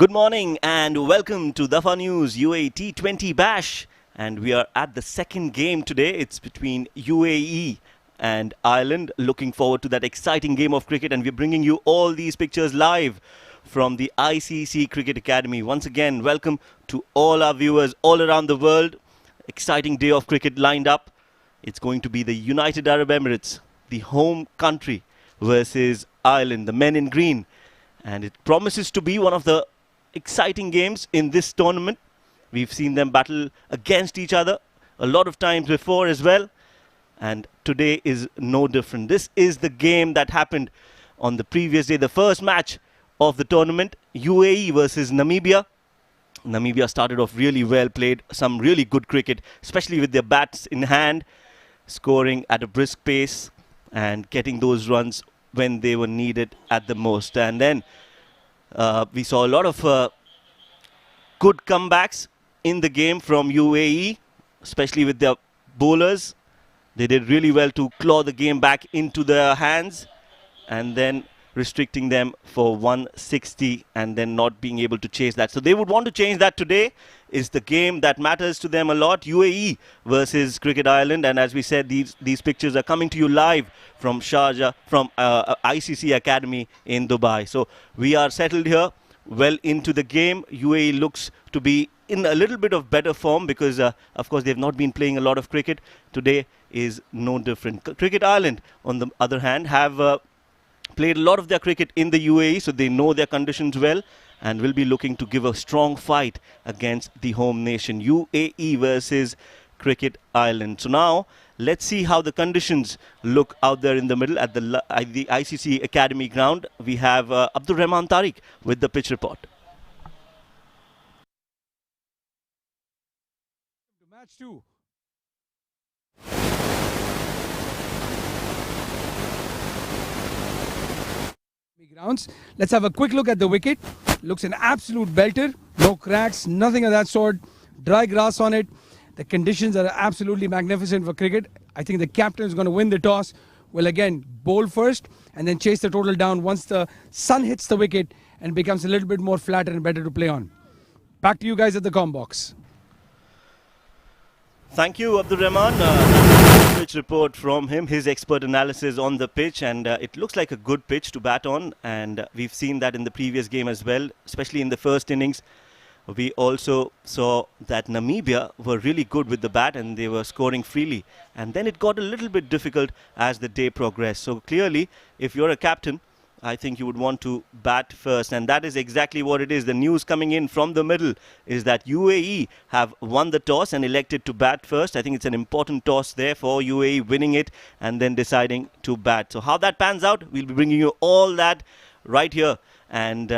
Good morning and welcome to Dafa News UAE T20 Bash. And we are at the second game today. It's between UAE and Ireland. Looking forward to that exciting game of cricket, and we're bringing you all these pictures live from the ICC Cricket Academy. Once again, welcome to all our viewers all around the world. Exciting day of cricket lined up. It's going to be the United Arab Emirates, the home country, versus Ireland, the men in green. And it promises to be one of the exciting games in this tournament. We've seen them battle against each other a lot of times before as well. And today is no different. This is the game that happened on the previous day, the first match of the tournament, UAE versus Namibia. Namibia started off really well, played some really good cricket, especially with their bats in hand, scoring at a brisk pace and getting those runs when they were needed at the most. And then we saw a lot of good comebacks in the game from UAE, especially with their bowlers. They did really well to claw the game back into their hands and then restricting them for 160 and then not being able to chase that. So they would want to change that today. Is the game that matters to them a lot. UAE versus Cricket Ireland. And as we said, these pictures are coming to you live from Sharjah, from ICC Academy in Dubai. So we are settled here, well into the game. UAE looks to be in a little bit of better form because, of course, they've not been playing a lot of cricket. Today is no different. Cricket Ireland, on the other hand, have played a lot of their cricket in the UAE, so they know their conditions well and will be looking to give a strong fight against the home nation. UAE versus Cricket Ireland. So now, let's see how the conditions look out there in the middle at the ICC Academy ground. We have Abdul Rahman Tariq with the pitch report. Match 2. Grounds. Let's have a quick look at the wicket. Looks an absolute belter. No cracks, nothing of that sort. Dry grass on it. The conditions are absolutely magnificent for cricket. I think the captain is going to win the toss. Will again bowl first and then chase the total down once the sun hits the wicket and becomes a little bit more flatter and better to play on. Back to you guys at the comm box. Thank you, Abdul Rahman. Pitch report from him, his expert analysis on the pitch, and it looks like a good pitch to bat on, and we've seen that in the previous game as well, especially in the first innings. We also saw that Namibia were really good with the bat and they were scoring freely, and then it got a little bit difficult as the day progressed. So clearly, if you're a captain, I think you would want to bat first, and that is exactly what it is. The news coming in from the middle is that UAE have won the toss and elected to bat first. I think it's an important toss there for UAE, winning it and then deciding to bat. So how that pans out, we'll be bringing you all that right here, and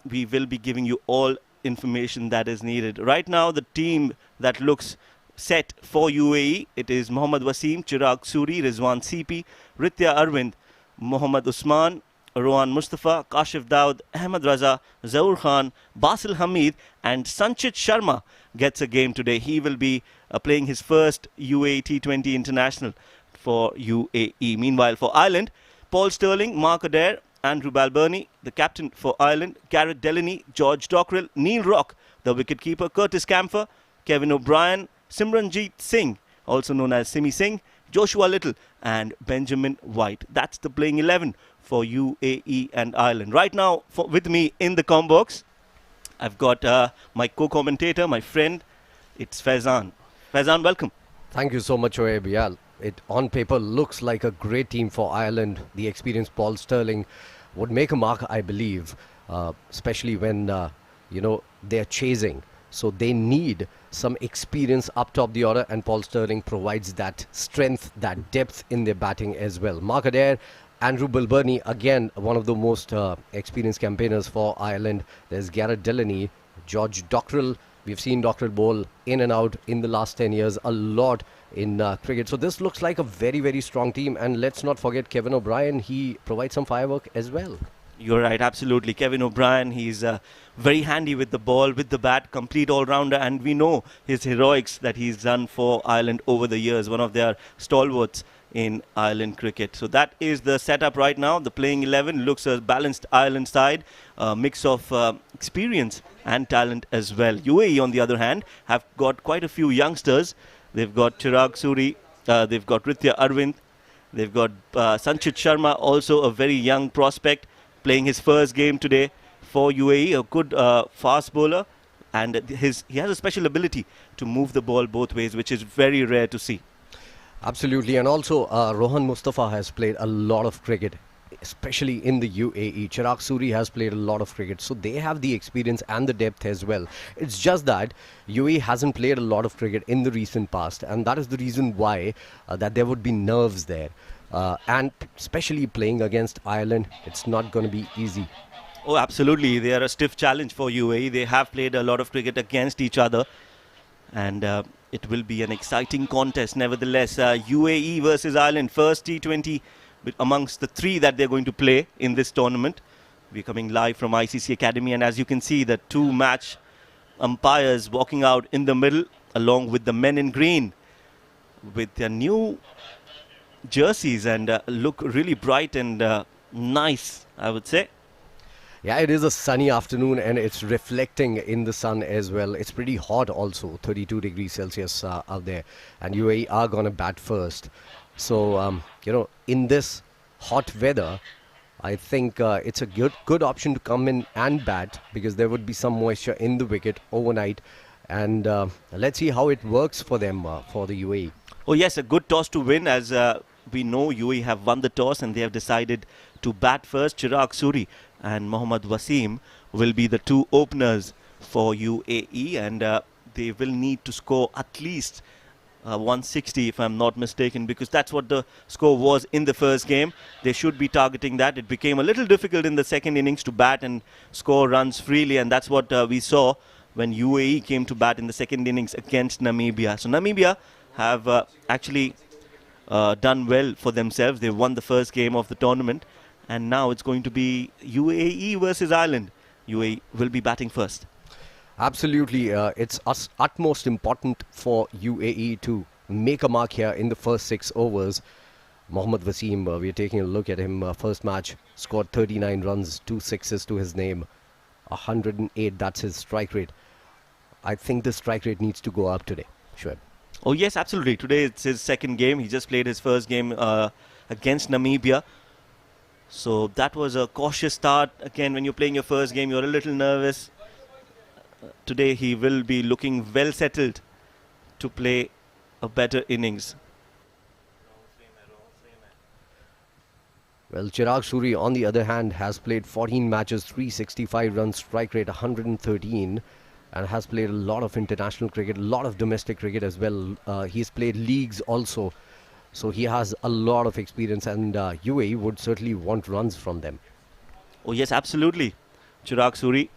we will be giving you all information that is needed. Right now, the team that looks set for UAE, it is Mohammad Wasim, Chirag Suri, Rizwan CP, Ritya Arvind, Mohammad Usman, Rohan Mustafa, Kashif Daud, Ahmed Raza, Zaur Khan, Basil Hamid and Sanchez Sharma gets a game today. He will be playing his first UAE T20 international for UAE. Meanwhile, for Ireland, Paul Sterling, Mark Adair, Andrew Balbirnie, the captain for Ireland, Garrett Delaney, George Dockrell, Neil Rock, the wicketkeeper, Curtis Camphor, Kevin O'Brien, Simranjeet Singh, also known as Simi Singh, Joshua Little and Benjamin White. That's the playing 11 for UAE and Ireland. Right now, with me in the comm box, I've got my co-commentator, my friend, it's Faizan. Faizan, welcome. Thank you so much, Oebial. It on paper looks like a great team for Ireland. The experienced Paul Sterling would make a mark, I believe, especially when they're chasing. So they need some experience up top the order, and Paul Sterling provides that strength, that depth in their batting as well. Mark Adair, Andrew Balbirnie, again, one of the most experienced campaigners for Ireland. There's Garrett Delaney, George Dockrell. We've seen Dockrell bowl in and out in the last 10 years a lot in cricket. So this looks like a very, very strong team. And let's not forget Kevin O'Brien. He provides some firework as well. You're right, absolutely. Kevin O'Brien, he's very handy with the ball, with the bat, complete all-rounder, and we know his heroics that he's done for Ireland over the years, one of their stalwarts in Ireland cricket. So that is the setup right now. The playing 11 looks a balanced Ireland side, a mix of experience and talent as well. UAE, on the other hand, have got quite a few youngsters. They've got Chirag Suri, they've got Ritya Arvind, they've got Sanchez Sharma, also a very young prospect, playing his first game today for UAE, a good fast bowler, and he has a special ability to move the ball both ways, which is very rare to see. Absolutely, and also Rohan Mustafa has played a lot of cricket, especially in the UAE. Chirag Suri has played a lot of cricket, so they have the experience and the depth as well. It's just that UAE hasn't played a lot of cricket in the recent past, and that is the reason why that there would be nerves there. And especially playing against Ireland, it's not going to be easy. Oh, absolutely. They are a stiff challenge for UAE. They have played a lot of cricket against each other, and it will be an exciting contest. Nevertheless, UAE versus Ireland, first T20 amongst the three that they're going to play in this tournament. We're coming live from ICC Academy, and as you can see, the two match umpires walking out in the middle, along with the men in green, with their new jerseys, and look really bright and nice, I would say. Yeah, it is a sunny afternoon and it's reflecting in the sun as well. It's pretty hot also, 32 degrees Celsius out there. And UAE are going to bat first. So, in this hot weather, I think it's a good option to come in and bat, because there would be some moisture in the wicket overnight. And let's see how it works for them, for the UAE. Oh yes, a good toss to win, as we know UAE have won the toss and they have decided to bat first. Chirag Suri and Mohammad Wasim will be the two openers for UAE, and they will need to score at least 160, if I'm not mistaken, because that's what the score was in the first game. They should be targeting that. It became a little difficult in the second innings to bat and score runs freely, and that's what we saw when UAE came to bat in the second innings against Namibia. So Namibia have actually done well for themselves. They won the first game of the tournament, and now it's going to be UAE versus Ireland. UAE will be batting first. Absolutely. It's utmost important for UAE to make a mark here in the first 6 overs. Mohammad Wasim, we're taking a look at him. First match, scored 39 runs, 2 sixes to his name. 108, that's his strike rate. I think the strike rate needs to go up today. Sure. Oh yes, absolutely. Today it's his second game. He just played his first game against Namibia. So that was a cautious start. Again, when you're playing your first game, you're a little nervous. Today he will be looking well settled to play a better innings. Well, Chirag Suri, on the other hand, has played 14 matches, 365 runs, strike rate 113, and has played a lot of international cricket, a lot of domestic cricket as well. He's played leagues also. So he has a lot of experience, and UAE would certainly want runs from them. Oh yes, absolutely. Chirag Suri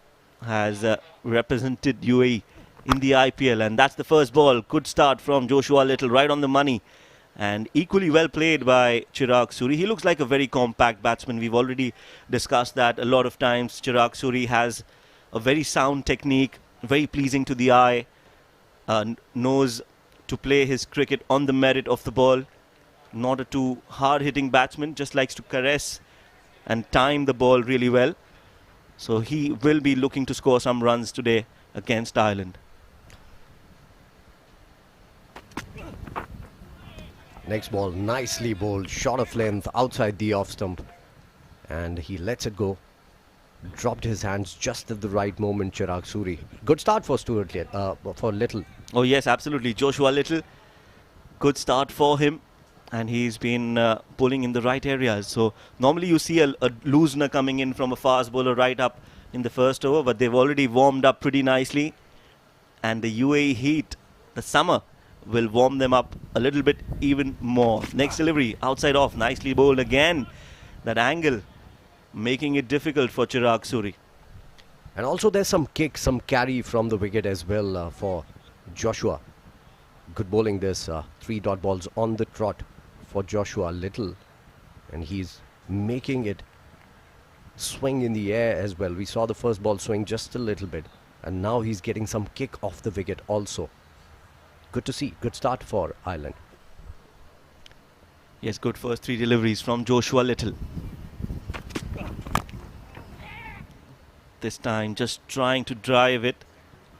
has represented UAE in the IPL, and that's the first ball. Good start from Joshua Little, right on the money, and equally well played by Chirag Suri. He looks like a very compact batsman. We've already discussed that a lot of times. Chirag Suri has a very sound technique, very pleasing to the eye, knows to play his cricket on the merit of the ball. Not a too hard-hitting batsman, just likes to caress and time the ball really well. So he will be looking to score some runs today against Ireland. Next ball, nicely bowled, short of length, outside the off stump. And he lets it go. Dropped his hands just at the right moment, Chirag Suri. Good start for for Little. Oh yes, absolutely. Joshua Little, good start for him. And he's been pulling in the right areas. So normally you see a loosener coming in from a fast bowler right up in the first over, but they've already warmed up pretty nicely. And the UAE heat, the summer, will warm them up a little bit even more. Next delivery, outside off, nicely bowled again. That angle, making it difficult for Chirag Suri. And also there's some kick, some carry from the wicket as well for Joshua. Good bowling this, 3 dot balls on the trot for Joshua Little, and he's making it swing in the air as well. We saw the first ball swing just a little bit, and now he's getting some kick off the wicket also. Good to see. Good start for Ireland. Yes, good first 3 deliveries from Joshua Little. This time just trying to drive it.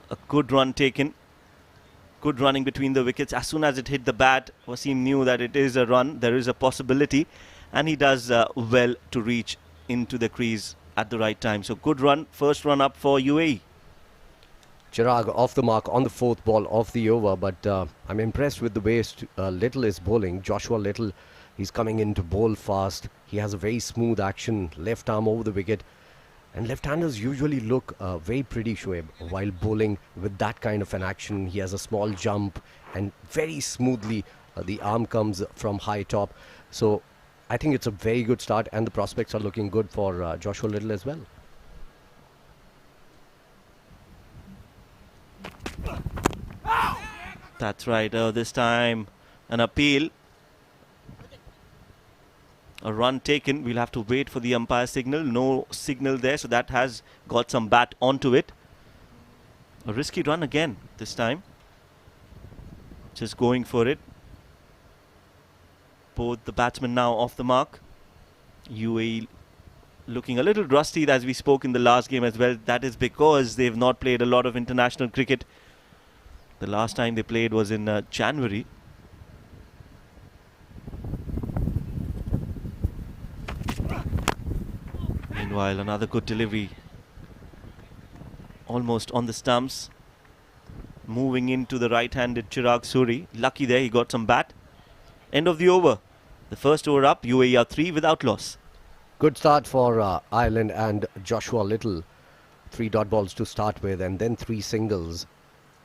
A good run taken. Good running between the wickets. As soon as it hit the bat, Wasim knew that it is a run. There is a possibility. And he does well to reach into the crease at the right time. So good run. First run up for UAE. Chirag off the mark on the 4th ball of the over, but I'm impressed with the way Little is bowling. Joshua Little, he's coming in to bowl fast. He has a very smooth action, left arm over the wicket. And left-handers usually look very pretty, Shoaib, while bowling with that kind of an action. He has a small jump and very smoothly the arm comes from high top. So I think it's a very good start and the prospects are looking good for Joshua Little as well. That's right. This time an appeal. A run taken. We'll have to wait for the umpire signal. No signal there, so that has got some bat onto it. A risky run again this time. Just going for it. Both the batsmen now off the mark. UAE looking a little rusty, as we spoke in the last game as well. That is because they've not played a lot of international cricket. The last time they played was in January. Meanwhile, another good delivery. Almost on the stumps. Moving into the right-handed Chirag Suri. Lucky there, he got some bat. End of the over. The first over up, UAE are 3 without loss. Good start for Ireland and Joshua Little. 3 dot balls to start with and then 3 singles.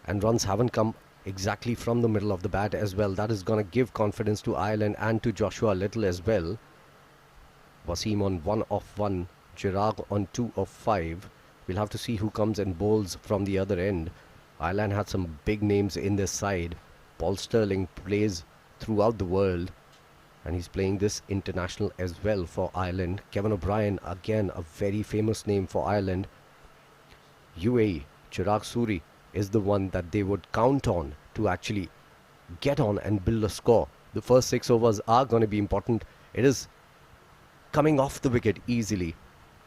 And runs haven't come exactly from the middle of the bat as well. That is going to give confidence to Ireland and to Joshua Little as well. Wasim on 1 off 1. Chirag on 2 of 5. We'll have to see who comes and bowls from the other end. Ireland had some big names in this side. Paul Sterling plays throughout the world and he's playing this international as well for Ireland. Kevin O'Brien, again a very famous name for Ireland. UAE, Chirag Suri is the one that they would count on to actually get on and build a score. The first 6 overs are going to be important. It is coming off the wicket easily,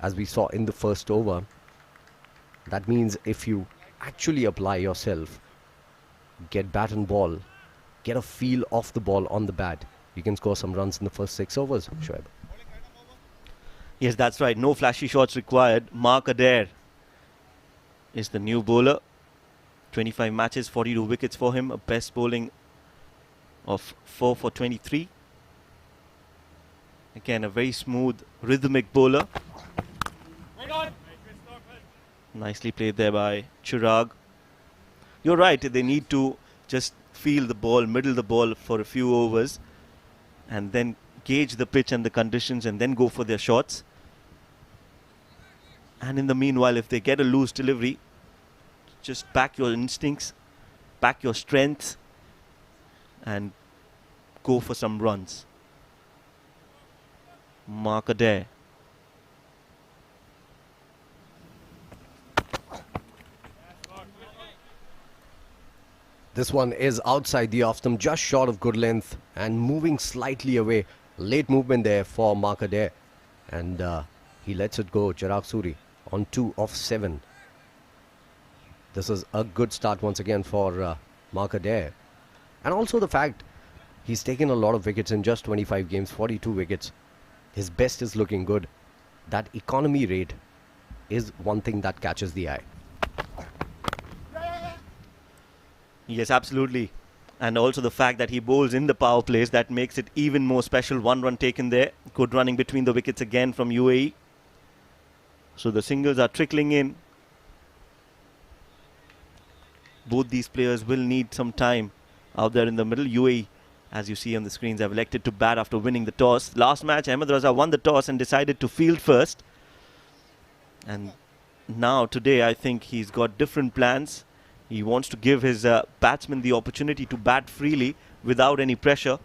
as we saw in the first over. That means if you actually apply yourself, get bat and ball, get a feel of the ball on the bat, you can score some runs in the first 6 overs, Shoaib. Yes, that's right. No flashy shots required. Mark Adair is the new bowler. 25 matches, 42 wickets for him. A best bowling of 4 for 23. Again, a very smooth, rhythmic bowler. Nicely played there by Chirag. You're right, they need to just feel the ball, middle the ball for a few overs and then gauge the pitch and the conditions and then go for their shots. And in the meanwhile, if they get a loose delivery, just back your instincts, back your strength and go for some runs. Mark Adair. This one is outside the off stump, just short of good length and moving slightly away. Late movement there for Mark Adair. And he lets it go, Chirag Suri, on 2 of 7. This is a good start once again for Mark Adair. And also the fact he's taken a lot of wickets in just 25 games, 42 wickets. His best is looking good. That economy rate is one thing that catches the eye. Yes, absolutely. And also the fact that he bowls in the power plays, that makes it even more special. 1 run taken there. Good running between the wickets again from UAE. So the singles are trickling in. Both these players will need some time out there in the middle. UAE, as you see on the screens, have elected to bat after winning the toss. Last match, Ahmed Raza won the toss and decided to field first. And now, today, I think he's got different plans. He wants to give his batsmen the opportunity to bat freely without any pressure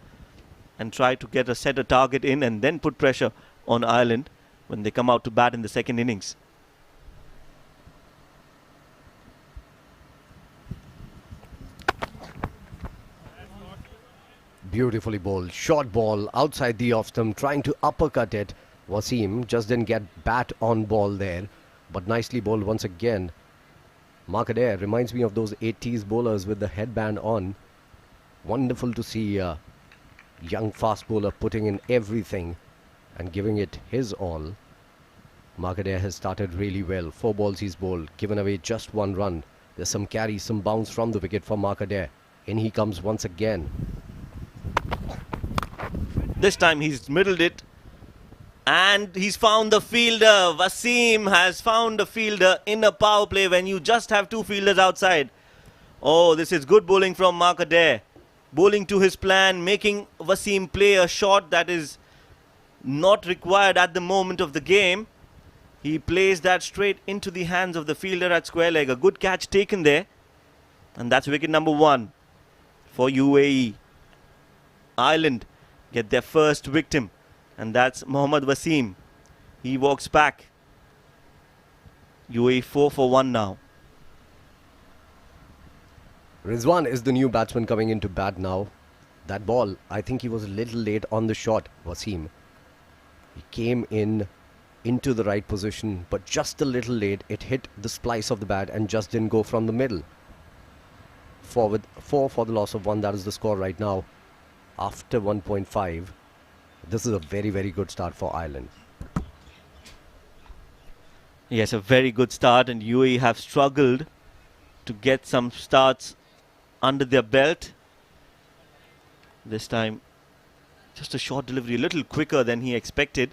and try to set a target in and then put pressure on Ireland when they come out to bat in the second innings. Beautifully bowled. Short ball outside the off stump, trying to uppercut it. Wasim just didn't get bat on ball there, but nicely bowled once again. Markader reminds me of those 80s bowlers with the headband on. Wonderful to see a young fast bowler putting in everything and giving it his all. Markader has started really well. 4 balls he's bowled, given away just 1 run. There's some carry, some bounce from the wicket for Markader. In he comes once again. This time he's middled it. And he's found the fielder. Wasim has found the fielder in a power play when you just have 2 fielders outside. Oh, this is good bowling from Markader. Bowling to his plan, making Wasim play a shot that is not required at the moment of the game. He plays that straight into the hands of the fielder at square leg. A good catch taken there. And that's wicket number 1 for UAE. Ireland get their first victim. And that's Mohammad Wasim. He walks back. UAE 4 for 1 now. Rizwan is the new batsman coming into bat now. That ball, I think he was a little late on the shot, Wasim. He came into the right position, but just a little late. It hit the splice of the bat and just didn't go from the middle. 4 for the loss of 1. That is the score right now. After 1.5. This is a very, very good start for Ireland. Yes, a very good start, and UAE have struggled to get some starts under their belt. This time, just a short delivery, a little quicker than he expected.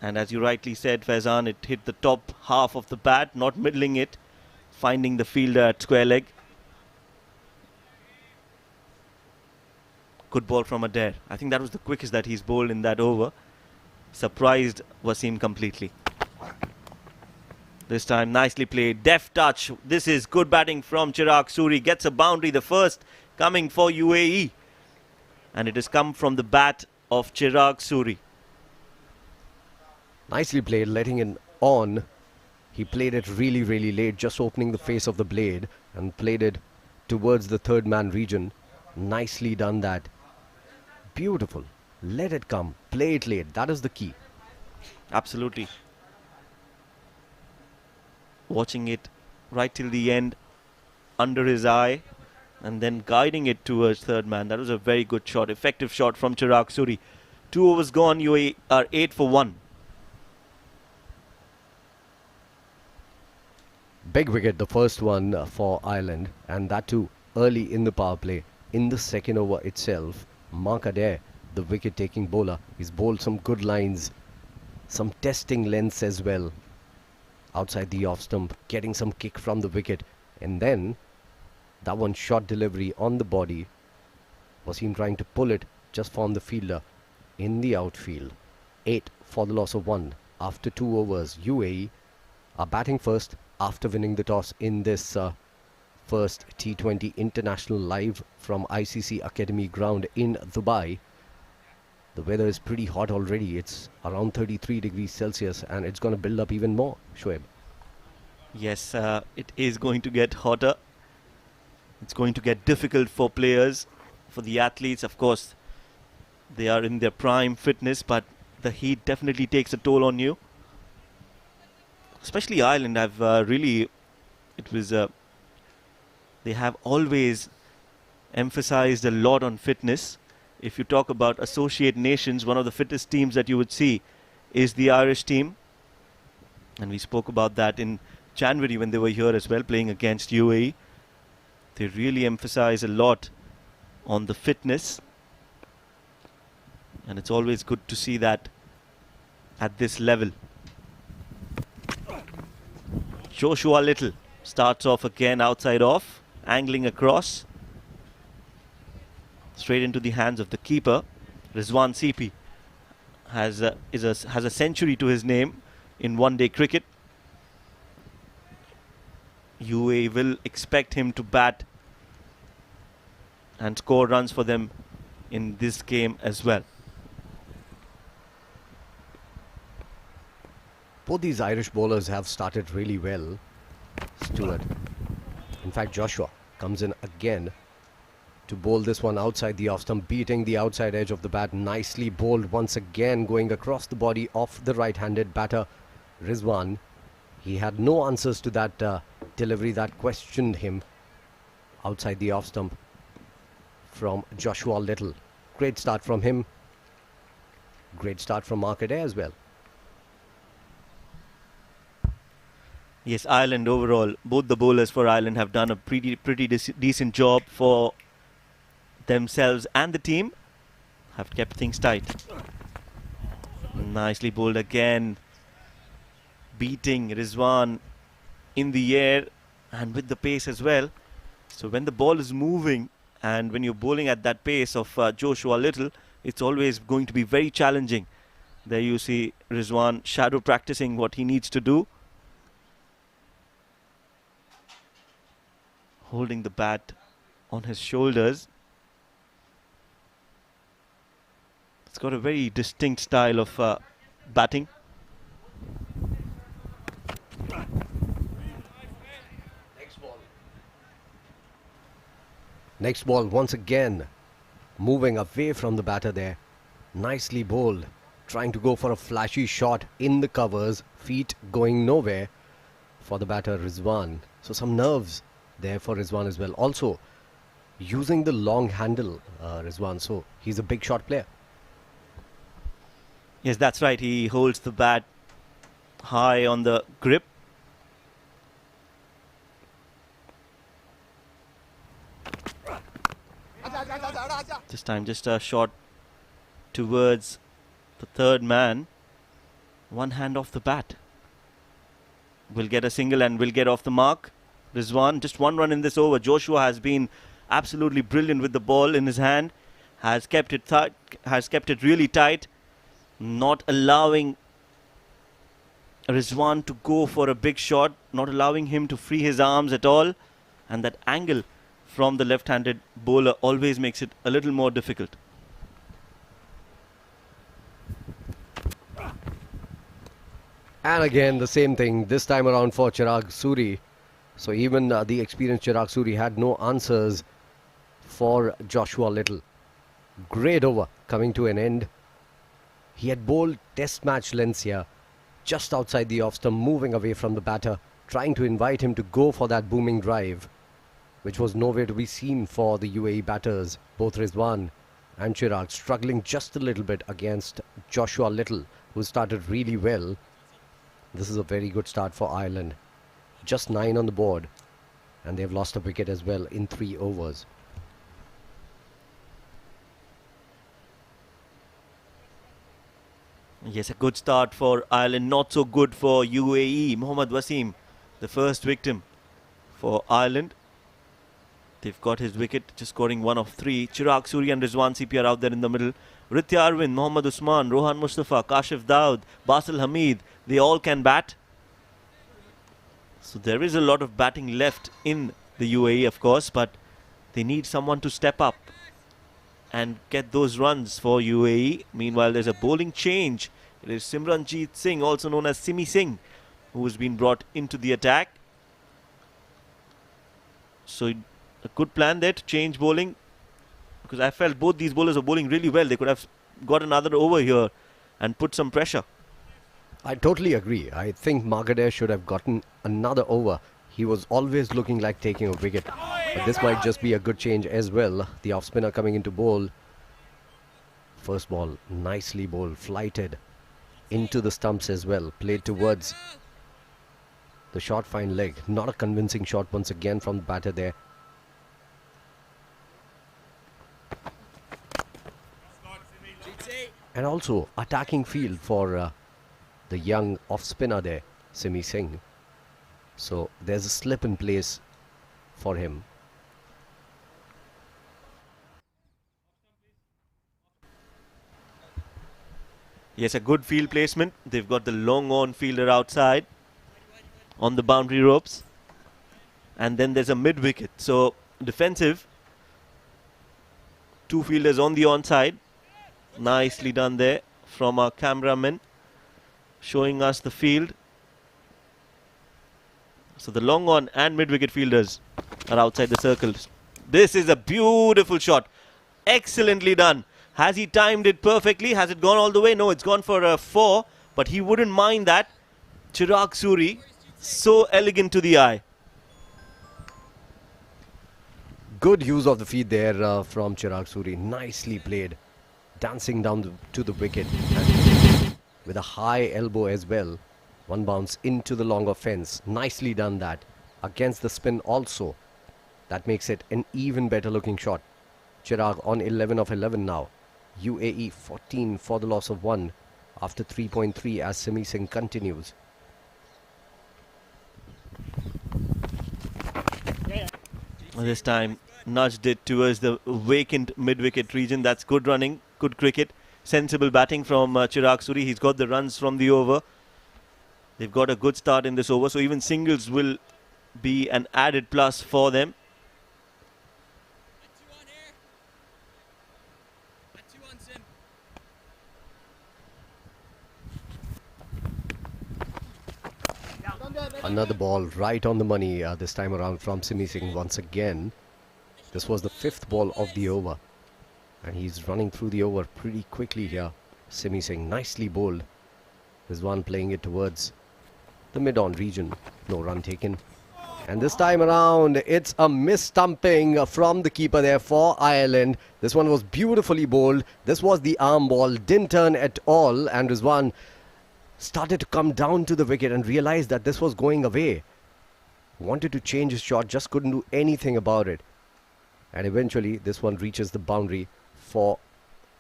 And as you rightly said, Faizan, it hit the top half of the bat, not middling it, finding the fielder at square leg. Good ball from Adair. I think that was the quickest that he's bowled in that over. Surprised Wasim completely. This time nicely played. Deft touch. This is good batting from Chirag Suri. Gets a boundary. The first coming for UAE. And it has come from the bat of Chirag Suri. Nicely played, letting it on. He played it really, really late, just opening the face of the blade and played it towards the third man region. Nicely done that. Beautiful. Let it come. Play it late. That is the key. Absolutely. Watching it right till the end, under his eye, and then guiding it towards third man. That was a very good shot. Effective shot from Chirag Suri. 2 overs gone. UAE are 8 for 1. Big wicket, the first one for Ireland, and that too early in the power play. In the second over itself, Markader, the wicket-taking bowler, he's bowled some good lines, some testing lengths as well. Outside the off stump, getting some kick from the wicket, and then that one short delivery on the body. Wasim trying to pull it, just found the fielder in the outfield. 8 for the loss of 1 after 2 overs. UAE are batting first after winning the toss in this first T20 International live from ICC Academy ground in Dubai. The weather is pretty hot already. It's around 33 degrees Celsius and it's going to build up even more, Shoaib. Yes, it is going to get hotter. It's going to get difficult for players, for the athletes. Of course, they are in their prime fitness, but the heat definitely takes a toll on you. Especially Ireland have they have always emphasized a lot on fitness. If you talk about associate nations, one of the fittest teams that you would see is the Irish team. And we spoke about that in January when they were here as well, playing against UAE. They really emphasize a lot on the fitness. And it's always good to see that at this level. Joshua Little starts off again outside off, angling across. Straight into the hands of the keeper. Rizwan CP has a century to his name in one-day cricket. UAE will expect him to bat and score runs for them in this game as well. Both these Irish bowlers have started really well. Stewart, in fact Joshua, comes in again to bowl this one outside the off stump, beating the outside edge of the bat. Nicely bowled once again, going across the body of the right-handed batter, Rizwan. He had no answers to that delivery that questioned him outside the off stump from Joshua Little. Great start from him. Great start from Mark Adair as well. Yes, Ireland overall, both the bowlers for Ireland have done a pretty decent job for themselves, and the team have kept things tight. Nicely bowled again, beating Rizwan in the air and with the pace as well. So when the ball is moving and when you're bowling at that pace of Joshua Little, it's always going to be very challenging. There you see Rizwan shadow practicing what he needs to do, holding the bat on his shoulders. It's got a very distinct style of batting. Next ball once again, moving away from the batter there. Nicely bowled, trying to go for a flashy shot in the covers, feet going nowhere for the batter Rizwan. So some nerves there for Rizwan as well. Also using the long handle, Rizwan, so he's a big shot player. Yes, that's right. He holds the bat high on the grip. This time just a shot towards the third man. One hand off the bat. Will get a single and will get off the mark. Rizwan, just one run in this over. Joshua has been absolutely brilliant with the ball in his hand. Has kept it really tight. Not allowing Rizwan to go for a big shot. Not allowing him to free his arms at all. And that angle from the left-handed bowler always makes it a little more difficult. And again the same thing this time around for Chirag Suri. So even the experienced Chirag Suri had no answers for Joshua Little. Great over coming to an end. He had bowled test match lengths here, just outside the off stump, moving away from the batter, trying to invite him to go for that booming drive, which was nowhere to be seen for the UAE batters. Both Rizwan and Chirag struggling just a little bit against Joshua Little, who started really well. This is a very good start for Ireland. Just 9 on the board, and they've lost a wicket as well in 3 overs. Yes, a good start for Ireland, not so good for UAE. Mohammad Wasim, the first victim for Ireland. They've got his wicket, just scoring 1 of 3. Chirag Suri and Rizwan CP are out there in the middle. Ritya Arvind, Mohammad Usman, Rohan Mustafa, Kashif Daud, Basil Hamid, they all can bat. So there is a lot of batting left in the UAE, of course, but they need someone to step up and get those runs for UAE. Meanwhile, there's a bowling change. It is Simranjeet Singh, also known as Simi Singh, who has been brought into the attack. So a good plan there to change bowling, because I felt both these bowlers are bowling really well. They could have got another over here and put some pressure. I totally agree. I think Mark Adair should have gotten another over. He was always looking like taking a wicket. But this might just be a good change as well. The off-spinner coming into bowl. First ball, nicely bowled, flighted into the stumps as well. Played towards the short fine leg. Not a convincing shot once again from the batter there. And also attacking field for the young off-spinner there, Simi Singh. So there's a slip in place for him. Yes, a good field placement. They've got the long on fielder outside on the boundary ropes. And then there's a mid-wicket. So defensive. 2 fielders on the onside. Nicely done there from our cameraman, showing us the field. So the long on and mid-wicket fielders are outside the circle, This is a beautiful shot. Excellently done. Has he timed it perfectly? Has it gone all the way? No, it's gone for a 4, but he wouldn't mind that. Chirag Suri, so elegant to the eye. Good use of the feet there from Chirag Suri. Nicely played. Dancing down to the wicket. And with a high elbow as well. One bounce into the longer fence. Nicely done that. Against the spin also. That makes it an even better looking shot. Chirag on 11 of 11 now. UAE 14 for the loss of 1 after 3.3 as Simi Singh continues. This time nudged it towards the vacant mid-wicket region. That's good running, good cricket. Sensible batting from Chirag Suri. He's got the runs from the over. They've got a good start in this over, so even singles will be an added plus for them. Another ball right on the money this time around from Simi Singh once again. This was the 5th ball of the over. And he's running through the over pretty quickly here. Simi Singh nicely bowled. Rizwan playing it towards the mid-on region. No run taken. And this time around, it's a miss-stumping from the keeper there for Ireland. This one was beautifully bowled. This was the arm ball. Didn't turn at all. And Rizwan started to come down to the wicket and realized that this was going away. Wanted to change his shot, just couldn't do anything about it. And eventually this one reaches the boundary for,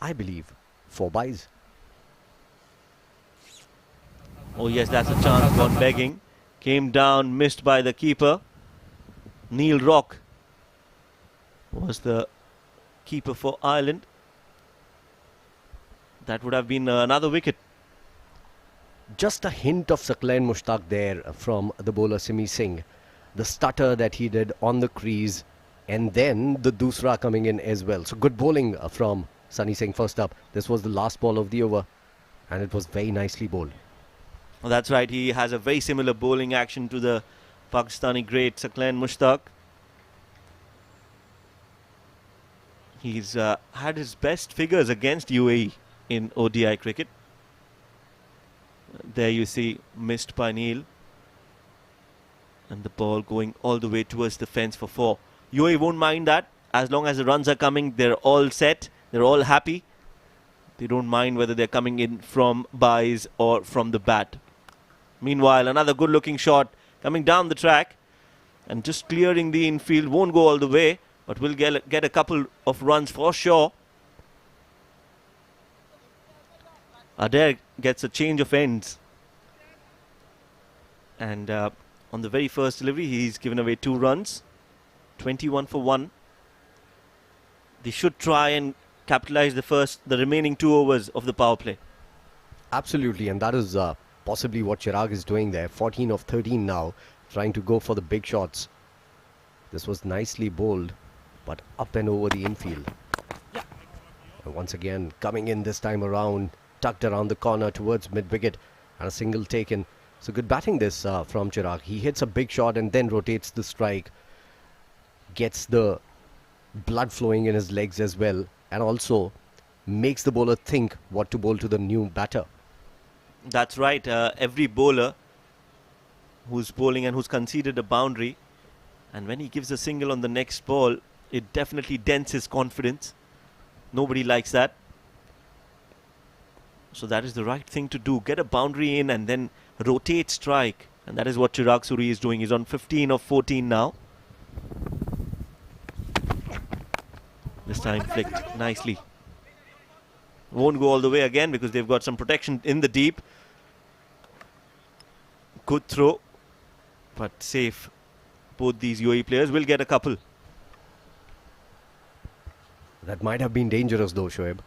I believe, 4 byes. Oh yes, that's a chance gone begging. Came down, missed by the keeper. Neil Rock was the keeper for Ireland. That would have been another wicket. Just a hint of Saqlain Mushtaq there from the bowler Simi Singh. The stutter that he did on the crease, and then the dusra coming in as well. So good bowling from Sunny Singh first up. This was the last ball of the over, and it was very nicely bowled. Well, that's right, he has a very similar bowling action to the Pakistani great Saqlain Mushtaq. He's had his best figures against UAE in ODI cricket. There you see, missed by Neil. And the ball going all the way towards the fence for 4. UAE won't mind that. As long as the runs are coming, they're all set. They're all happy. They don't mind whether they're coming in from byes or from the bat. Meanwhile, another good looking shot coming down the track. And just clearing the infield. Won't go all the way, but will get a couple of runs for sure. Adair gets a change of ends. And on the very first delivery, he's given away 2 runs. 21 for 1. They should try and capitalize the remaining 2 overs of the power play. Absolutely, and that is possibly what Chirag is doing there. 14 of 13 now, trying to go for the big shots. This was nicely bowled, but up and over the infield. And once again, coming in this time around, tucked around the corner towards mid-wicket, and a single taken. So good batting this from Chirag. He hits a big shot and then rotates the strike. Gets the blood flowing in his legs as well, and also makes the bowler think what to bowl to the new batter. That's right. Every bowler who's bowling and who's conceded a boundary, and when he gives a single on the next ball, it definitely dents his confidence. Nobody likes that. So that is the right thing to do. Get a boundary in and then rotate strike. And that is what Chirag Suri is doing. He's on 15 of 14 now. This time flicked nicely. Won't go all the way again because they've got some protection in the deep. Good throw, but safe. Both these UAE players will get a couple. That might have been dangerous though, Shoaib.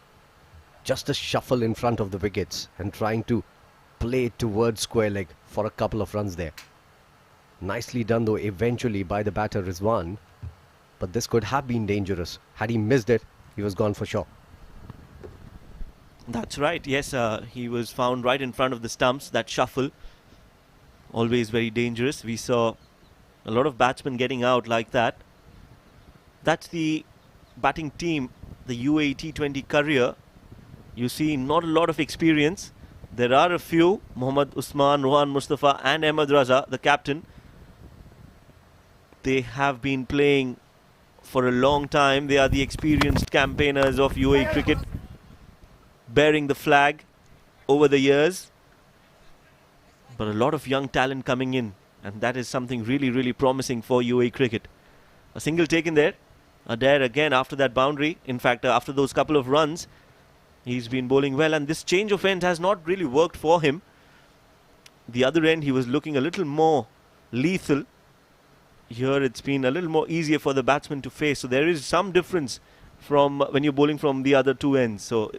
Just a shuffle in front of the wickets and trying to play towards square leg for a couple of runs there. Nicely done though eventually by the batter Rizwan. But this could have been dangerous. Had he missed it, he was gone for sure. That's right. Yes, he was found right in front of the stumps. That shuffle, always very dangerous. We saw a lot of batsmen getting out like that. That's the batting team, the UAE T20 career. You see, not a lot of experience. There are a few, Mohammad Usman, Rohan Mustafa and Ahmed Raza, the captain. They have been playing for a long time. They are the experienced campaigners of UAE cricket, bearing the flag over the years. But a lot of young talent coming in, and that is something really, really promising for UAE cricket. A single taken there. Adair again after that boundary. In fact, after those couple of runs, he's been bowling well, and this change of end has not really worked for him. The other end, he was looking a little more lethal. Here it's been a little more easier for the batsman to face. So there is some difference from when you're bowling from the other two ends. So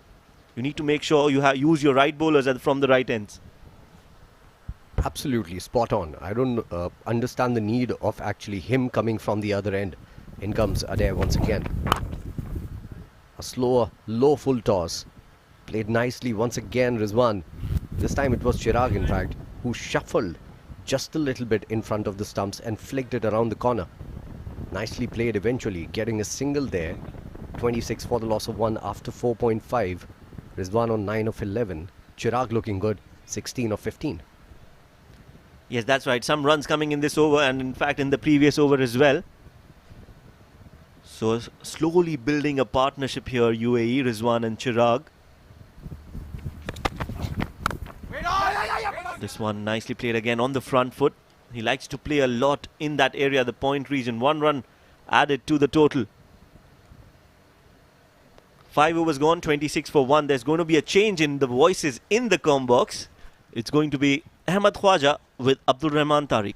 you need to make sure you use your right bowlers from the right ends. Absolutely spot on. I don't understand the need of actually him coming from the other end. In comes Adair once again. A slower, low full toss. Played nicely once again, Rizwan. This time it was Chirag, in fact, who shuffled just a little bit in front of the stumps and flicked it around the corner. Nicely played eventually, getting a single there. 26 for the loss of 1 after 4.5. Rizwan on 9 of 11. Chirag looking good, 16 of 15. Yes, that's right. Some runs coming in this over, and in fact in the previous over as well. So slowly building a partnership here, UAE, Rizwan and Chirag. This one nicely played again on the front foot. He likes to play a lot in that area, the point region. 1 run added to the total. 5 overs gone, 26 for 1. There's going to be a change in the voices in the comm box. It's going to be Ahmed Khwaja with Abdul Rahman Tariq.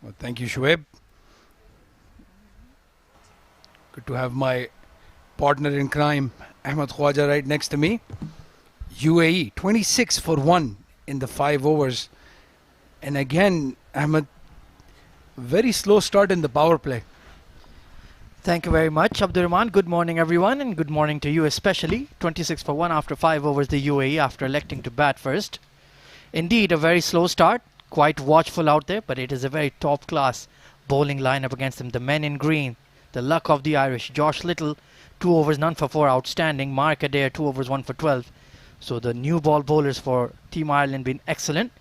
Well, thank you, Shoaib. Good to have my partner in crime, Ahmed Khwaja, right next to me. UAE, 26 for 1 in the 5 overs. And again, Ahmed, very slow start in the power play. Thank you very much, Abdurrahman. Good morning, everyone, and good morning to you especially. 26 for 1 after 5 overs, the UAE, after electing to bat first. Indeed, a very slow start. Quite watchful out there, but it is a very top-class bowling lineup against them. The men in green, the luck of the Irish. Josh Little, 2 overs, none for 4, outstanding. Mark Adair, 2 overs, 1 for 12. So the new ball bowlers for Team Ireland been excellent.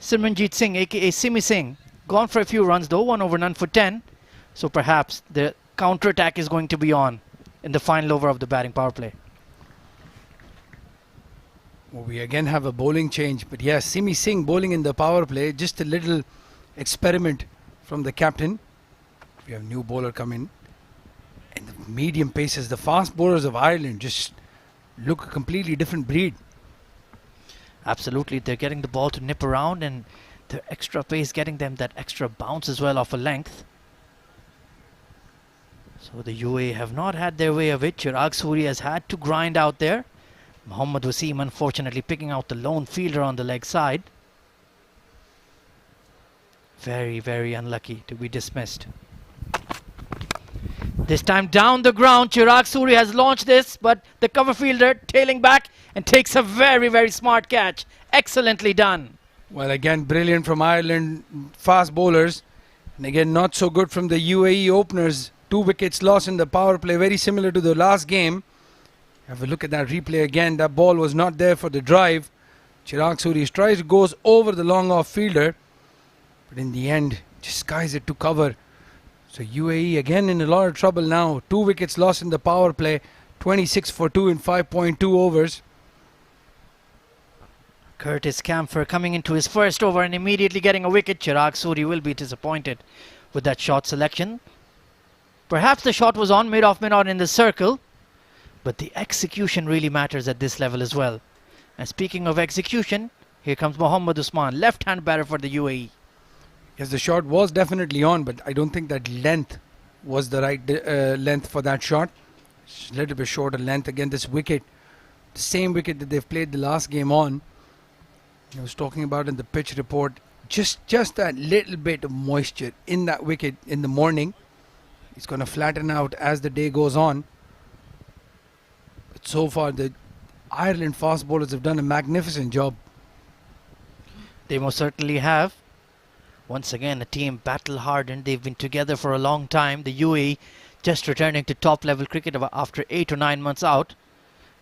Simranjeet Singh, aka Simi Singh, gone for a few runs though, 1 over, none for 10. So perhaps the counter-attack is going to be on in the final over of the batting power play. Well, we again have a bowling change, but yes, Simi Singh bowling in the power play. Just a little experiment from the captain. We have new bowler come in, and the medium paces, the fast bowlers of Ireland just look a completely different breed. Absolutely, they're getting the ball to nip around, and the extra pace getting them that extra bounce as well off a length. So the UAE have not had their way of it. Chirag Suri has had to grind out there. Mohammad Wasim unfortunately picking out the lone fielder on the leg side. Very, very unlucky to be dismissed. This time down the ground, Chirag Suri has launched this, but the cover fielder tailing back and takes a very, very smart catch. Excellently done. Well, again, brilliant from Ireland, fast bowlers. And again, not so good from the UAE openers. 2 wickets lost in the power play, very similar to the last game. Have a look at that replay again. That ball was not there for the drive. Chirag Suri tries, goes over the long off fielder, but in the end, just skies it to cover. So UAE again in a lot of trouble now. 2 wickets lost in the power play. 26 for 2 in 5.2 overs. Curtis Camphor coming into his first over and immediately getting a wicket. Chirag Suri will be disappointed with that shot selection. Perhaps the shot was on mid-off, mid-on in the circle, but the execution really matters at this level as well. And speaking of execution, here comes Mohammad Usman, left-hand batter for the UAE. Yes, the shot was definitely on, but I don't think that length was the right length for that shot. It's a little bit shorter length. Again, this wicket, the same wicket that they've played the last game on. I was talking about in the pitch report, just that little bit of moisture in that wicket in the morning. It's going to flatten out as the day goes on. But so far, the Ireland fast bowlers have done a magnificent job. They most certainly have. Once again, a team battle hardened. They've been together for a long time. The UAE just returning to top level cricket after 8 or 9 months out.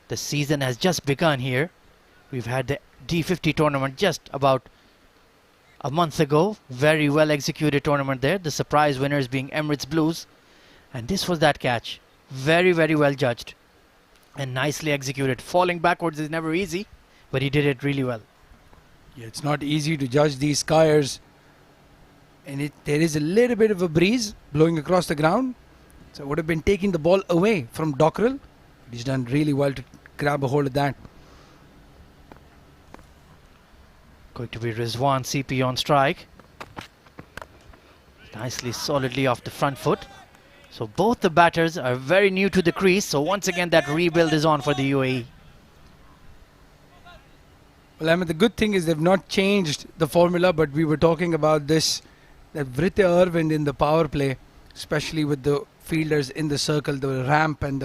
The season has just begun here. We've had the D50 tournament just about a month ago. Very well executed tournament there. The surprise winners being Emirates Blues. And this was that catch. Very, very well judged. And nicely executed. Falling backwards is never easy, but he did it really well. Yeah, it's not easy to judge these skiers. And there is a little bit of a breeze blowing across the ground. So it would have been taking the ball away from Dockrell. He's done really well to grab a hold of that. Going to be Rizwan CP on strike. Nicely, solidly off the front foot. So both the batters are very new to the crease. So once again, that rebuild is on for the UAE. Well, I mean, the good thing is they've not changed the formula, but we were talking about this, that Vritya Arvind in the power play, especially with the fielders in the circle, the ramp and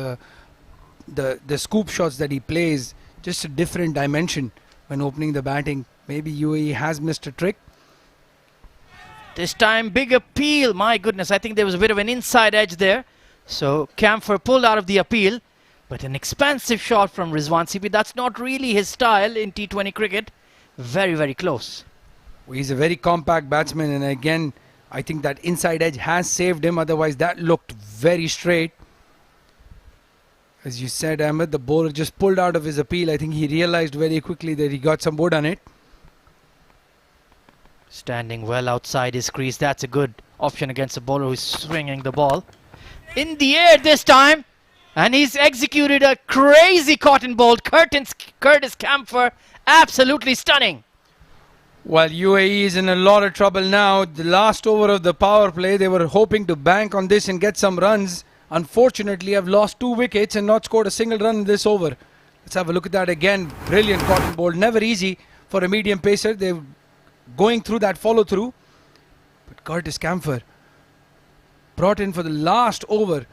the scoop shots that he plays, just a different dimension when opening the batting. Maybe UAE has missed a trick. This time, big appeal. My goodness, I think there was a bit of an inside edge there. So Camphor pulled out of the appeal. But an expansive shot from Rizwan CP. That's not really his style in T20 cricket. Very, very close. He's a very compact batsman, and again, I think that inside edge has saved him. Otherwise, that looked very straight. As you said, Ahmed, the bowler just pulled out of his appeal. I think he realized very quickly that he got some wood on it. Standing well outside his crease. That's a good option against a bowler who's swinging the ball. In the air this time. And he's executed a crazy cotton bolt. Curtis Camphor, absolutely stunning. Well, UAE is in a lot of trouble now. The last over of the power play, they were hoping to bank on this and get some runs. Unfortunately, have lost 2 wickets and not scored a single run in this over. Let's have a look at that again. Brilliant cotton bolt. Never easy for a medium pacer. They're going through that follow through. But Curtis Camphor brought in for the last over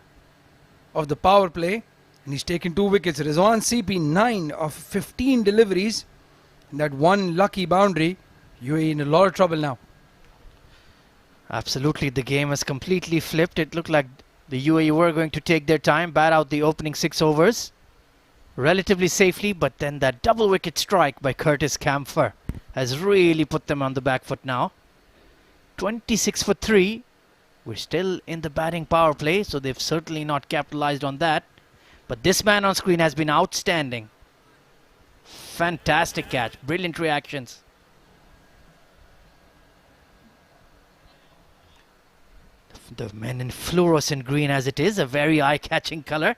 of the power play, and he's taken 2 wickets. Rizwan CP 9 of 15 deliveries, and that one lucky boundary. UAE in a lot of trouble now. Absolutely, the game has completely flipped. It looked like the UAE were going to take their time, bat out the opening 6 overs relatively safely, but then that double wicket strike by Curtis Camphor has really put them on the back foot now. 26 for 3. We're still in the batting power play, so they've certainly not capitalized on that. But this man on screen has been outstanding. Fantastic catch. Brilliant reactions. The men in fluorescent green as it is, a very eye-catching color.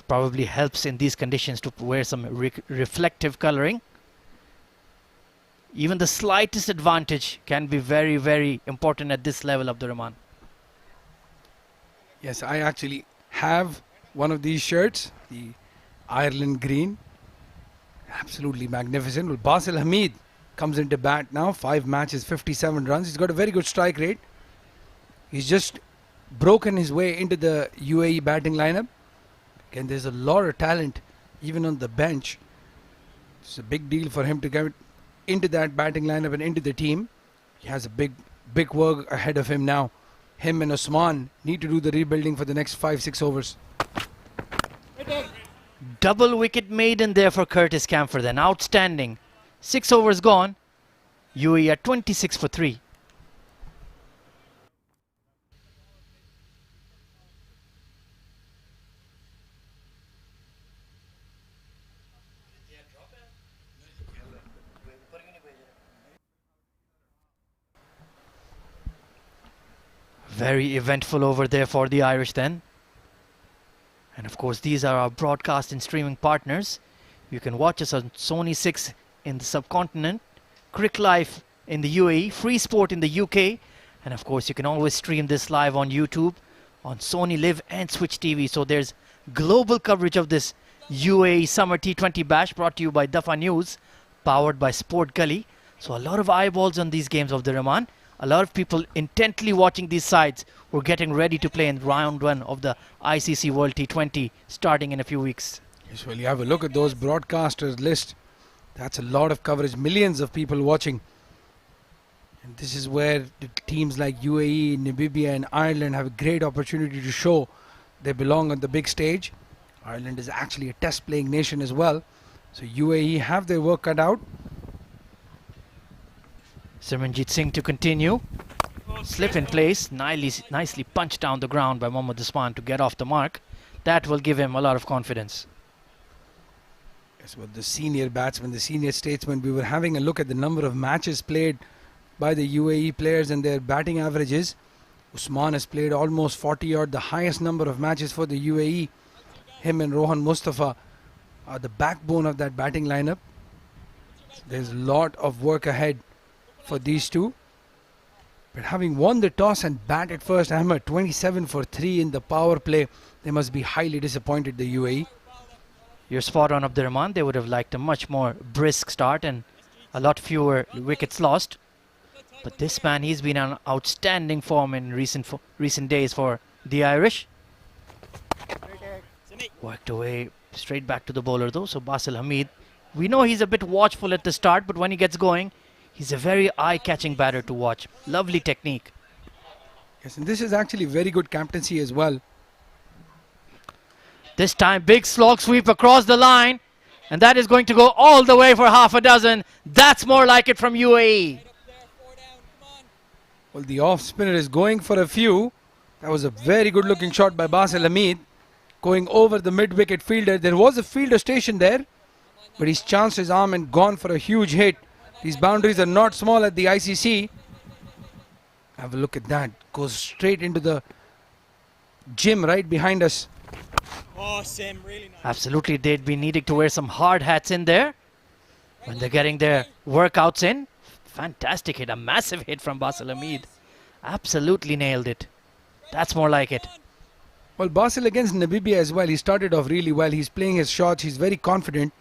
Probably helps in these conditions to wear some reflective coloring. Even the slightest advantage can be very, very important at this level, Abdurrahman. Yes, I actually have one of these shirts, the Ireland green. Absolutely magnificent. Well, Basil Hamid comes into bat now. 5 matches, 57 runs. He's got a very good strike rate. He's just broken his way into the UAE batting lineup. Again, there's a lot of talent even on the bench. It's a big deal for him to get into that batting lineup and into the team. He has a big work ahead of him now. Him and Osman need to do the rebuilding for the next 5-6 overs. Double wicket maiden there for Curtis Camphor then. Outstanding. 6 overs gone. UAE at 26 for 3. Very eventful over there for the Irish then. And of course, these are our broadcast and streaming partners. You can watch us on Sony 6 in the subcontinent, Crick Life in the UAE, Free Sport in the UK, and of course you can always stream this live on YouTube, on Sony Live and Switch TV. So there's global coverage of this UAE Summer T20 Bash brought to you by Dafa News, powered by Sport Gully. So a lot of eyeballs on these games of the Rahman. A lot of people intently watching these sides who are getting ready to play in round 1 of the ICC World T20 starting in a few weeks. Yes, well, you have a look at those broadcasters list. That's a lot of coverage, millions of people watching. And this is where the teams like UAE, Namibia and Ireland have a great opportunity to show they belong on the big stage. Ireland is actually a test playing nation as well. So UAE have their work cut out. Simranjit Singh to continue. Slip in place, nicely punched down the ground by Mohammad Usman to get off the mark. That will give him a lot of confidence. Yes, well, the senior batsmen, the senior statesmen, we were having a look at the number of matches played by the UAE players and their batting averages. Usman has played almost 40 odd, the highest number of matches for the UAE. Him and Rohan Mustafa are the backbone of that batting lineup. There's a lot of work ahead for these two. But having won the toss and batted first, Ahmed, 27 for 3 in the power play, they must be highly disappointed, the UAE. You're spot on, Abdur Rahman. They would have liked a much more brisk start and a lot fewer wickets lost. But this man, he's been on outstanding form in recent days for the Irish. Worked away straight back to the bowler though. So Basil Hamid, we know he's a bit watchful at the start, but when he gets going, he's a very eye-catching batter to watch. Lovely technique. Yes, and this is actually very good captaincy as well. This time, big slog sweep across the line. And that is going to go all the way for half a dozen. That's more like it from UAE. Well, the off spinner is going for a few. That was a very good looking shot by Basil Hamid. Going over the mid-wicket fielder. There was a fielder stationed there, but he's chanced his arm and gone for a huge hit. These boundaries are not small at the ICC. Have a look at that. Goes straight into the gym right behind us. Oh, Sim, really nice. Absolutely, they'd be needing to wear some hard hats in there when they're getting their workouts in. Fantastic hit, a massive hit from Basil Hamid. Absolutely nailed it. That's more like it. Well, Basil against Namibia as well. He started off really well. He's playing his shots. He's very confident.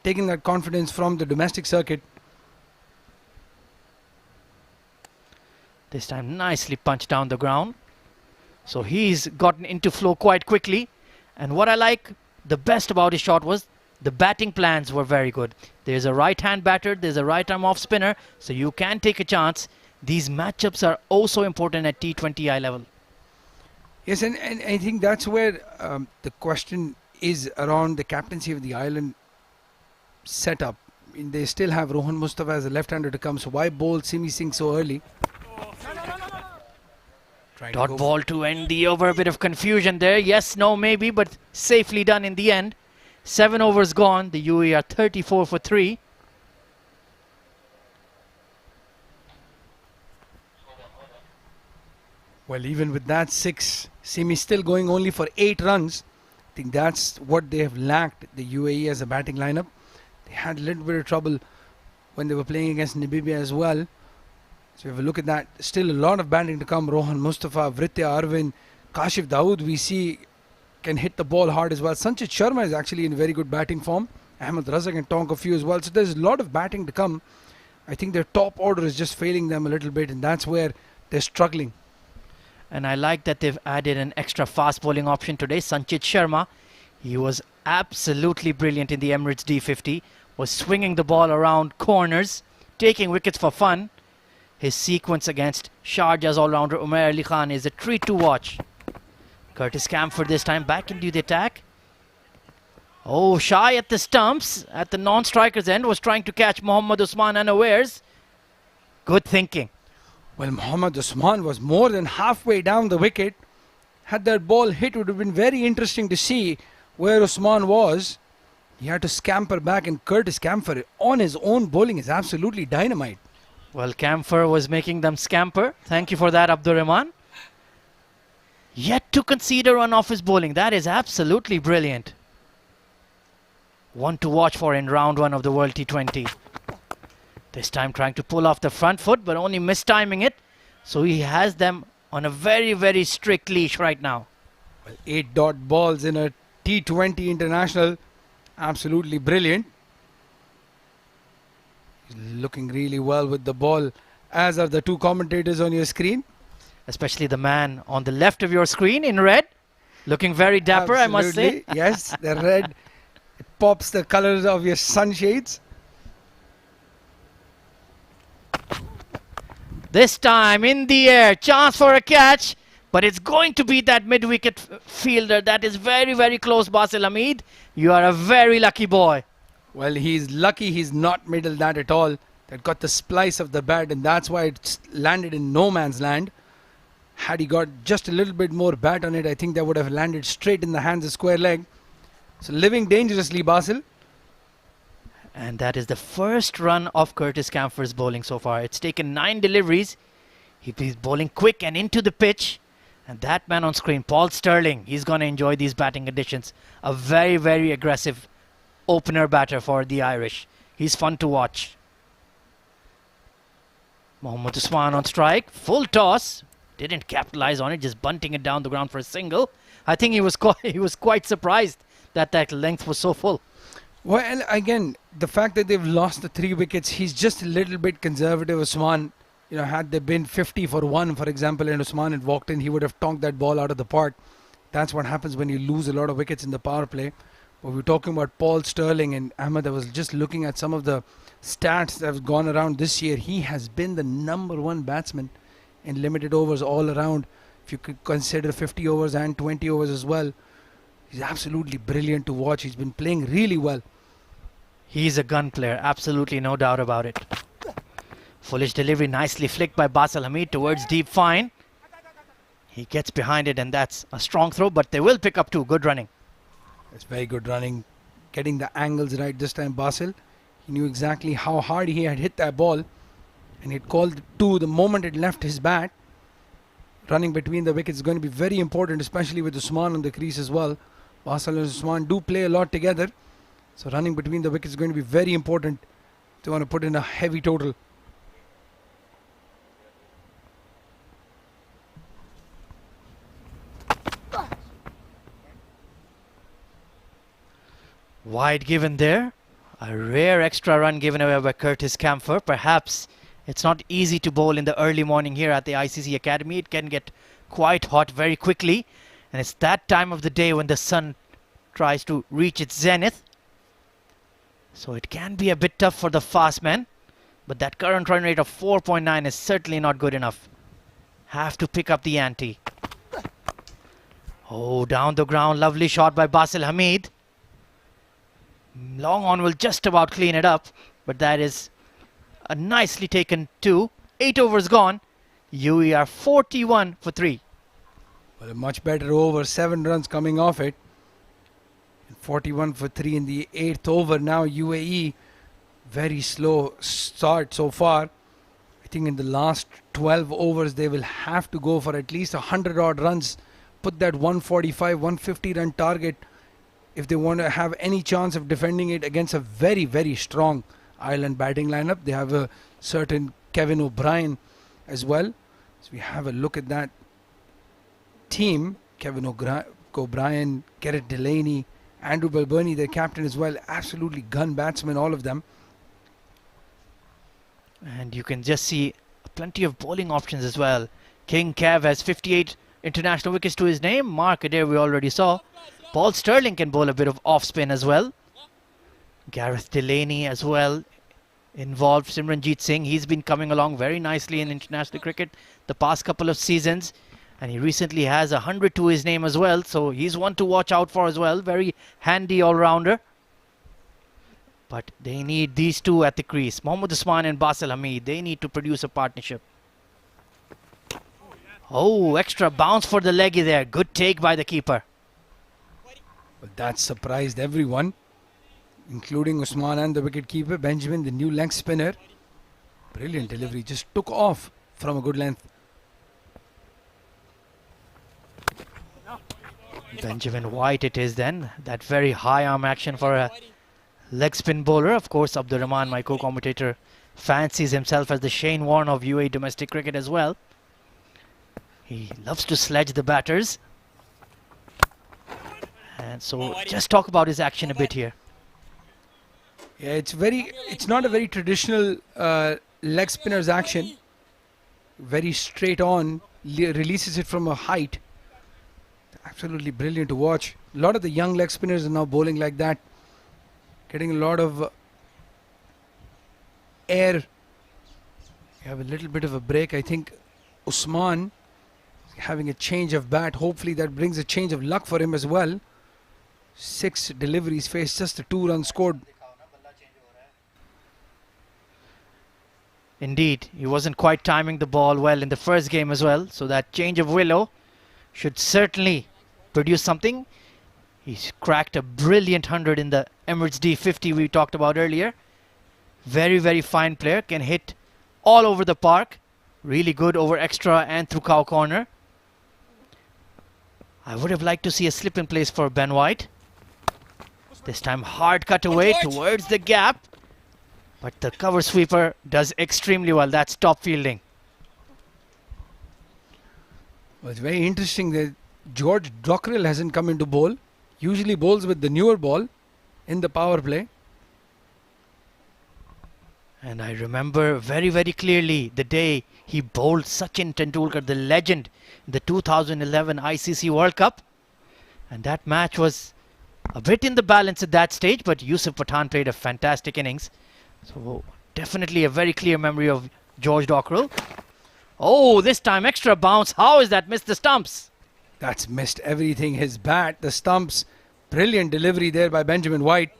Taking that confidence from the domestic circuit. This time nicely punched down the ground. So he's gotten into flow quite quickly. And what I like the best about his shot was the batting plans were very good. There's a right-hand batter, there's a right-arm off spinner, so you can take a chance. These matchups are also important at T20I level. Yes, and I think that's where the question is around the captaincy of the Ireland setup. I mean, they still have Rohan Mustafa as a left-hander to come, so why bowl Simi Singh so early? Dot ball to end the over. A bit of confusion there. Yes, no, maybe, but safely done in the end. 7 overs gone. The UAE are 34 for 3. Well, even with that 6, Simi still going only for 8 runs. I think that's what they have lacked, the UAE as a batting lineup. They had a little bit of trouble when they were playing against Namibia as well. So if we look at that, still a lot of batting to come. Rohan Mustafa, Vritya Arvind, Kashif Dawood we see can hit the ball hard as well. Sanchez Sharma is actually in very good batting form. Ahmed Razak and Tonk a few as well. So there's a lot of batting to come. I think their top order is just failing them a little bit, and that's where they're struggling. And I like that they've added an extra fast bowling option today. Sanchez Sharma, he was absolutely brilliant in the Emirates D50. Was swinging the ball around corners, taking wickets for fun. His sequence against Sharjah's all-rounder Umair Ali Khan is a treat to watch. Curtis Camphor this time back into the attack. Oh, shy at the stumps at the non-striker's end, was trying to catch Mohammad Usman unawares. Good thinking. Well, Mohammad Usman was more than halfway down the wicket. Had that ball hit, it would have been very interesting to see where Usman was. He had to scamper back, and Curtis Camphor on his own bowling is absolutely dynamite. Well, Camphor was making them scamper. Thank you for that, Abdur Rahman. Yet to concede a run off his bowling. That is absolutely brilliant. One to watch for in round 1 of the World T20. This time trying to pull off the front foot, but only mistiming it. So he has them on a very, very strict leash right now. Well, 8 dot balls in a T20 international. Absolutely brilliant. He's looking really well with the ball, as are the two commentators on your screen. Especially the man on the left of your screen in red. Looking very dapper, I must say. Absolutely. Yes, the red. It pops the colors of your sunshades. This time in the air, chance for a catch, but it's going to be that mid-wicket fielder. That is very, very close, Basil Hamid. You are a very lucky boy. Well, he's lucky he's not middle that at all. That got the splice of the bat, and that's why it's landed in no man's land. Had he got just a little bit more bat on it, I think that would have landed straight in the hands of square leg. So living dangerously, Basil. And that is the first run of Curtis Camphor's bowling so far. It's taken 9 deliveries. He's bowling quick and into the pitch. And that man on screen, Paul Sterling, he's going to enjoy these batting conditions. A very, very aggressive opener batter for the Irish. He's fun to watch. Mohammad Usman on strike. Full toss. Didn't capitalize on it, just bunting it down the ground for a single. I think he was quite surprised that that length was so full. Well, again, the fact that they've lost the 3 wickets, he's just a little bit conservative, Usman. You know, had there been 50 for 1, for example, and Usman had walked in, he would have tonked that ball out of the park. That's what happens when you lose a lot of wickets in the power play. But we're talking about Paul Sterling, and Ahmed, I was just looking at some of the stats that have gone around this year. He has been the #1 batsman in limited overs all around. If you could consider 50 overs and 20 overs as well. He's absolutely brilliant to watch. He's been playing really well. He's a gun player, absolutely no doubt about it. Foolish delivery, nicely flicked by Basil Hamid towards deep fine. He gets behind it, and that's a strong throw, but they will pick up 2. Good running. It's very good running. Getting the angles right this time, Basil. He knew exactly how hard he had hit that ball, and it called 2 the moment it left his bat. Running between the wickets is going to be very important, especially with Usman on the crease as well. Basil and Usman do play a lot together, so running between the wickets is going to be very important. They want to put in a heavy total. Wide given there. A rare extra run given away by Curtis Camphor. Perhaps it's not easy to bowl in the early morning here at the ICC Academy. It can get quite hot very quickly. And it's that time of the day when the sun tries to reach its zenith. So it can be a bit tough for the fast men. But that current run rate of 4.9 is certainly not good enough. Have to pick up the ante. Oh, down the ground. Lovely shot by Basil Hamid. Long on will just about clean it up, but that is a nicely taken 2. 8 overs gone. UAE are 41 for 3. Well, a much better over. 7 runs coming off it. 41 for 3 in the 8th over. Now UAE, very slow start so far. I think in the last 12 overs they will have to go for at least 100 odd runs. Put that 145, 150 run target if they want to have any chance of defending it against a very, very strong Ireland batting lineup. They have a certain Kevin O'Brien as well. So we have a look at that team. Kevin O'Brien, Garrett Delaney, Andrew Balbirnie, their captain as well. Absolutely gun batsmen, all of them. And you can just see plenty of bowling options as well. King Kev has 58 international wickets to his name. Mark Adair we already saw. Paul Sterling can bowl a bit of off spin as well. Gareth Delaney as well involved. Simranjeet Singh, he's been coming along very nicely in international cricket the past couple of seasons. And he recently has 100 to his name as well. So he's one to watch out for as well. Very handy all-rounder. But they need these two at the crease. Mohammad Usman and Basil Hamid. They need to produce a partnership. Oh, extra bounce for the leggy there. Good take by the keeper. But that surprised everyone, including Usman and the wicket-keeper. Benjamin, the new leg spinner. Brilliant delivery. Just took off from a good length. Benjamin White it is then. That very high arm action for a leg spin bowler. Of course, Abdur Rahman, my co-commentator, fancies himself as the Shane Warne of UAE domestic cricket as well. He loves to sledge the batters. And so just talk about his action a bit here. Yeah, it's not a very traditional leg spinner's action. Very straight on, releases it from a height. Absolutely brilliant to watch. A lot of the young leg spinners are now bowling like that. Getting a lot of air. You have a little bit of a break. I think Usman having a change of bat. Hopefully that brings a change of luck for him as well. 6 deliveries faced, just a 2-run scored. Indeed, he wasn't quite timing the ball well in the first game as well. So that change of willow should certainly produce something. He's cracked a brilliant 100 in the Emirates D50 we talked about earlier. Very, very fine player. Can hit all over the park. Really good over extra and through cow corner. I would have liked to see a slip in place for Ben White. This time hard cut away towards the gap. But the cover sweeper does extremely well. That's top fielding. Well, it's very interesting that George Dockrell hasn't come into bowl. Usually bowls with the newer ball in the power play. And I remember very, very clearly the day he bowled Sachin Tendulkar, the legend, in the 2011 ICC World Cup. And that match was a bit in the balance at that stage, but Yusuf Pathan played a fantastic innings. So definitely a very clear memory of George Dockrell. Oh, this time extra bounce. How is that missed the stumps? That's missed everything. His bat, the stumps. Brilliant delivery there by Benjamin White.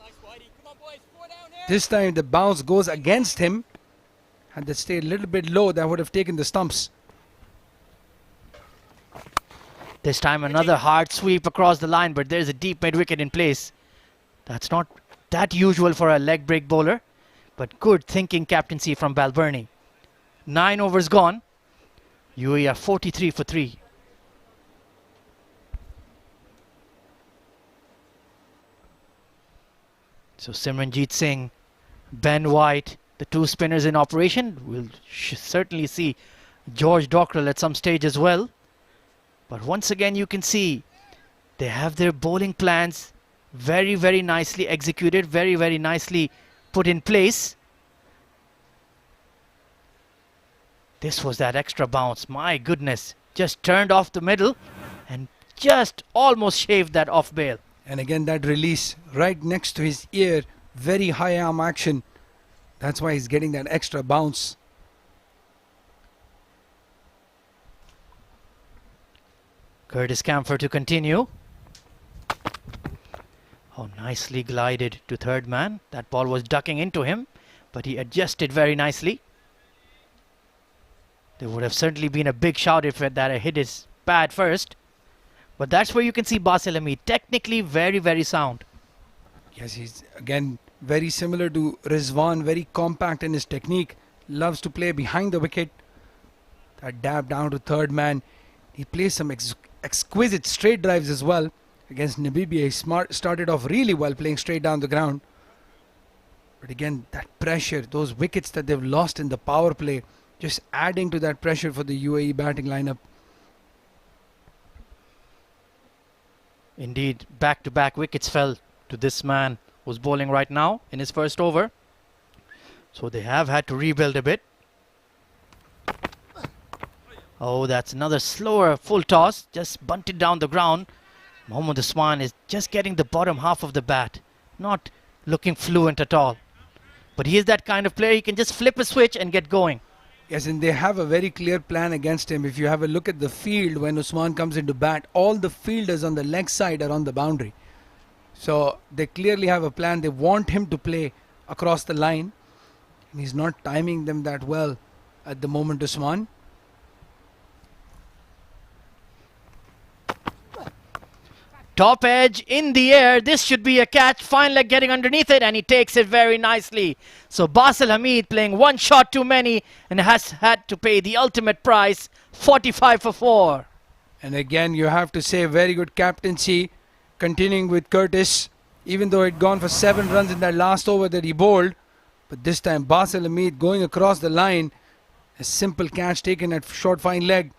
This time the bounce goes against him. Had they stayed a little bit low, that would have taken the stumps. This time another hard sweep across the line, but there's a deep mid-wicket in place. That's not that usual for a leg break bowler, but good thinking captaincy from Balbirnie. 9 overs gone. UAE are 43 for 3. So Simranjeet Singh, Ben White, the 2 spinners in operation. We'll certainly see George Dockrell at some stage as well. But once again you can see they have their bowling plans very, very nicely executed, very, very nicely put in place. This was that extra bounce. My goodness. Just turned off the middle and just almost shaved that off bail. And again that release right next to his ear. Very high arm action. That's why he's getting that extra bounce. Curtis Camphor to continue. Oh, nicely glided to third man. That ball was ducking into him, but he adjusted very nicely. There would have certainly been a big shout if that had hit his pad first. But that's where you can see Basil Hamid. Technically very, very sound. Yes, he's again very similar to Rizwan. Very compact in his technique. Loves to play behind the wicket. That dab down to third man. He plays some exquisite straight drives as well. Against Namibia, he started off really well playing straight down the ground. But again, that pressure, those wickets that they've lost in the power play, just adding to that pressure for the UAE batting lineup. Indeed, back-to-back wickets fell to this man who's bowling right now in his first over. So they have had to rebuild a bit. Oh, that's another slower full toss, just bunted down the ground. Mohammad Usman is just getting the bottom half of the bat, not looking fluent at all. But he is that kind of player, he can just flip a switch and get going. Yes, and they have a very clear plan against him. If you have a look at the field when Usman comes into bat, all the fielders on the leg side are on the boundary. So they clearly have a plan. They want him to play across the line. And he's not timing them that well at the moment, Usman. Top edge in the air. This should be a catch. Fine leg getting underneath it, and he takes it very nicely. So Basil Hamid playing one shot too many and has had to pay the ultimate price, 45 for 4. And again, you have to say very good captaincy, continuing with Curtis, even though he'd gone for 7 runs in that last over that he bowled. But this time, Basil Hamid going across the line, a simple catch taken at short fine leg.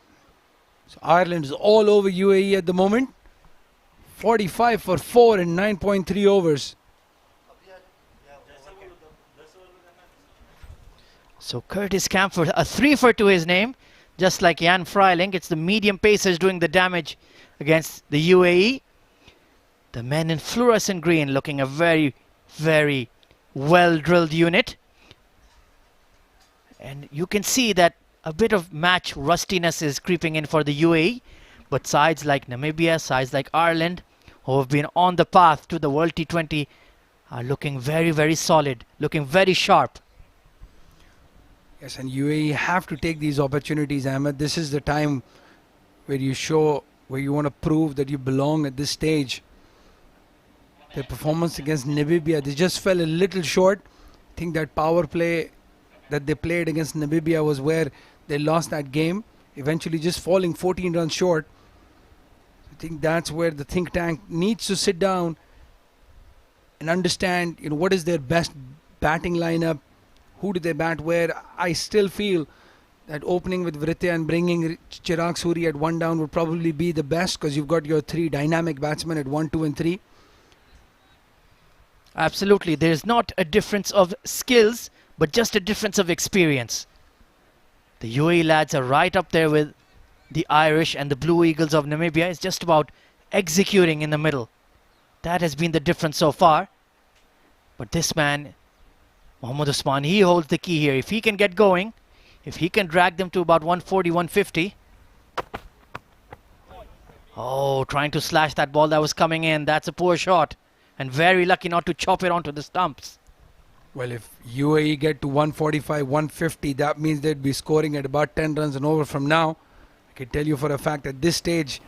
So Ireland is all over UAE at the moment. 45 for 4 in 9.3 overs. So Curtis Camphor, a 3 for 2 his name. Just like Jan Freiling, it's the medium pacers doing the damage against the UAE. The men in fluorescent green looking a very, very well-drilled unit. And you can see that a bit of match rustiness is creeping in for the UAE. But sides like Namibia, sides like Ireland, who have been on the path to the World T20, are looking very, very solid, looking very sharp. Yes, and UAE have to take these opportunities, Ahmed. This is the time where you show, where you want to prove that you belong at this stage. Their performance against Namibia, they just fell a little short. I think that power play that they played against Namibia was where they lost that game, eventually just falling 14 runs short. I think that's where the think tank needs to sit down and understand, what is their best batting lineup, who do they bat where. I still feel that opening with Vritya and bringing Chirag Suri at 1 down would probably be the best, because you've got your 3 dynamic batsmen at 1, 2 and 3. Absolutely, there's not a difference of skills, but just a difference of experience. The UAE lads are right up there with the Irish and the Blue Eagles of Namibia. It's just about executing in the middle. That has been the difference so far. But this man, Mohammad Usman, he holds the key here. If he can get going, if he can drag them to about 140, 150. Oh, trying to slash that ball that was coming in. That's a poor shot. And very lucky not to chop it onto the stumps. Well, if UAE get to 145, 150, that means they'd be scoring at about 10 runs and over from now. I can tell you for a fact at this stage,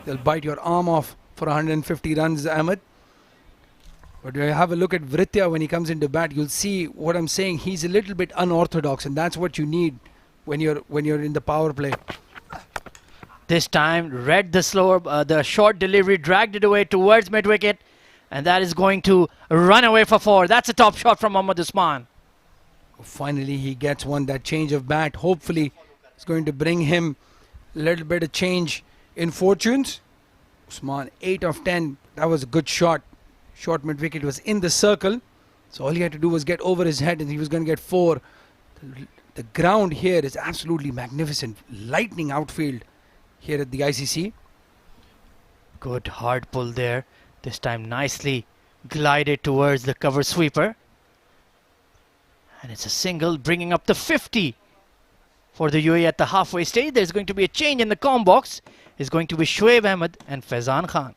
they'll bite your arm off for 150 runs, Ahmed. But when you have a look at Vritya when he comes into bat, you'll see what I'm saying. He's a little bit unorthodox, and that's what you need when you're in the power play. This time, read the short delivery, dragged it away towards mid-wicket. And that is going to run away for 4. That's a top shot from Mohammad Usman. Finally, he gets one. That change of bat, hopefully, is going to bring him a little bit of change in fortunes. Usman, 8 of 10. That was a good shot. Short mid-wicket was in the circle. So all he had to do was get over his head and he was going to get 4. The ground here is absolutely magnificent. Lightning outfield here at the ICC. Good hard pull there. This time nicely glided towards the cover sweeper. And it's a single, bringing up the 50 for the UAE at the halfway stage. There's going to be a change in the comm box. It's going to be Shoaib Ahmed and Faizan Khan.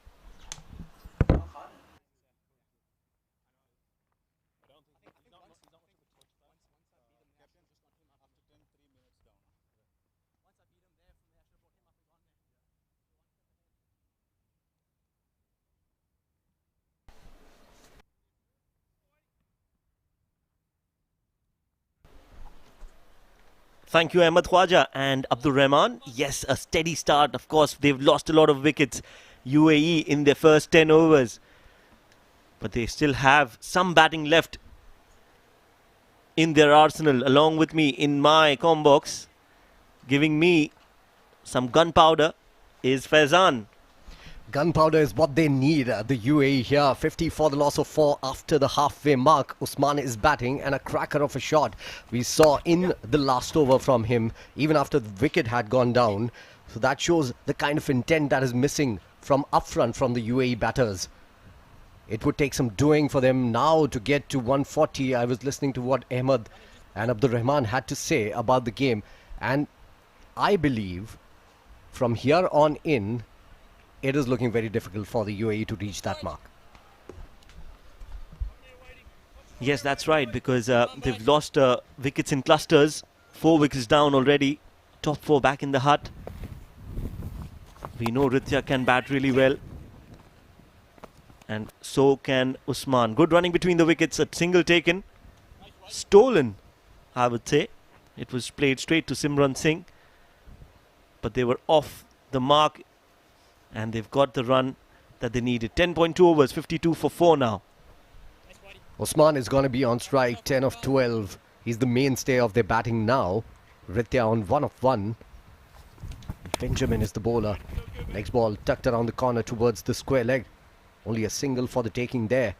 Thank you, Ahmed Khwaja and Abdul Rahman. Yes, a steady start. Of course, they've lost a lot of wickets, UAE, in their first 10 overs. But they still have some batting left in their arsenal. Along with me in my comm box, giving me some gunpowder, is Faizan. Gunpowder is what they need. The UAE here, 50 for the loss of 4 after the halfway mark. Usman is batting and a cracker of a shot we saw in the last over from him, even after the wicket had gone down. So that shows the kind of intent that is missing from up front from the UAE batters. It would take some doing for them now to get to 140. I was listening to what Ahmed and Abdul Rahman had to say about the game, and I believe from here on in, it is looking very difficult for the UAE to reach that mark. Yes, that's right, because they've lost wickets in clusters. 4 wickets down already. Top 4 back in the hut. We know Ritya can bat really well. And so can Usman. Good running between the wickets. A single taken. Stolen, I would say. It was played straight to Simran Singh. But they were off the mark. And they've got the run that they needed. 10.2 overs, 52 for 4 now. Usman is going to be on strike, 10 of 12. He's the mainstay of their batting now. Ritya on 1 of 1. Benjamin is the bowler. Next ball tucked around the corner towards the square leg. Only a single for the taking there.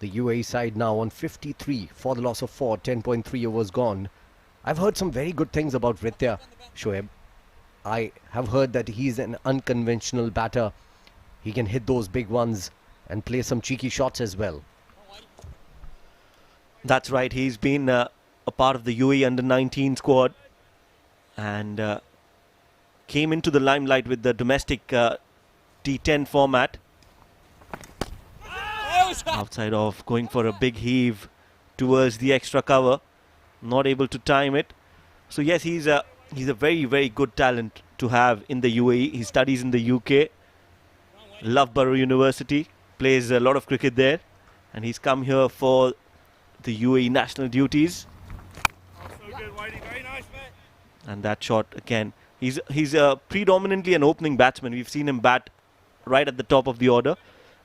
The UAE side now on 53 for the loss of 4. 10.3 overs gone. I've heard some very good things about Ritya, Shoaib. I have heard that he's an unconventional batter. He can hit those big ones and play some cheeky shots as well. That's right. He's been a part of the UAE under-19 squad and came into the limelight with the domestic T10 format. Outside of going for a big heave towards the extra cover, not able to time it. So yes, he's a very, very good talent to have in the UAE. He studies in the UK, Loughborough University, plays a lot of cricket there, and he's come here for the UAE national duties. And that shot again. He's predominantly an opening batsman. We've seen him bat right at the top of the order,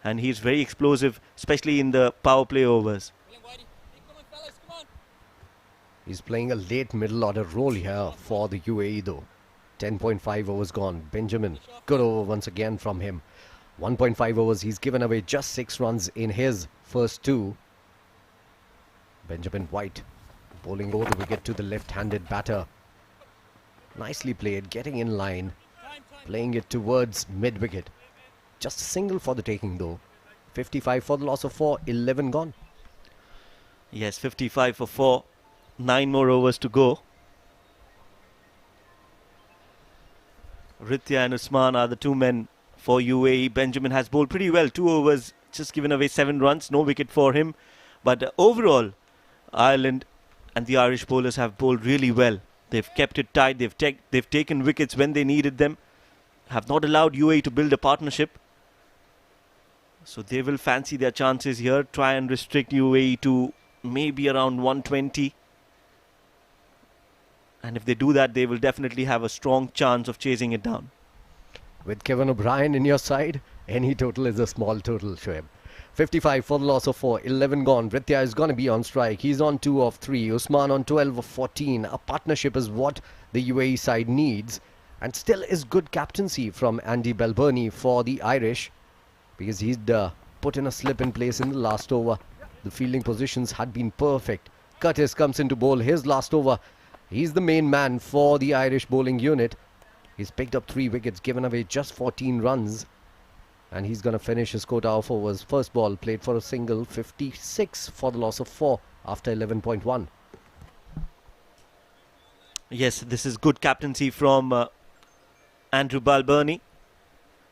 and he's very explosive, especially in the power play overs. He's playing a late middle order role here for the UAE though. 10.5 overs gone. Benjamin, good over once again from him. 1.5 overs, he's given away just 6 runs in his first 2. Benjamin White bowling over the wicket to the left-handed batter. Nicely played, getting in line, playing it towards mid-wicket. Just a single for the taking though. 55 for the loss of 4, 11 gone. Yes, 55 for 4. 9 more overs to go. Ritya and Usman are the 2 men for UAE. Benjamin has bowled pretty well. 2 overs, just given away 7 runs. No wicket for him. But overall, Ireland and the Irish bowlers have bowled really well. They've kept it tight. They've taken wickets when they needed them. Have not allowed UAE to build a partnership. So they will fancy their chances here. Try and restrict UAE to maybe around 120. And if they do that, they will definitely have a strong chance of chasing it down. With Kevin O'Brien in your side, any total is a small total, Shoaib. 55 for the loss of 4, 11 gone. Ritya is going to be on strike. He's on 2 of 3. Usman on 12 of 14. A partnership is what the UAE side needs. And still is good captaincy from Andy Balbirnie for the Irish, because he'd put in a slip in place in the last over. The fielding positions had been perfect. Curtis comes in to bowl his last over. He's the main man for the Irish bowling unit. He's picked up 3 wickets, given away just 14 runs. And he's going to finish his quota of overs. First ball played for a single, 56 for the loss of 4 after 11.1. Yes, this is good captaincy from Andrew Balbirnie.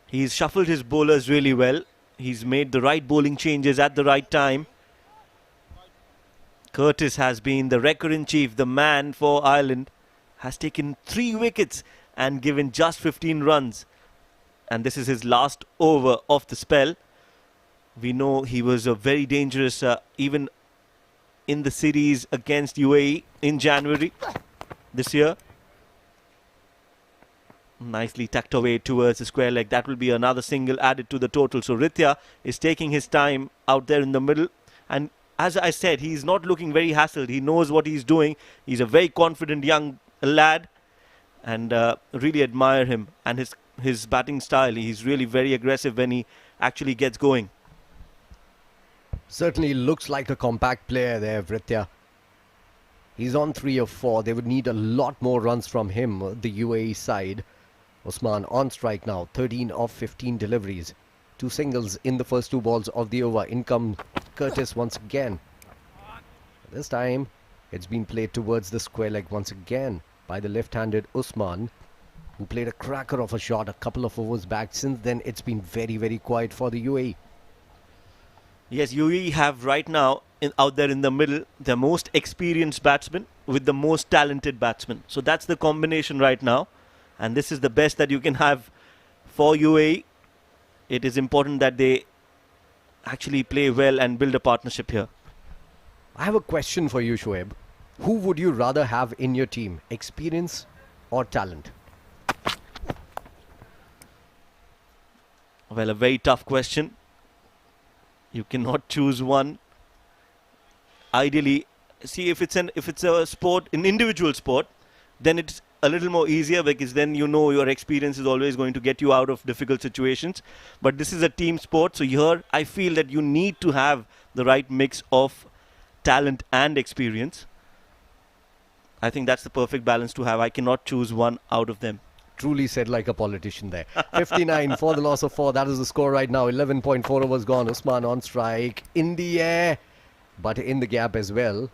He's shuffled his bowlers really well. He's made the right bowling changes at the right time. Curtis has been the wrecker-in-chief, the man for Ireland. Has taken 3 wickets and given just 15 runs. And this is his last over of the spell. We know he was very dangerous even in the series against UAE in January this year. Nicely tucked away towards the square leg. That will be another single added to the total. So Ritya is taking his time out there in the middle. And as I said, he's not looking very hassled. He knows what he's doing. He's a very confident young lad. And really admire him and his batting style. He's really very aggressive when he actually gets going. Certainly looks like a compact player there, Ritya. He's on 3 of 4. They would need a lot more runs from him, the UAE side. Usman on strike now, 13 of 15 deliveries. 2 singles in the first 2 balls of the over. In comes Curtis once again. This time, it's been played towards the square leg once again by the left-handed Usman, who played a cracker of a shot a couple of overs back. Since then, it's been very, very quiet for the UAE. Yes, UAE have right now, out there in the middle, the most experienced batsman with the most talented batsman. So that's the combination right now. And this is the best that you can have for UAE. It is important that they actually play well and build a partnership here. I have a question for you, Shoaib. Who would you rather have in your team, experience or talent? Well, a very tough question. You cannot choose one. Ideally, see, if it's a sport, an individual sport, then it's a little more easier, because then you know your experience is always going to get you out of difficult situations. But this is a team sport, so here I feel that you need to have the right mix of talent and experience. I think that's the perfect balance to have. I cannot choose one out of them. Truly said like a politician there. 59 for the loss of 4. That is the score right now. 11.4 overs gone. Usman on strike. In the air. But in the gap as well.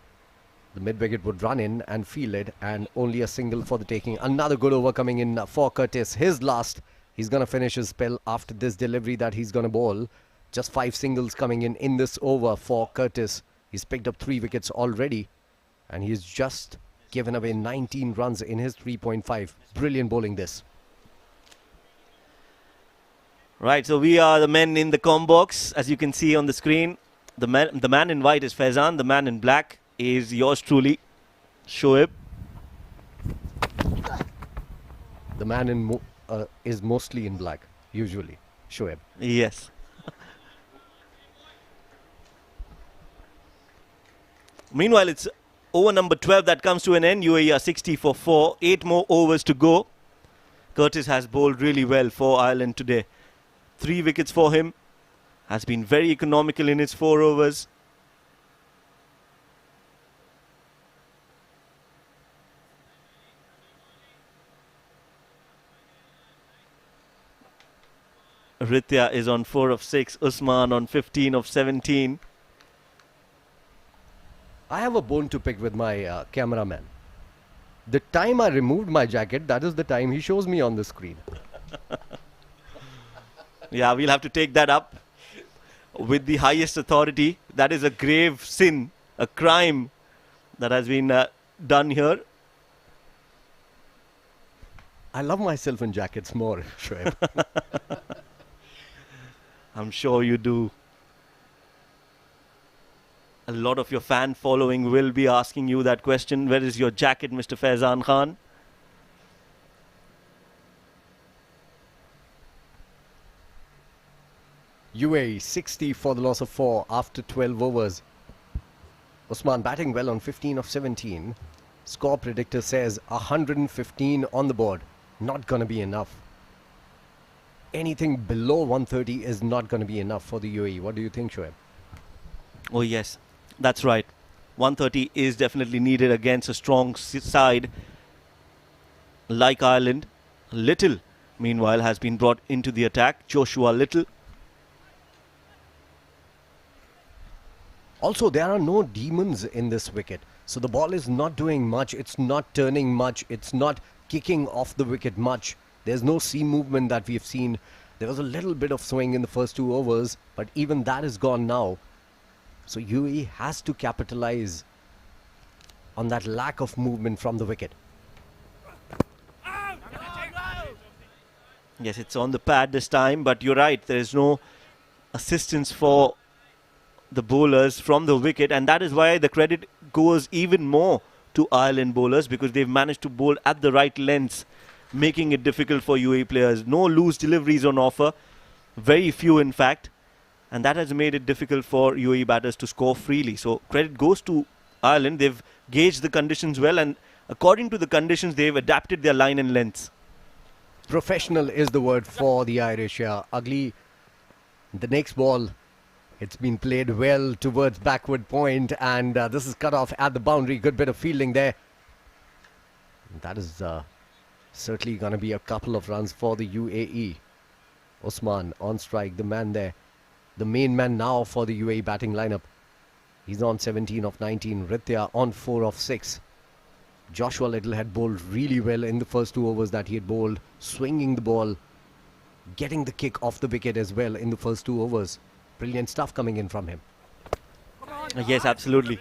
The mid-wicket would run in and field it. And only a single for the taking. Another good over coming in for Curtis. His last. He's going to finish his spell after this delivery that he's going to bowl. Just 5 singles coming in this over for Curtis. He's picked up 3 wickets already. And he's just given away 19 runs in his 3.5. Brilliant bowling this. Right, so we are the men in the com box, as you can see on the screen. The man in white is Faizan. The man in black is yours truly, Shoaib. The man in is mostly in black, usually, Shoaib. Yes. Meanwhile, it's over number 12 that comes to an end. UAE are 60 for 4. 8 more overs to go. Curtis has bowled really well for Ireland today. 3 wickets for him. Has been very economical in his 4 overs. Ritya is on 4 of 6. Usman on 15 of 17. I have a bone to pick with my cameraman. The time I removed my jacket, that is the time he shows me on the screen. Yeah, we'll have to take that up with the highest authority. That is a grave sin, a crime that has been done here. I love myself in jackets more, Shoaib. I'm sure you do. A lot of your fan following will be asking you that question. Where is your jacket, Mr. Faizan Khan? UAE 60 for the loss of 4 after 12 overs. Usman batting well on 15 of 17. Score predictor says 115 on the board. Not going to be enough. Anything below 130 is not going to be enough for the UAE. What do you think, Shoaib? Oh, yes. That's right. 130 is definitely needed against a strong side like Ireland. Little, meanwhile, has been brought into the attack. Joshua Little. Also, there are no demons in this wicket. So the ball is not doing much. It's not turning much. It's not kicking off the wicket much. There's no seam movement that we've seen. There was a little bit of swing in the first 2 overs, but even that is gone now. So UAE has to capitalize on that lack of movement from the wicket. Yes, it's on the pad this time, but you're right. There is no assistance for the bowlers from the wicket, and that is why the credit goes even more to Ireland bowlers, because they've managed to bowl at the right lengths, making it difficult for UAE players. No loose deliveries on offer, very few in fact, and that has made it difficult for UAE batters to score freely. So credit goes to Ireland. They've gauged the conditions well, and according to the conditions, they've adapted their line and lengths. Professional is the word for the Irish here. Ugly. The next ball, it's been played well towards backward point, and this is cut off at the boundary. Good bit of fielding there. That is certainly going to be a couple of runs for the UAE. Usman on strike, the man there. The main man now for the UAE batting lineup. He's on 17 of 19. Ritya on 4 of 6. Joshua Little had bowled really well in the first 2 overs that he had bowled, swinging the ball, getting the kick off the wicket as well in the first 2 overs. Brilliant stuff coming in from him. Yes, absolutely.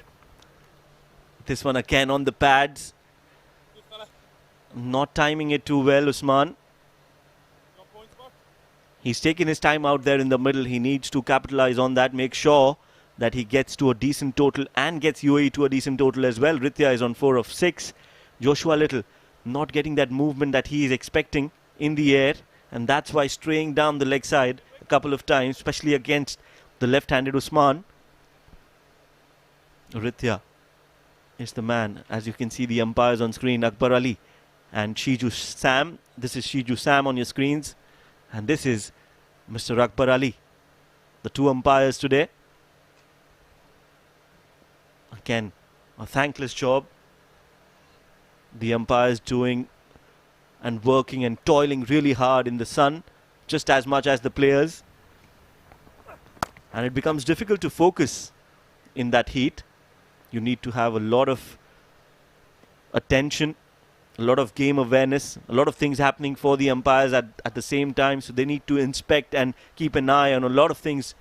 This one again on the pads. Not timing it too well, Usman. He's taken his time out there in the middle. He needs to capitalize on that, make sure that he gets to a decent total and gets UAE to a decent total as well. Ritya is on 4 of 6. Joshua Little not getting that movement that he is expecting in the air, and that's why straying down the leg side a couple of times, especially against the left-handed Usman. Ritya is the man. As you can see, the umpires on screen, Akbar Ali and Shiju Sam. This is Shiju Sam on your screens, and this is Mr. Akbar Ali. The 2 umpires today. Again, a thankless job. The umpires doing and working and toiling really hard in the sun, just as much as the players. And it becomes difficult to focus in that heat. You need to have a lot of attention, a lot of game awareness, a lot of things happening for the umpires at the same time. So they need to inspect and keep an eye on a lot of things.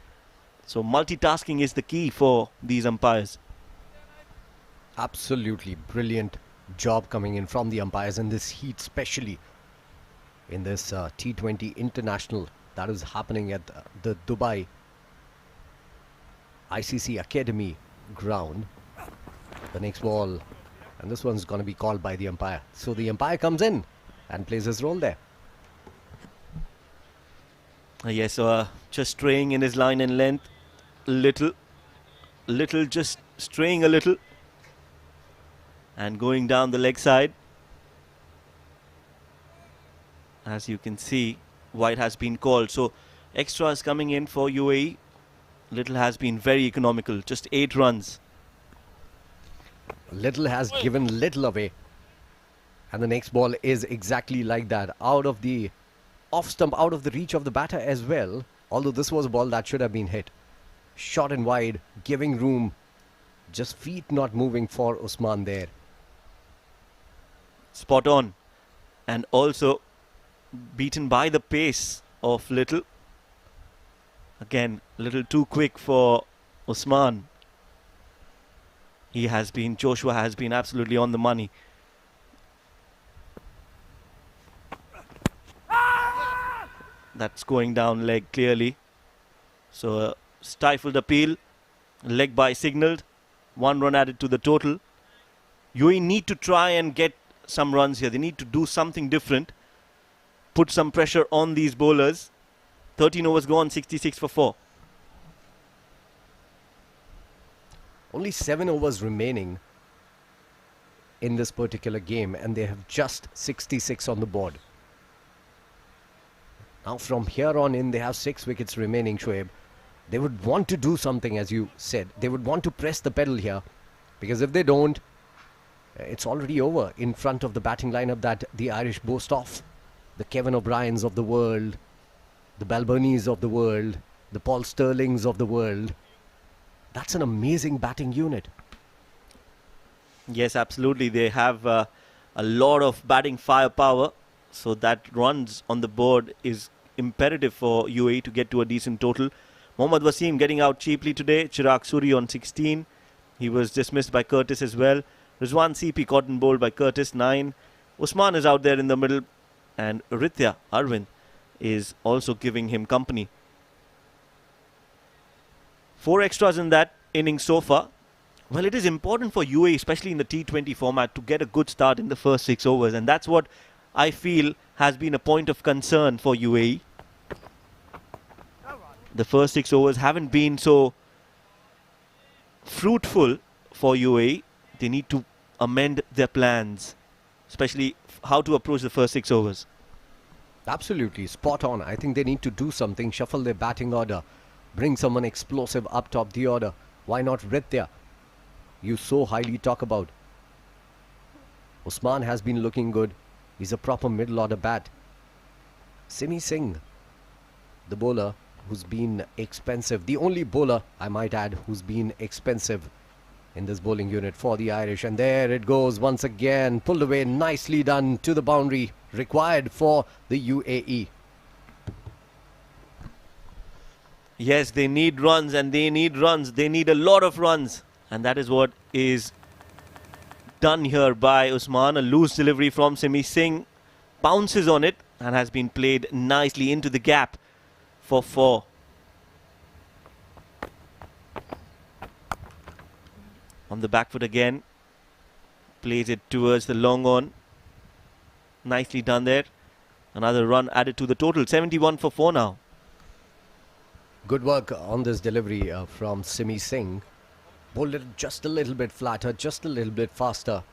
So multitasking is the key for these umpires. Absolutely brilliant job coming in from the umpires in this heat, especially in this T20 International that is happening at the Dubai ICC Academy ground. The next ball, and this one's going to be called by the umpire. So the umpire comes in and plays his role there. Yes, just straying in his line and length, little, just straying a little, and going down the leg side. As you can see, white has been called. So extras coming in for UAE. Little has been very economical, just 8 runs. Little has given little away. And the next ball is exactly like that. Out of the off stump, out of the reach of the batter as well. Although this was a ball that should have been hit. Short and wide, giving room. Just feet not moving for Usman there. Spot on. And also beaten by the pace of Little. Again, a little too quick for Usman. Joshua has been absolutely on the money. That's going down leg clearly. So stifled appeal. Leg by signalled. 1 run added to the total. UAE need to try and get some runs here. They need to do something different. Put some pressure on these bowlers. 13 overs gone, 66 for 4. Only 7 overs remaining in this particular game, and they have just 66 on the board. Now from here on in, they have 6 wickets remaining, Shoaib. They would want to do something, as you said. They would want to press the pedal here, because if they don't, it's already over in front of the batting lineup that the Irish boast of. The Kevin O'Briens of the world, the Balburnies of the world, the Paul Sterlings of the world. That's an amazing batting unit. Yes, absolutely. They have a lot of batting firepower. So that runs on the board is imperative for UAE to get to a decent total. Mohammad Wasim getting out cheaply today. Chirag Suri on 16. He was dismissed by Curtis as well. Rizwan CP cotton bowled by Curtis, 9. Usman is out there in the middle. And Ritya Arvind is also giving him company. 4 extras in that innings so far. Well, it is important for UAE, especially in the T20 format, to get a good start in the first 6 overs. And that's what I feel has been a point of concern for UAE. The first 6 overs haven't been so fruitful for UAE. They need to amend their plans, especially how to approach the first 6 overs. Absolutely, spot on. I think they need to do something, shuffle their batting order, bring someone explosive up top the order. Why not Ritya? You so highly talk about. Usman has been looking good. He's a proper middle order bat. Simi Singh, the bowler who's been expensive. The only bowler, I might add, who's been expensive in this bowling unit for the Irish. And there it goes once again. Pulled away, nicely done to the boundary required for the UAE. Yes, they need runs and they need runs. They need a lot of runs. And that is what is done here by Usman. A loose delivery from Simi Singh. Bounces on it and has been played nicely into the gap for 4. On the back foot again. Plays it towards the long on. Nicely done there. Another run added to the total. 71 for 4 now. Good work on this delivery from Simi Singh. Bowled it just a little bit flatter, just a little bit faster.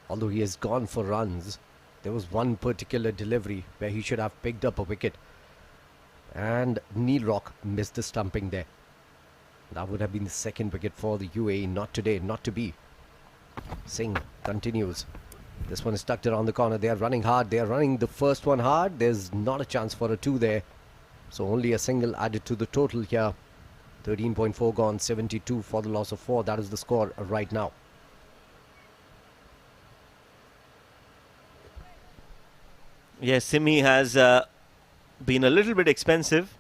Although he has gone for runs, there was one particular delivery where he should have picked up a wicket. And Neil Rock missed the stumping there. That would have been the 2nd wicket for the UAE. Not today, not to be. Singh continues. This one is tucked around the corner. They are running hard. They are running the first one hard. There's not a chance for a 2 there. So only a single added to the total here. 13.4 gone, 72 for the loss of 4. That is the score right now. Yes, Simi has been a little bit expensive.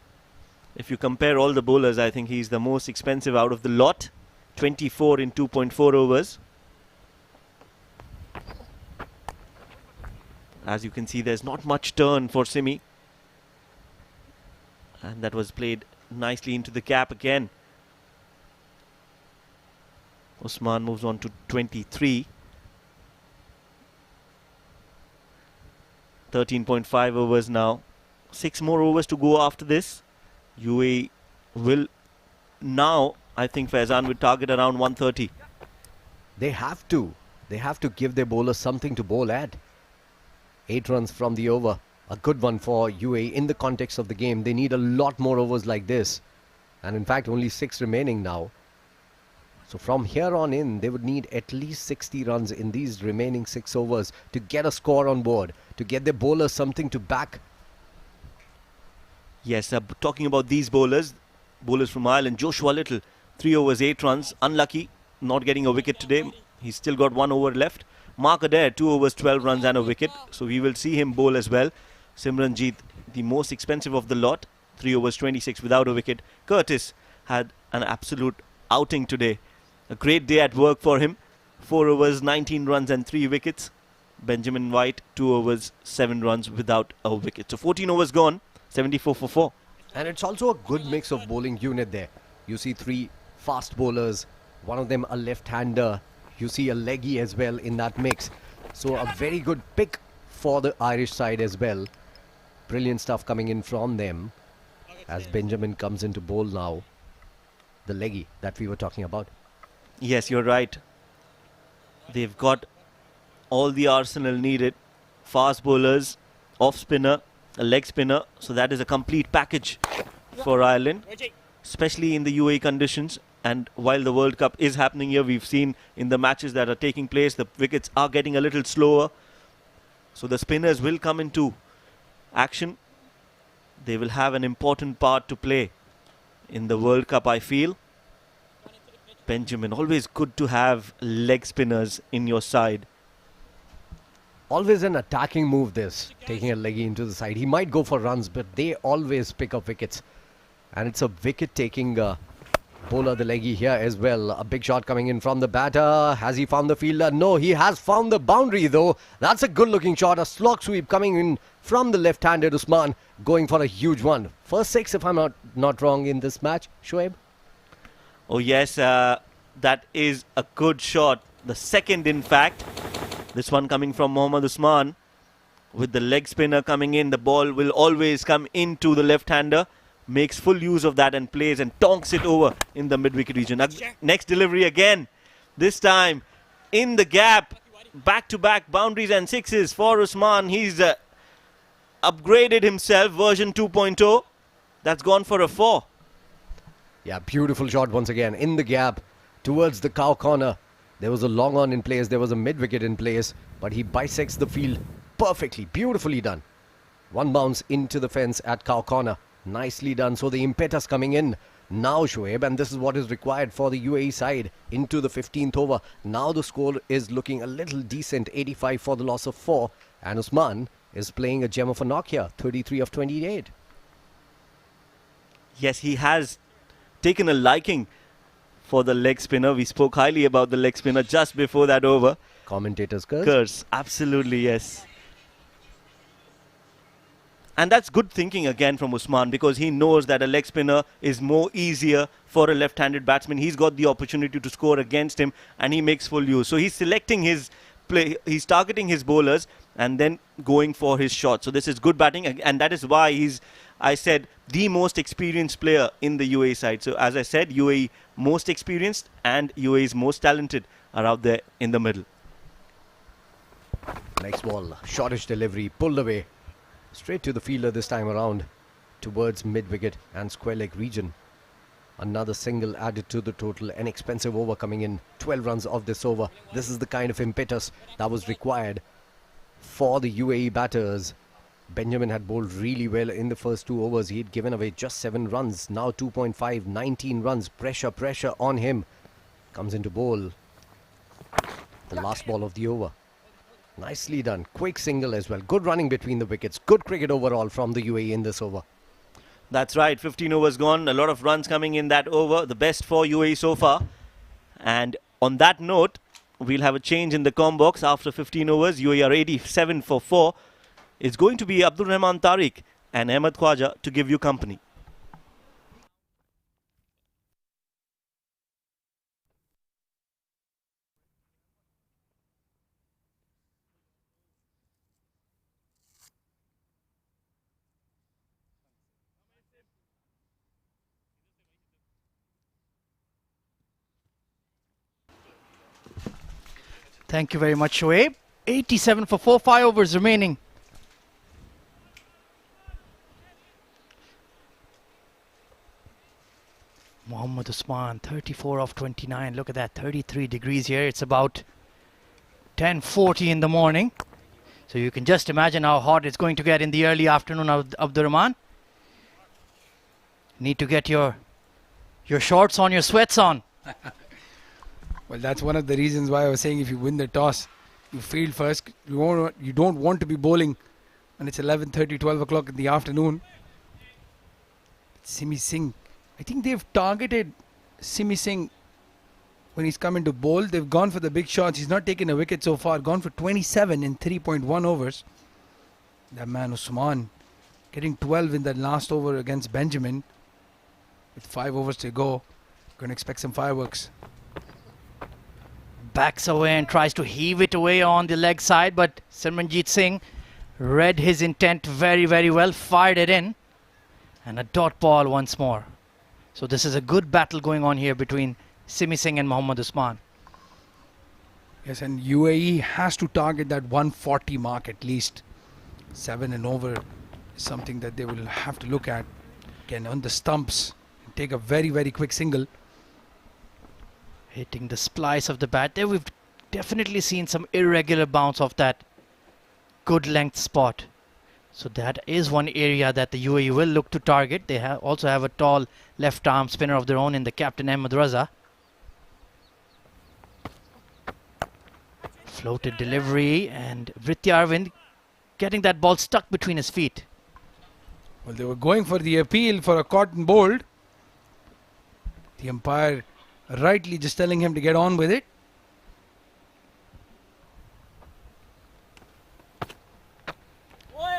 If you compare all the bowlers, I think he's the most expensive out of the lot. 24 in 2.4 overs. As you can see, there's not much turn for Simi. And that was played nicely into the gap again. Usman moves on to 23. 13.5 overs now. 6 more overs to go after this. UAE will now, I think Faizan will target around 130. They have to. They have to give their bowlers something to bowl at. 8 runs from the over. A good one for UAE in the context of the game. They need a lot more overs like this. And in fact, only 6 remaining now. So from here on in, they would need at least 60 runs in these remaining 6 overs to get a score on board, to get their bowlers something to back. Yes, talking about these bowlers from Ireland, Joshua Little, 3 overs, 8 runs. Unlucky, not getting a wicket today. He's still got 1 over left. Mark Adair, 2 overs, 12 runs and a wicket. So we will see him bowl as well. Simranjeet, the most expensive of the lot, 3 overs, 26 without a wicket. Curtis had an absolute outing today. A great day at work for him. 4 overs, 19 runs and 3 wickets. Benjamin White, 2 overs, 7 runs without a wicket. So 14 overs gone, 74 for 4. And it's also a good mix of bowling unit there. You see 3 fast bowlers, one of them a left-hander. You see a leggy as well in that mix. So a very good pick for the Irish side as well. Brilliant stuff coming in from them as Benjamin comes into bowl now. The leggy that we were talking about. Yes, you're right. They've got all the arsenal needed. Fast bowlers, off spinner, a leg spinner. So that is a complete package for Ireland, especially in the UAE conditions. And while the World Cup is happening here, we've seen in the matches that are taking place, the wickets are getting a little slower. So the spinners will come into action. They will have an important part to play in the World Cup, I feel. Benjamin, always good to have leg spinners in your side. Always an attacking move this, taking a leggy into the side. He might go for runs, but they always pick up wickets. And it's a wicket-taking bowler, the leggy here as well. A big shot coming in from the batter. Has he found the fielder? No, he has found the boundary though. That's a good-looking shot. A slog sweep coming in from the left-handed Usman, going for a huge one. First 6, if I'm not wrong, in this match, Shoaib. Oh yes, that is a good shot. The second, in fact. This one coming from Mohammad Usman. With the leg spinner coming in, the ball will always come into the left-hander. Makes full use of that and plays and tonks it over in the mid-wicket region. Next delivery again. This time in the gap. Back-to-back boundaries and 6s for Usman. He's upgraded himself, version 2.0. That's gone for a 4. Yeah, beautiful shot once again in the gap towards the cow corner. There was a long on in place. There was a mid-wicket in place. But he bisects the field perfectly. Beautifully done. One bounce into the fence at cow corner. Nicely done. So the impetus coming in now, Shoaib, and this is what is required for the UAE side into the 15th over. Now the score is looking a little decent, 85 for the loss of 4, and Usman is playing a gem of a knock here, 33 of 28. Yes, he has taken a liking for the leg spinner. We spoke highly about the leg spinner just before that over. Commentators curse? Curse, absolutely, yes. And that's good thinking again from Usman, because he knows that a leg spinner is more easier for a left-handed batsman. He's got the opportunity to score against him and he makes full use. So he's selecting his play, he's targeting his bowlers and then going for his shot. So this is good batting, and that is why he's, I said, the most experienced player in the UAE side. So as I said, UAE most experienced and UAE's most talented are out there in the middle. Next ball, shortish delivery, pulled away. Straight to the fielder this time around, towards mid-wicket and square leg region. Another single added to the total. An expensive over coming in. 12 runs off this over. This is the kind of impetus that was required for the UAE batters. Benjamin had bowled really well in the first 2 overs. He had given away just 7 runs. Now 2.5, 19 runs. Pressure on him. Comes into bowl. The last ball of the over. Nicely done. Quick single as well. Good running between the wickets. Good cricket overall from the UAE in this over. That's right, 15 overs gone. A lot of runs coming in that over. The best for UAE so far. And on that note, we'll have a change in the com box after 15 overs. UAE are 87 for 4. It's going to be Abdul Rahman Tariq and Ahmed Khwaja to give you company. Thank you very much, Shoaib. 87 for 4, 5 overs remaining. Mohammad Usman, 34 of 29. Look at that, 33 degrees here. It's about 10:40 in the morning. So you can just imagine how hot it's going to get in the early afternoon of Abdur Rahman. Need to get your shorts on, your sweats on. Well, that's one of the reasons why I was saying if you win the toss, you field first. You don't want to be bowling when it's 11:30, 12 o'clock in the afternoon. Simi Singh. I think they've targeted Simi Singh when he's come into bowl. They've gone for the big shots. He's not taken a wicket so far. Gone for 27 in 3.1 overs. That man Usman getting 12 in that last over against Benjamin. With 5 overs to go. Going to expect some fireworks. Backs away and tries to heave it away on the leg side, but Simranjeet Singh read his intent very, very well, fired it in, and a dot ball once more. So this is a good battle going on here between Simi Singh and Mohammad Usman. Yes, and UAE has to target that 140 mark at least. 7 and over is something that they will have to look at. Again, on the stumps, take a very, very quick single. Hitting the splice of the bat. There we've definitely seen some irregular bounce off that good length spot. So that is one area that the UAE will look to target. They also have a tall left arm spinner of their own in the captain Ahmed Raza. Floated delivery and Vritti Arvind getting that ball stuck between his feet. Well, they were going for the appeal for a cotton bold. The umpire rightly just telling him to get on with it.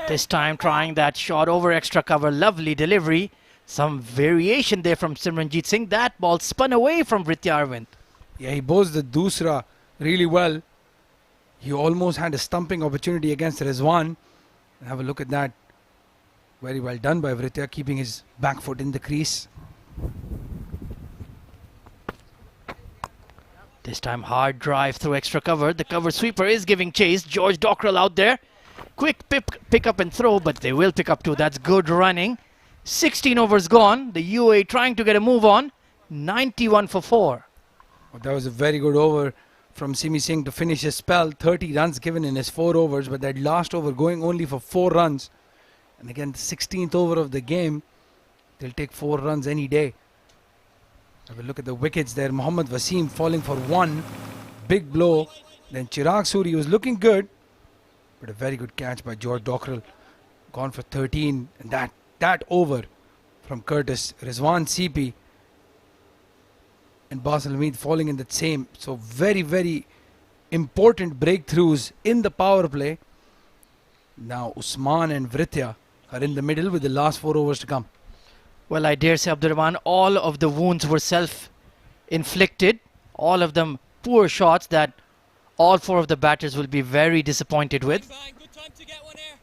This time trying that shot over extra cover. Lovely delivery. Some variation there from Simranjeet Singh. That ball spun away from Vritti Arvind. Yeah, he bowls the doosra really well. He almost had a stumping opportunity against Rizwan. Have a look at that. Very well done by Vritti, keeping his back foot in the crease. This time hard drive through extra cover. The cover sweeper is giving chase. George Dockrell out there. Quick pick up and throw, but they will pick up too. That's good running. 16 overs gone. The UAE trying to get a move on. 91 for 4. Well, that was a very good over from Simi Singh to finish his spell. 30 runs given in his 4 overs, but that last over going only for 4 runs. And again, the 16th over of the game. They'll take 4 runs any day. Have a look at the wickets there. Mohammad Wasim falling for 1. Big blow. Then Chirag Suri was looking good. But a very good catch by George Dockrell. Gone for 13. And that over from Curtis. Rizwan CP and Basil Hamid falling in that same. So very, very important breakthroughs in the power play. Now Usman and Vritti are in the middle with the last 4 overs to come. Well, I dare say, Abdur Rahman, all of the wounds were self-inflicted. All of them poor shots that all 4 of the batters will be very disappointed with. Good time to get one here.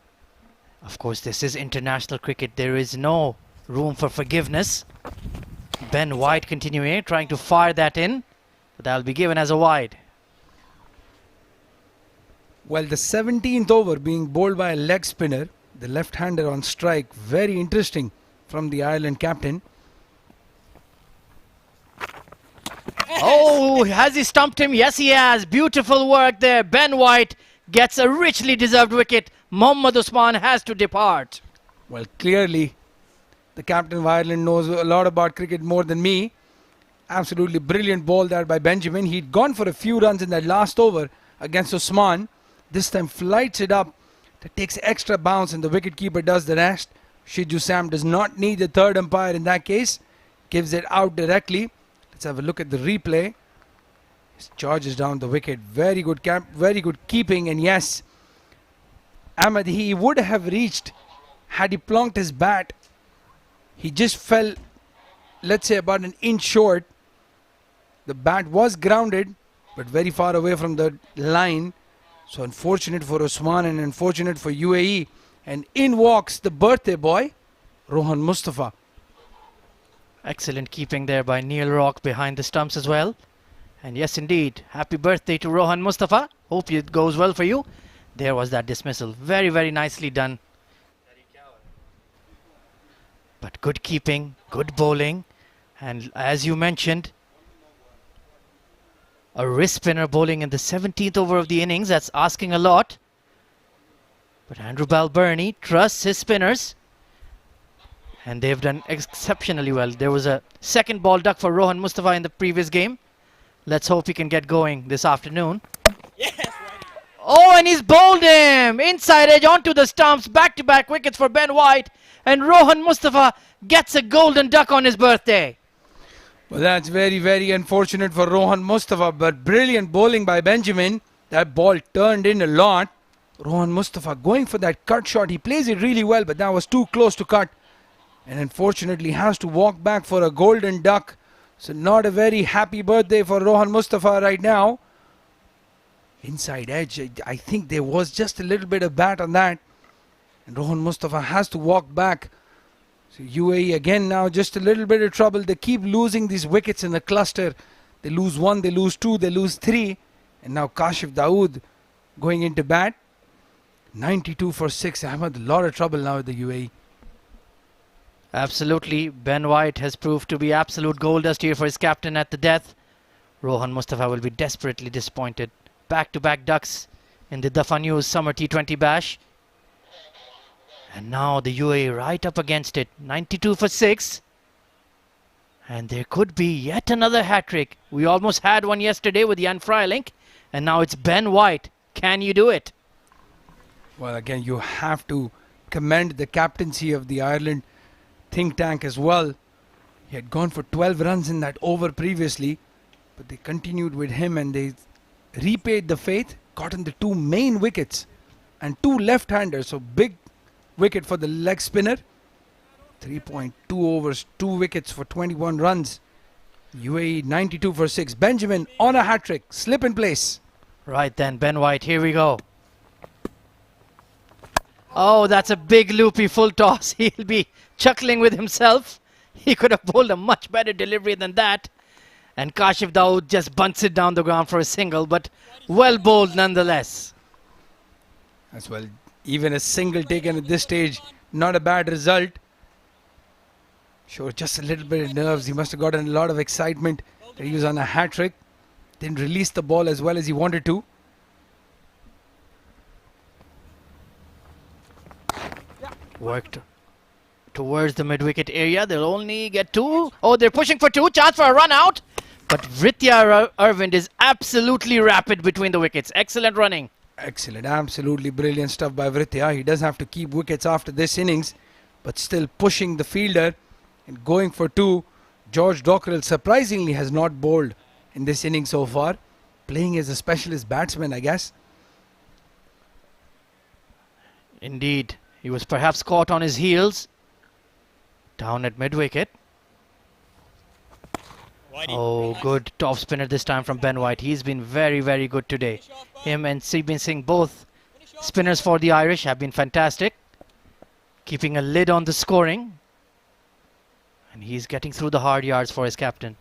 Of course, this is international cricket. There is no room for forgiveness. Ben White continuing, trying to fire that in. But that'll be given as a wide. Well, the 17th over being bowled by a leg spinner. The left-hander on strike. Very interesting from the Ireland captain. Oh, has he stumped him? Yes, he has. Beautiful work there. Ben White gets a richly deserved wicket. Mohammad Usman has to depart. Well, clearly, the captain of Ireland knows a lot about cricket more than me. Absolutely brilliant ball there by Benjamin. He'd gone for a few runs in that last over against Usman. This time flights it up. That takes extra bounce and the wicketkeeper does the rest. Shiju Sam does not need the third umpire in that case. Gives it out directly. Let's have a look at the replay. He charges down the wicket. Very good very good keeping. And yes, Ahmed, he would have reached had he plonked his bat. He just fell, let's say, about an inch short. The bat was grounded, but very far away from the line. So unfortunate for Usman and unfortunate for UAE. And in walks the birthday boy, Rohan Mustafa. Excellent keeping there by Neil Rock behind the stumps as well. And yes, indeed, happy birthday to Rohan Mustafa. Hope it goes well for you. There was that dismissal. Very, very nicely done. But good keeping, good bowling. And as you mentioned, a wrist spinner bowling in the 17th over of the innings. That's asking a lot. But Andrew Balbirnie trusts his spinners. And they've done exceptionally well. There was a second ball duck for Rohan Mustafa in the previous game. Let's hope he can get going this afternoon. Yes, right. Oh, and he's bowled him! Inside edge onto the stumps. Back-to-back wickets for Ben White. And Rohan Mustafa gets a golden duck on his birthday. Well, that's very, very unfortunate for Rohan Mustafa, but brilliant bowling by Benjamin. That ball turned in a lot. Rohan Mustafa going for that cut shot. He plays it really well, but that was too close to cut. And unfortunately has to walk back for a golden duck. So not a very happy birthday for Rohan Mustafa right now. Inside edge, I think there was just a little bit of bat on that. And Rohan Mustafa has to walk back. So UAE again now just a little bit of trouble. They keep losing these wickets in the cluster. They lose one, they lose two, they lose three. And now Kashif Dawood going into bat. 92 for 6. Ahmed, a lot of trouble now with the UAE. Absolutely. Ben White has proved to be absolute gold dust here for his captain at the death. Rohan Mustafa will be desperately disappointed. Back-to-back ducks in the Dafa News Summer T20 Bash. And now the UAE right up against it. 92 for 6. And there could be yet another hat-trick. We almost had one yesterday with Jan Freiling. And now it's Ben White. Can you do it? Well, again, you have to commend the captaincy of the Ireland think tank as well. He had gone for 12 runs in that over previously, but they continued with him and they repaid the faith, gotten the two main wickets and two left-handers. So big wicket for the leg spinner. 3.2 overs, 2 wickets for 21 runs. UAE 92 for 6. Benjamin on a hat-trick. Slip in place. Right then, Ben White, here we go. Oh, that's a big loopy full toss. He'll be chuckling with himself. He could have bowled a much better delivery than that. And Kashif Dawood just bunts it down the ground for a single, but well bowled nonetheless. As well, even a single taken at this stage, not a bad result. Sure, just a little bit of nerves. He must have gotten a lot of excitement that he was on a hat-trick. Didn't release the ball as well as he wanted to. Worked towards the mid-wicket area. They'll only get 2. Oh, they're pushing for 2. Chance for a run out. But Vritya Arvind is absolutely rapid between the wickets. Excellent running. Excellent. Absolutely brilliant stuff by Vritya. He does have to keep wickets after this innings, but still pushing the fielder and going for 2. George Dockrell surprisingly has not bowled in this inning so far. Playing as a specialist batsman, I guess. Indeed. He was perhaps caught on his heels. Down at mid-wicket. Oh, good top spinner this time from Ben White. He's been very, very good today. Him and Seebin Singh, both spinners for the Irish, have been fantastic. Keeping a lid on the scoring. And he's getting through the hard yards for his captain.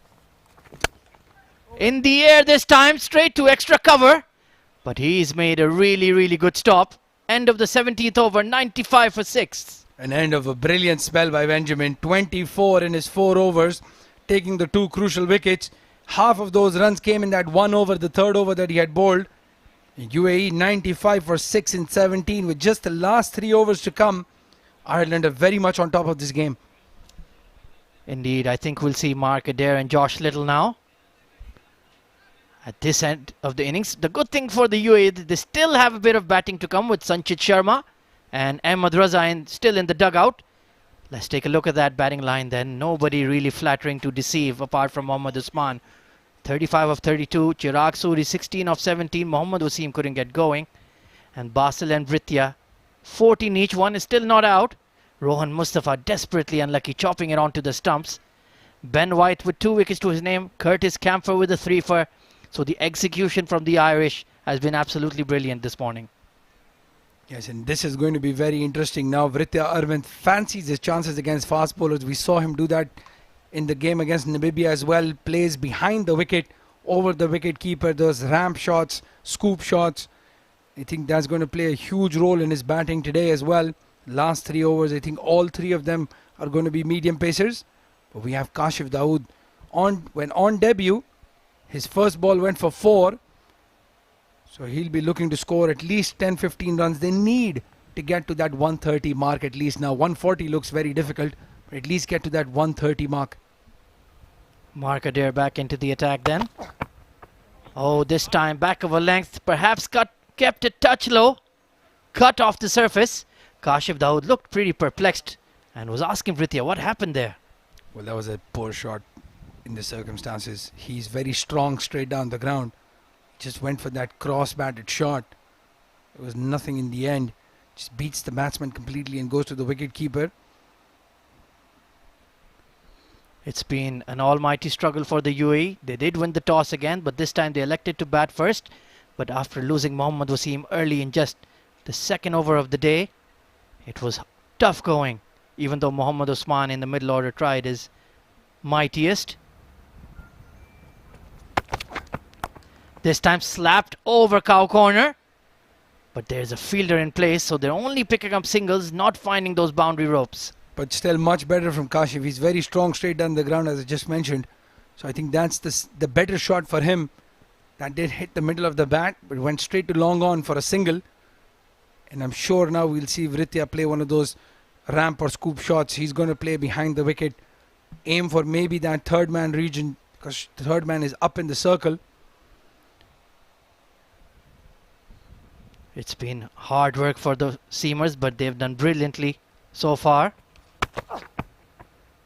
In the air this time, straight to extra cover. But he's made a really, really good stop. End of the 17th over, 95 for 6. An end of a brilliant spell by Benjamin. 24 in his 4 overs, taking the 2 crucial wickets. Half of those runs came in that one over, the third over that he had bowled. UAE 95 for 6 in 17 with just the last 3 overs to come. Ireland are very much on top of this game. Indeed, I think we'll see Mark Adair and Josh Little now at this end of the innings. The good thing for the UAE, they still have a bit of batting to come with Sanchez Sharma and Ahmed Raza still in the dugout. Let's take a look at that batting line then. Nobody really flattering to deceive apart from Mohammad Usman. 35 of 32, Chirag Suri 16 of 17, Mohammad Wasim couldn't get going. And Basil and Britya 14 each, one is still not out. Rohan Mustafa desperately unlucky, chopping it onto the stumps. Ben White with 2 wickets to his name, Curtis Camphor with a 3 for. So the execution from the Irish has been absolutely brilliant this morning. Yes, and this is going to be very interesting now. Vritya Arvind fancies his chances against fast bowlers. We saw him do that in the game against Namibia as well. Plays behind the wicket, over the wicket keeper, those ramp shots, scoop shots. I think that's going to play a huge role in his batting today as well. Last 3 overs, I think all 3 of them are going to be medium pacers. But we have Kashif Dawood when on debut. His first ball went for 4. So he'll be looking to score at least 10-15 runs. They need to get to that 130 mark at least. Now 140 looks very difficult, but at least get to that 130 mark. Mark Adair back into the attack then. Oh, this time back of a length, perhaps kept a touch low, cut off the surface. Kashif Dawood looked pretty perplexed and was asking Britya what happened there. Well, that was a poor shot in the circumstances. He's very strong straight down the ground. Just went for that cross-batted shot. There was nothing in the end. Just beats the batsman completely and goes to the wicket keeper. It's been an almighty struggle for the UAE. They did win the toss again, but this time they elected to bat first. But after losing Mohammad Wasim early in just the second over of the day, it was tough going, even though Mohammad Usman in the middle order tried his mightiest. This time slapped over cow corner. But there's a fielder in place, so they're only picking up singles, not finding those boundary ropes. But still much better from Kashif. He's very strong straight down the ground, as I just mentioned. So I think that's the better shot for him. That did hit the middle of the bat, but went straight to long on for a single. And I'm sure now we'll see Vritya play one of those ramp or scoop shots. He's going to play behind the wicket. Aim for maybe that third man region, because the third man is up in the circle. It's been hard work for the seamers, but they've done brilliantly so far.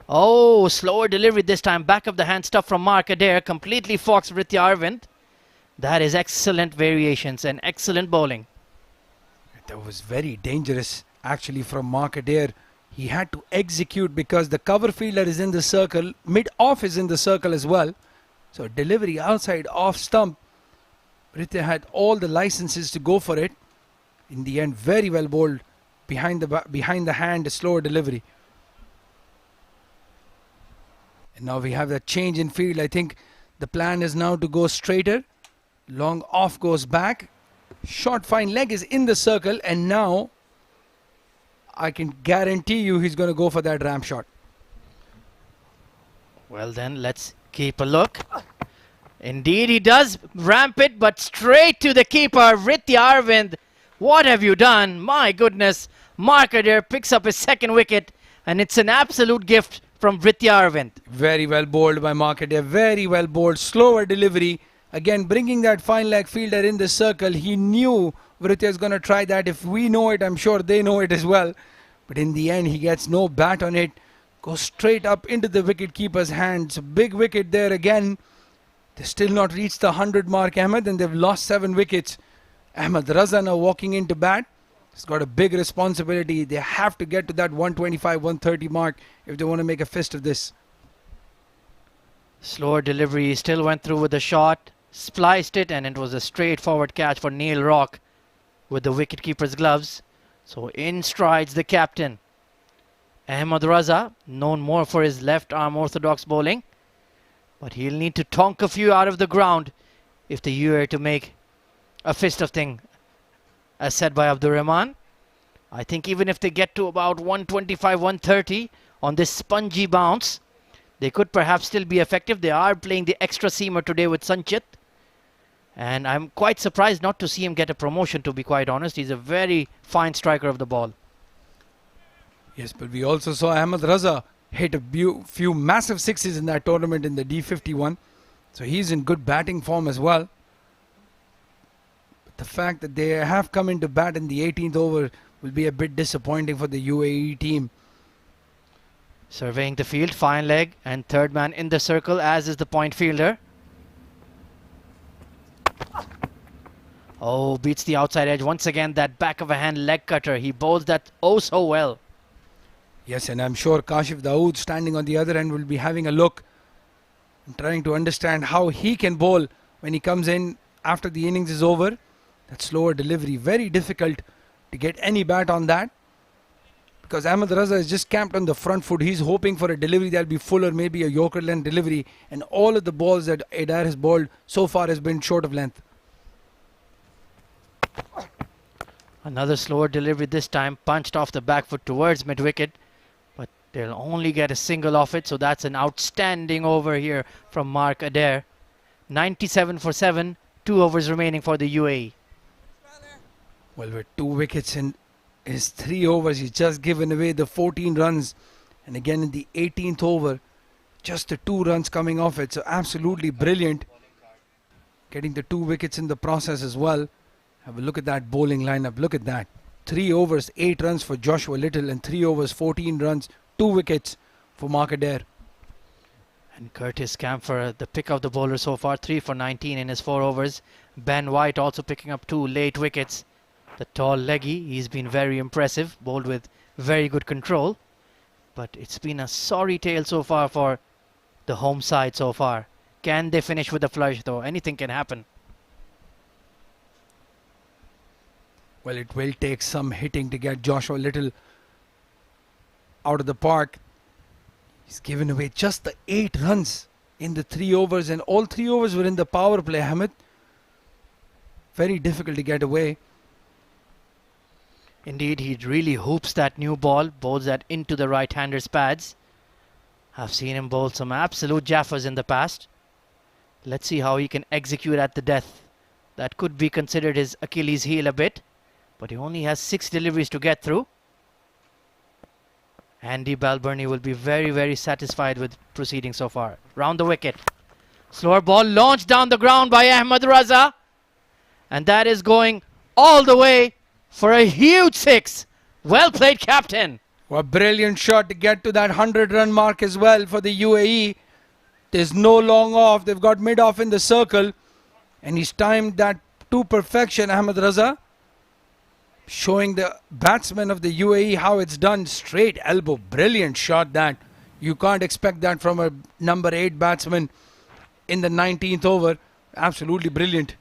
Oh, slower delivery this time. Back of the hand stuff from Mark Adair. Completely foxed Vritya Arvind. That is excellent variations and excellent bowling. That was very dangerous actually from Mark Adair. He had to execute because the cover fielder is in the circle. Mid-off is in the circle as well. So delivery outside off stump. Vritya had all the licenses to go for it. In the end, very well bowled behind the hand, a slower delivery. And now we have that change in field. I think the plan is now to go straighter. Long off goes back. Short fine leg is in the circle, and now I can guarantee you he's going to go for that ramp shot. Well then, let's keep a look. Indeed he does ramp it, but straight to the keeper, Vritya Arvind. What have you done? My goodness. Mark Adair picks up his second wicket, and it's an absolute gift from Vritya Arvind. Very well bowled by Mark Adair. Very well bowled. Slower delivery. Again, bringing that fine leg fielder in the circle. He knew Vritya is going to try that. If we know it, I'm sure they know it as well. But in the end, he gets no bat on it. Goes straight up into the wicket keeper's hands. Big wicket there again. They still not reached the 100 mark, Ahmed, and they've lost 7 wickets. Ahmed Raza now walking into bat. He's got a big responsibility. They have to get to that 125, 130 mark if they want to make a fist of this. Slower delivery, still went through with the shot, spliced it, and it was a straightforward catch for Neil Rock with the wicketkeeper's gloves. So in strides the captain. Ahmed Raza, known more for his left arm orthodox bowling, but he'll need to tonk a few out of the ground if the UAE are to make a fist of thing, as said by Abdur Rahman. I think even if they get to about 125, 130 on this spongy bounce, They could perhaps still be effective. They are playing the extra seamer today with Sanchit. And I'm quite surprised not to see him get a promotion, to be quite honest. He's a very fine striker of the ball. Yes, but we also saw Ahmed Raza hit a few massive sixes in that tournament in the D51. So he's in good batting form as well. But the fact that they have come into bat in the 18th over will be a bit disappointing for the UAE team. Surveying the field, fine leg, and third man in the circle, as is the point fielder. Oh, beats the outside edge. Once again, that back of a hand leg cutter. He bowls that oh so well. Yes, and I'm sure Kashif Dawood standing on the other end will be having a look and trying to understand how he can bowl when he comes in after the innings is over. That slower delivery, very difficult to get any bat on that. Because Ahmed Raza is just camped on the front foot. He's hoping for a delivery that'll be full or maybe a Yorker length delivery. And all of the balls that Adair has bowled so far has been short of length. Another slower delivery this time, punched off the back foot towards mid-wicket. But they'll only get a single off it. So that's an outstanding over here from Mark Adair. 97 for 7, 2 overs remaining for the UAE. Well, with 2 wickets in his 3 overs, he's just given away the 14 runs. And again in the 18th over, just the 2 runs coming off it. So absolutely brilliant. Getting the 2 wickets in the process as well. Have a look at that bowling lineup. Look at that. 3 overs, 8 runs for Joshua Little, and 3 overs, 14 runs, 2 wickets for Mark Adair. And Curtis Camphor, the pick of the bowler so far, 3 for 19 in his 4 overs. Ben White also picking up 2 late wickets. The tall leggy, he's been very impressive, bowled with very good control. But it's been a sorry tale so far for the home side so far. Can they finish with a flush though? Anything can happen. Well, it will take some hitting to get Joshua Little out of the park. He's given away just the 8 runs in the 3 overs, and all 3 overs were in the power play, Hamid. Very difficult to get away. Indeed, he really hoops that new ball, bowls that into the right-hander's pads. I've seen him bowl some absolute jaffers in the past. Let's see how he can execute at the death. That could be considered his Achilles heel a bit. But he only has 6 deliveries to get through. Andy Balburney will be very, very satisfied with proceeding so far. Round the wicket. Slower ball launched down the ground by Ahmed Raza. And that is going all the way for a huge 6. Well played, captain. Well, brilliant shot to get to that 100-run mark as well for the UAE. There's no long off. They've got mid-off in the circle. And he's timed that to perfection, Ahmed Raza. Showing the batsmen of the UAE how it's done. Straight elbow. Brilliant shot that. You can't expect that from a number 8 batsman in the 19th over. Absolutely brilliant.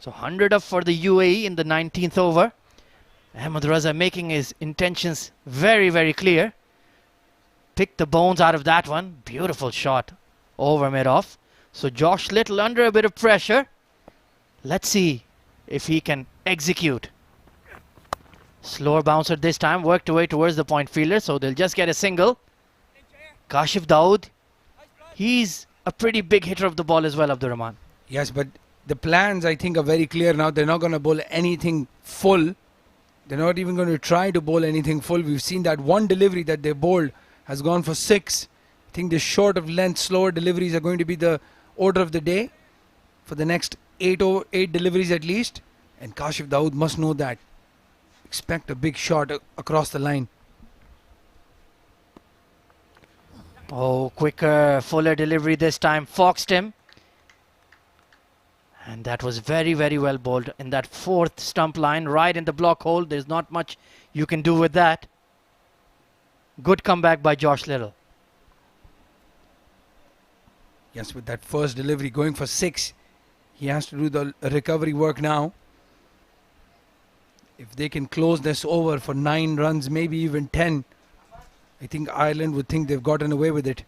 So 100 up for the UAE in the 19th over. Ahmed Raza making his intentions very, very clear. Picked the bones out of that one. Beautiful shot over mid-off. So Josh Little under a bit of pressure. Let's see if he can execute. Slower bouncer this time, worked away towards the point fielder, so they'll just get a single. Kashif Dawood, he's a pretty big hitter of the ball as well, Abdur Rahman. Yes, but the plans, I think, are very clear now. They're not going to bowl anything full. They're not even going to try to bowl anything full. We've seen that one delivery that they bowled has gone for 6. I think the short of length, slower deliveries are going to be the order of the day for the next 8 deliveries at least. And Kashif Dawood must know that. Expect a big shot across the line. Oh, quicker, fuller delivery this time. Foxed him. And that was very, very well bowled in that 4th stump line, right in the block hole. There's not much you can do with that. Good comeback by Josh Little. Yes, with that first delivery going for 6. He has to do the recovery work now. If they can close this over for 9 runs, maybe even 10, I think Ireland would think they've gotten away with it.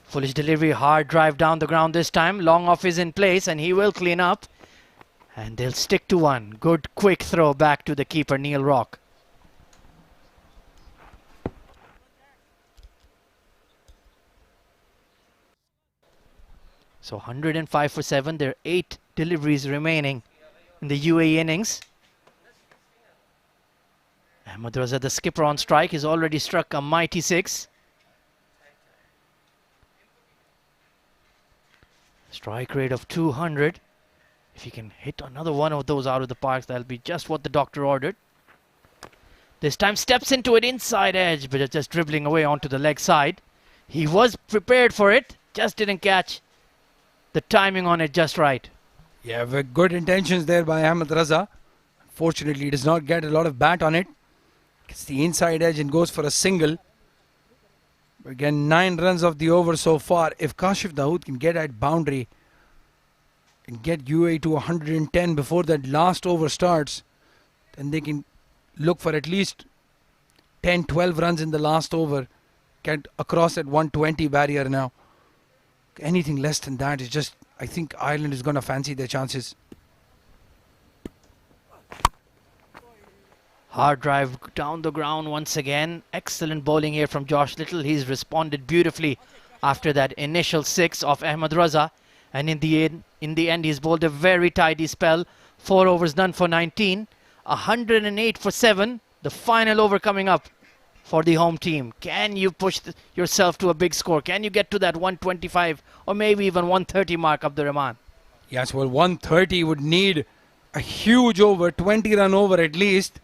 Foolish delivery, hard drive down the ground this time. Long off is in place and he will clean up. And they'll stick to one. Good quick throw back to the keeper, Neil Rock. So 105 for 7. There are 8 deliveries remaining in the UAE innings. Ahmed Raza, the skipper on strike, has already struck a mighty 6. Strike rate of 200. If he can hit another one of those out of the park, that'll be just what the doctor ordered. This time steps into it inside edge, but it's just dribbling away onto the leg side. He was prepared for it, just didn't catch the timing on it just right. Yeah, with good intentions there by Ahmed Raza. Unfortunately, he does not get a lot of bat on it. Gets the inside edge and goes for a single. Again, 9 runs of the over so far. If Kashif Dawood can get at boundary and get UAE to 110 before that last over starts, then they can look for at least 10-12 runs in the last over. Get across that 120 barrier now. Anything less than that is just, I think Ireland is going to fancy their chances. Hard drive down the ground once again. Excellent bowling here from Josh Little. He's responded beautifully after that initial 6 of Ahmed Raza. And in the end, he's bowled a very tidy spell. 4 overs, none for 19. 108 for 7. The final over coming up for the home team. Can you push yourself to a big score? Can you get to that 125 or maybe even 130 mark, Abdurrahman? Yes, well, 130 would need a huge over, 20 run over at least.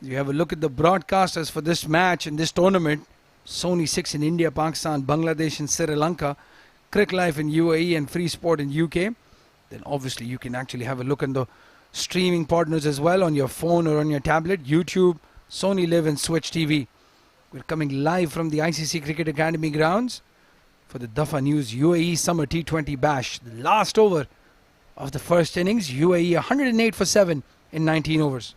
You have a look at the broadcasters for this match in this tournament. Sony 6 in India, Pakistan, Bangladesh and Sri Lanka. Cricket Life in UAE and Free Sport in UK. Then obviously you can actually have a look at the streaming partners as well on your phone or on your tablet. YouTube, Sony Live and Switch TV. We're coming live from the ICC Cricket Academy grounds for the Dafa News UAE Summer T20 Bash. The last over of the first innings. UAE 108 for 7 in 19 overs.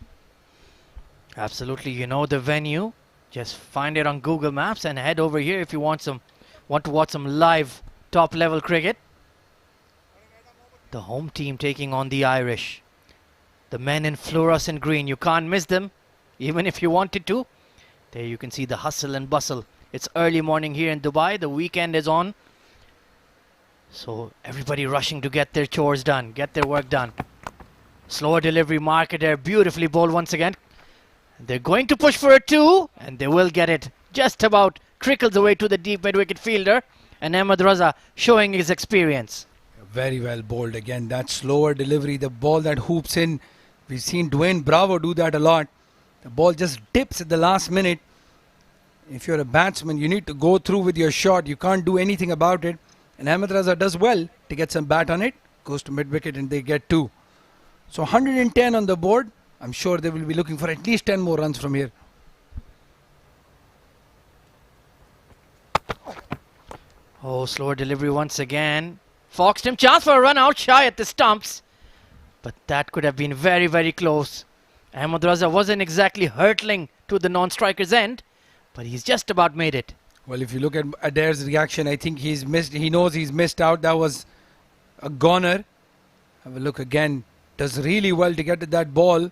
Absolutely, you know the venue. Just find it on Google Maps and head over here if you want to watch some live top level cricket. The home team taking on the Irish. The men in fluorescent green, you can't miss them even if you wanted to. There you can see the hustle and bustle. It's early morning here in Dubai. The weekend is on. So everybody rushing to get their chores done, get their work done. Slower delivery marker there, beautifully bowled once again. They're going to push for a 2 and they will get it. Just about trickles away to the deep mid-wicket fielder. And Ahmed Raza showing his experience. Very well bowled again. That slower delivery, the ball that hoops in. We've seen Dwayne Bravo do that a lot. The ball just dips at the last minute. If you're a batsman, you need to go through with your shot. You can't do anything about it. And Ahmed Raza does well to get some bat on it. Goes to mid-wicket and they get 2. So 110 on the board. I'm sure they will be looking for at least 10 more runs from here. Oh, slower delivery once again. Foxed him, chance for a run out, shy at the stumps. But that could have been very, very close. Ahmed Raza wasn't exactly hurtling to the non-striker's end, but he's just about made it. Well, if you look at Adair's reaction, I think he's missed. He knows he's missed out. That was a goner. Have a look again. Does really well to get to that ball.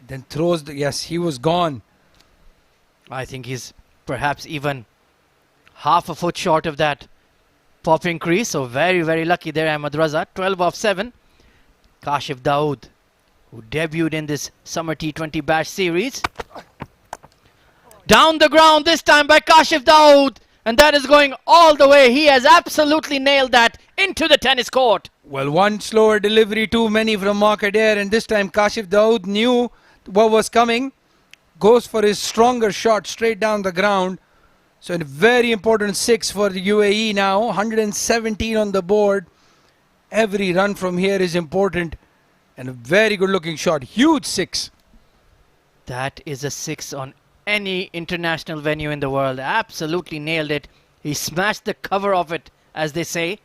Then throws the... Yes, he was gone. I think he's perhaps even half a foot short of that popping crease. So very, very lucky there, Ahmed Raza. 12 off 7. Kashif Dawood, who debuted in this Summer T20 Bash series. Down the ground this time by Kashif Dawood. And that is going all the way. He has absolutely nailed that into the tennis court. Well, one slower delivery too many from Mark Adair. And this time Kashif Dawood knew what was coming. Goes for his stronger shot straight down the ground. So a very important 6 for the UAE now. 117 on the board. Every run from here is important. And a very good looking shot. Huge 6. That is a 6 on any international venue in the world. Absolutely nailed it. He smashed the cover of it, as they say.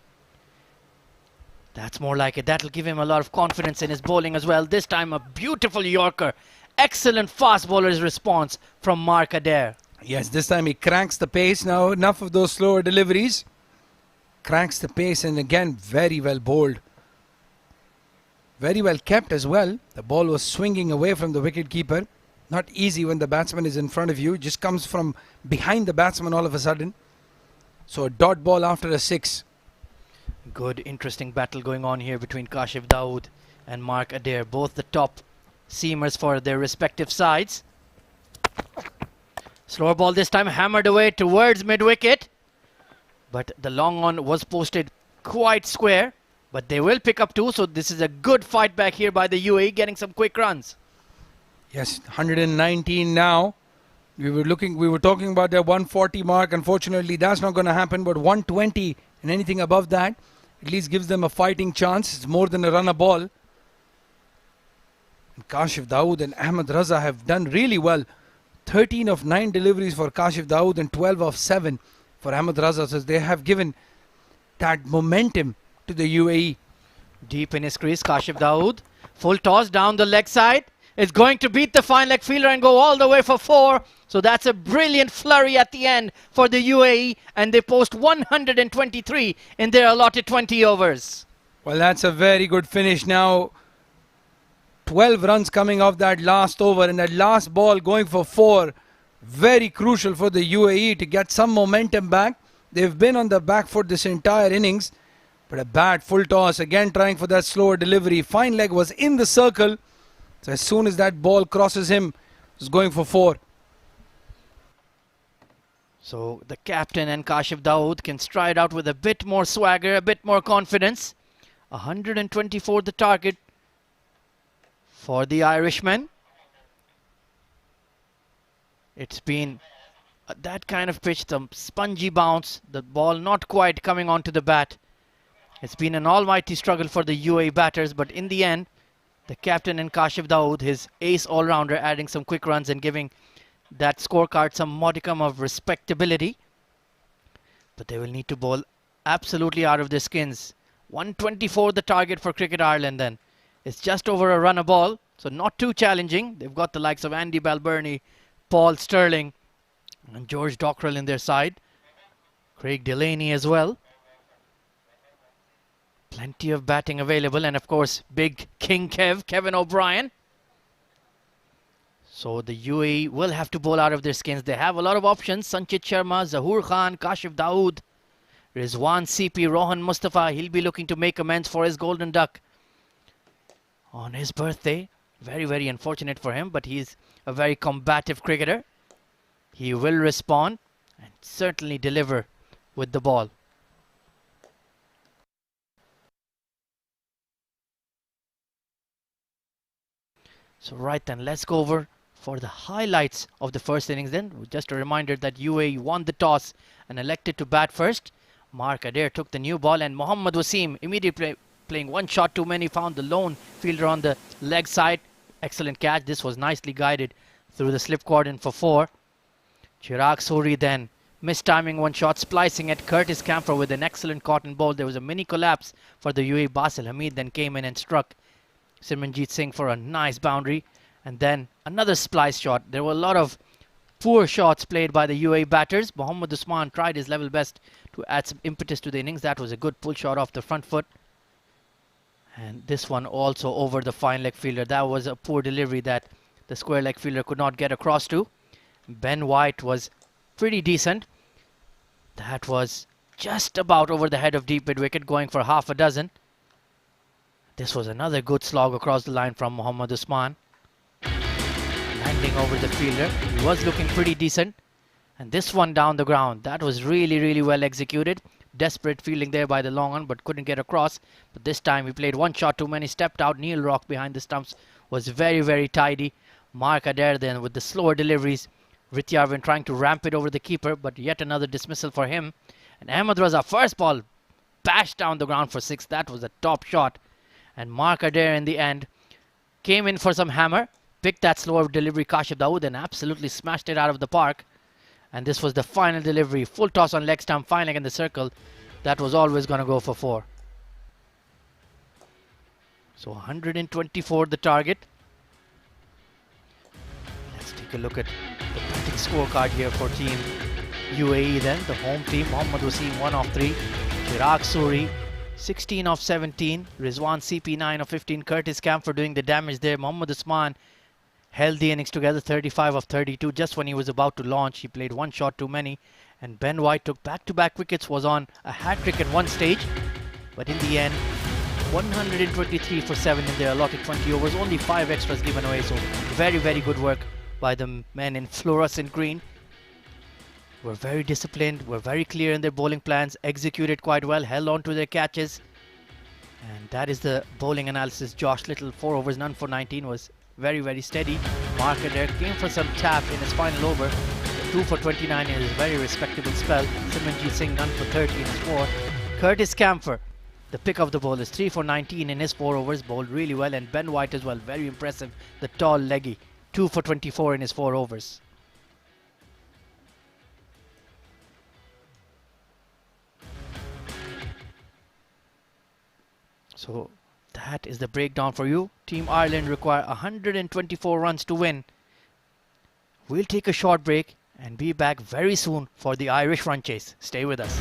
That's more like it. That'll give him a lot of confidence in his bowling as well. This time a beautiful Yorker. Excellent fast bowler's response from Mark Adair. Yes, this time he cranks the pace. Now enough of those slower deliveries. Cranks the pace and again very well bowled. Very well kept as well. The ball was swinging away from the wicket keeper. Not easy when the batsman is in front of you. It just comes from behind the batsman all of a sudden. So a dot ball after a 6. Good, interesting battle going on here between Kashif Dawood and Mark Adair. Both the top seamers for their respective sides. Slower ball this time, hammered away towards mid-wicket. But the long on was posted quite square. But they will pick up 2, so this is a good fight back here by the UAE, getting some quick runs. Yes, 119 now. We were talking about that 140 mark. Unfortunately, that's not going to happen. But 120 and anything above that at least gives them a fighting chance. It's more than a run a ball. And Kashif Dawood and Ahmed Raza have done really well. 13 of 9 deliveries for Kashif Dawood and 12 of 7 for Ahmed Raza. So they have given that momentum to the UAE. Deep in his crease, Kashif Dawood. Full toss down the leg side. It's going to beat the fine leg fielder and go all the way for 4. So that's a brilliant flurry at the end for the UAE. And they post 123 in their allotted 20 overs. Well, that's a very good finish now. 12 runs coming off that last over, and that last ball going for 4. Very crucial for the UAE to get some momentum back. They've been on the back foot this entire innings. But a bad full toss, again trying for that slower delivery. Fine leg was in the circle. So as soon as that ball crosses him, it's going for 4. So the captain and Kashif Dawood can stride out with a bit more swagger, a bit more confidence. 124 the target for the Irishmen. It's been that kind of pitch, the spongy bounce, the ball not quite coming onto the bat. It's been an almighty struggle for the UAE batters, but in the end, the captain and Kashif Dawood, his ace all-rounder, adding some quick runs and giving that scorecard some modicum of respectability. But they will need to bowl absolutely out of their skins. 124 the target for Cricket Ireland then. It's just over a run a ball, so not too challenging. They've got the likes of Andy Balbirnie, Paul Stirling and George Dockrell in their side. Craig Delaney as well. Plenty of batting available, and of course big King Kevin O'Brien. So the UAE will have to bowl out of their skins. They have a lot of options. Sanchez Sharma, Zahoor Khan, Kashif Dawood, Rizwan CP, Rohan Mustafa. He'll be looking to make amends for his golden duck on his birthday. Very, very unfortunate for him, but he's a very combative cricketer. He will respond and certainly deliver with the ball. So right then, let's go over for the highlights of the first innings then. Just a reminder that UAE won the toss and elected to bat first. Mark Adair took the new ball, and Mohammad Wasim immediately playing one shot too many, found the lone fielder on the leg side. Excellent catch. This was nicely guided through the slip cordon for 4. Chirag Suri then mistiming one shot, splicing at Curtis Camphor with an excellent cotton ball. There was a mini collapse for the UAE. Basil Hamid then came in and struck Simranjeet Singh for a nice boundary, and then another splice shot. There were a lot of poor shots played by the UAE batters. Mohammad Usman tried his level best to add some impetus to the innings. That was a good pull shot off the front foot, and this one also over the fine leg fielder. That was a poor delivery that the square leg fielder could not get across to. Ben White was pretty decent. That was just about over the head of deep mid wicket, going for half a dozen. This was another good slog across the line from Mohammad Usman, landing over the fielder. He was looking pretty decent. And this one down the ground, that was really, really well executed. Desperate fielding there by the long one, but couldn't get across. But this time he played one shot too many, stepped out. Neil Rock behind the stumps was very, very tidy. Mark Adair then with the slower deliveries. Rityarvin trying to ramp it over the keeper, but yet another dismissal for him. And Ahmed Raza, first ball, bashed down the ground for 6. That was a top shot. And Mark Adair in the end came in for some hammer, picked that slower delivery Kashif Dawood and absolutely smashed it out of the park. And this was the final delivery, full toss on leg stump, fine leg in the circle. That was always going to go for 4. So 124 the target. Let's take a look at the batting scorecard here for team UAE then. The home team, Mohammad Wasim 1 of 3. Chirag Suri 16 of 17. Rizwan CP 9 of 15. Curtis Camphor doing the damage there. Mohammad Usman held the innings together, 35 of 32. Just when he was about to launch, he played one shot too many. And Ben White took back-to-back wickets, was on a hat-trick at one stage. But in the end, 123 for 7 in their allotted 20 overs. Only 5 extras given away. So very, very good work by the men in fluorescent green. Were very disciplined, were very clear in their bowling plans, executed quite well, held on to their catches. And that is the bowling analysis. Josh Little, 4 overs, none for 19, was very, very steady. Mark Adair came for some tap in his final over. 2 for 29 in his very respectable spell. Simranjeet Singh, none for 30 in his 4. Curtis Camphor, the pick of the bowlers, 3 for 19 in his 4 overs, bowled really well. And Ben White as well, very impressive, the tall leggy, 2 for 24 in his 4 overs. So that is the breakdown for you. Team Ireland require 124 runs to win. We'll take a short break and be back very soon for the Irish run chase. Stay with us.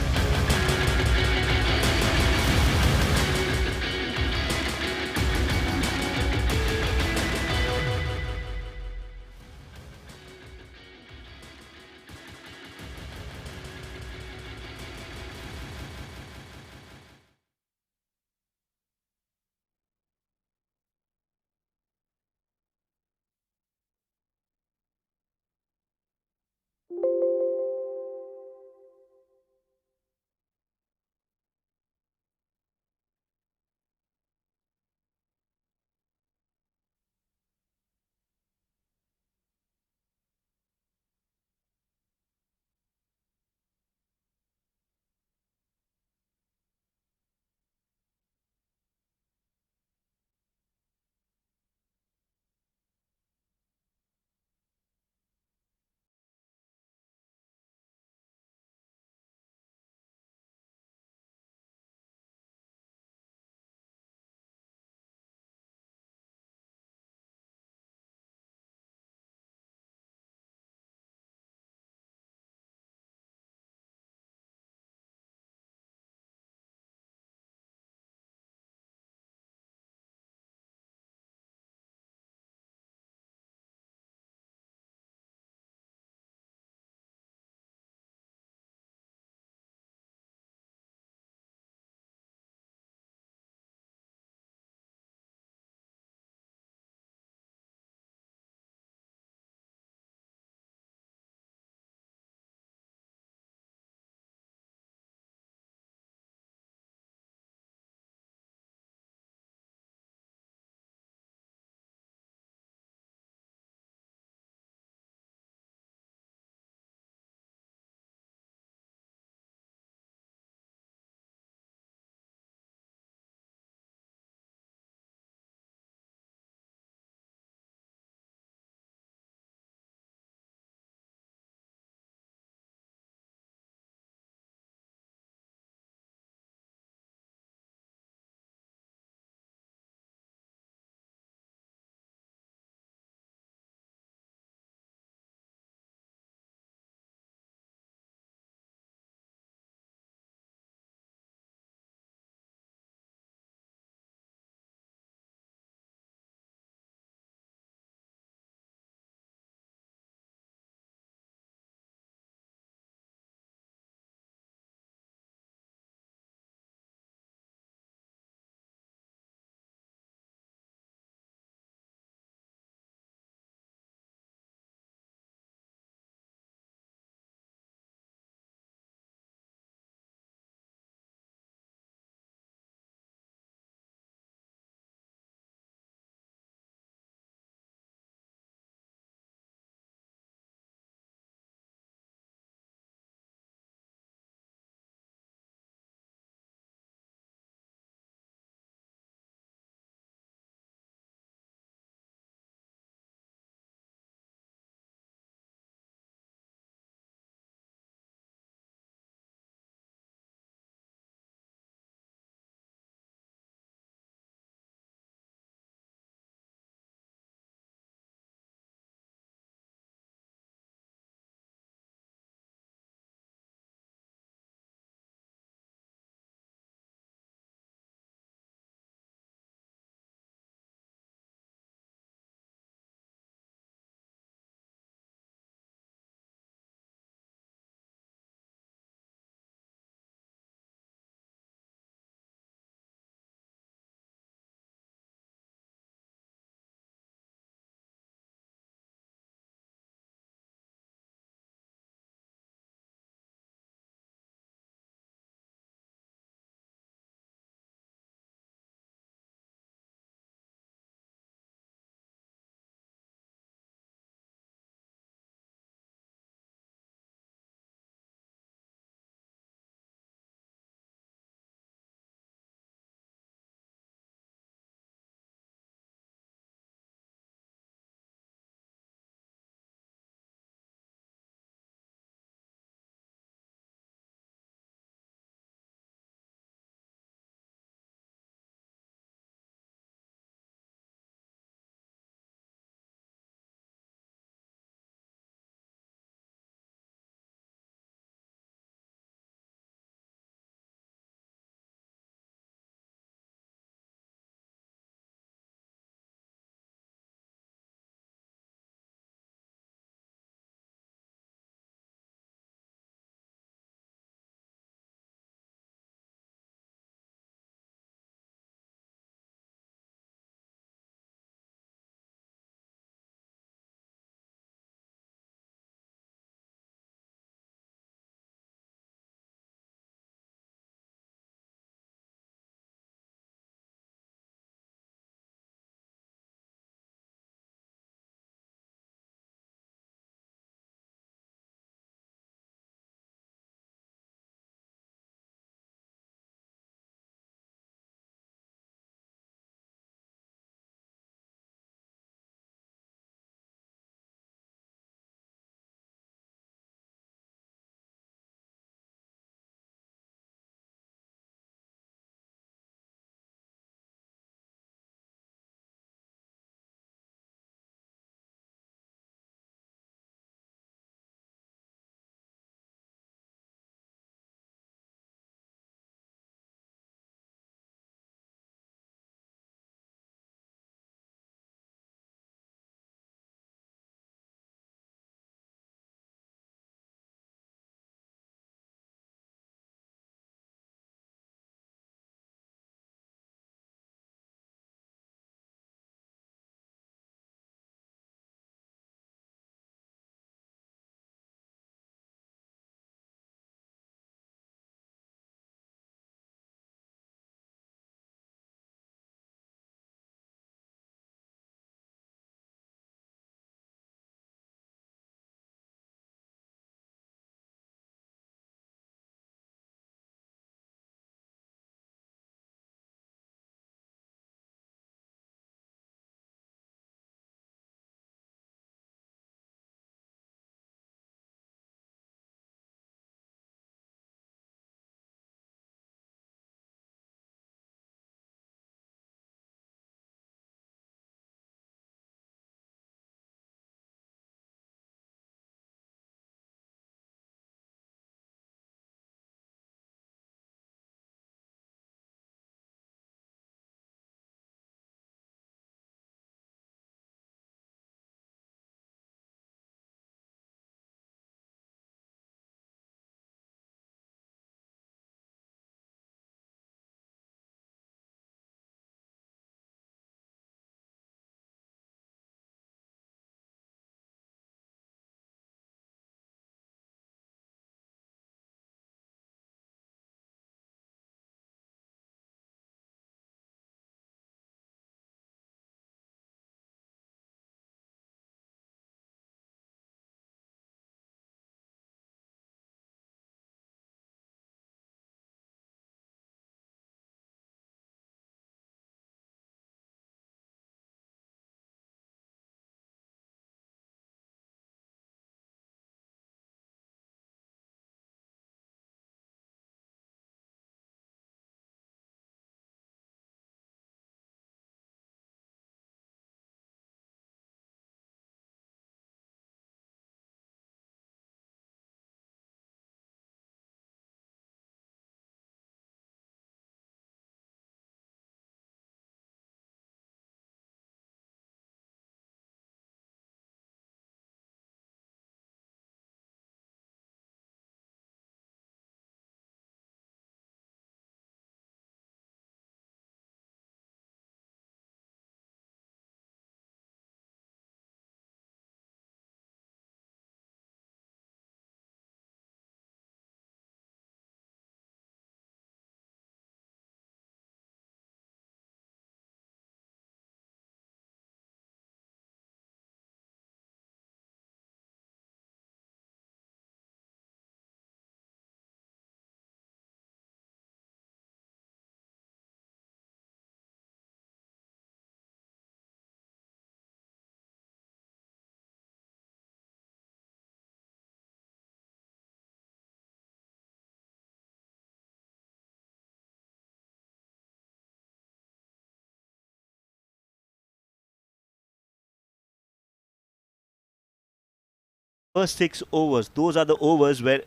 First 6 overs, those are the overs where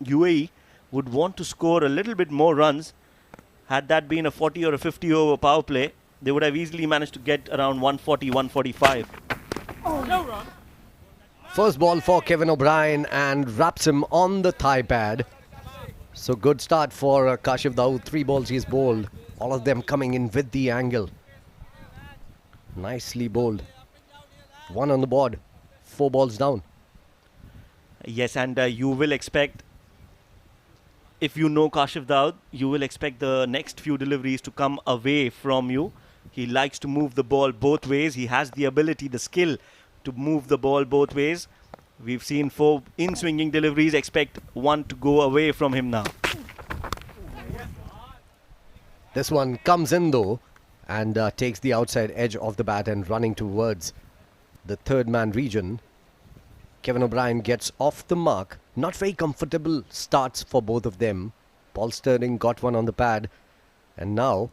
UAE would want to score a little bit more runs. Had that been a 40 or a 50 over power play, they would have easily managed to get around 140, 145. First ball for Kevin O'Brien and wraps him on the thigh pad. So good start for Kashif Dawood. 3 balls he's bowled. All of them coming in with the angle. Nicely bowled. 1 on the board. 4 balls down. Yes, and you will expect, if you know Kashif Dawood, you will expect the next few deliveries to come away from you. He likes to move the ball both ways. He has the ability, the skill to move the ball both ways. We've seen 4 in-swinging deliveries. Expect 1 to go away from him now. This one comes in though and takes the outside edge of the bat and running towards the third man region. Kevin O'Brien gets off the mark. Not very comfortable starts for both of them. Paul Sterling got one on the pad, and now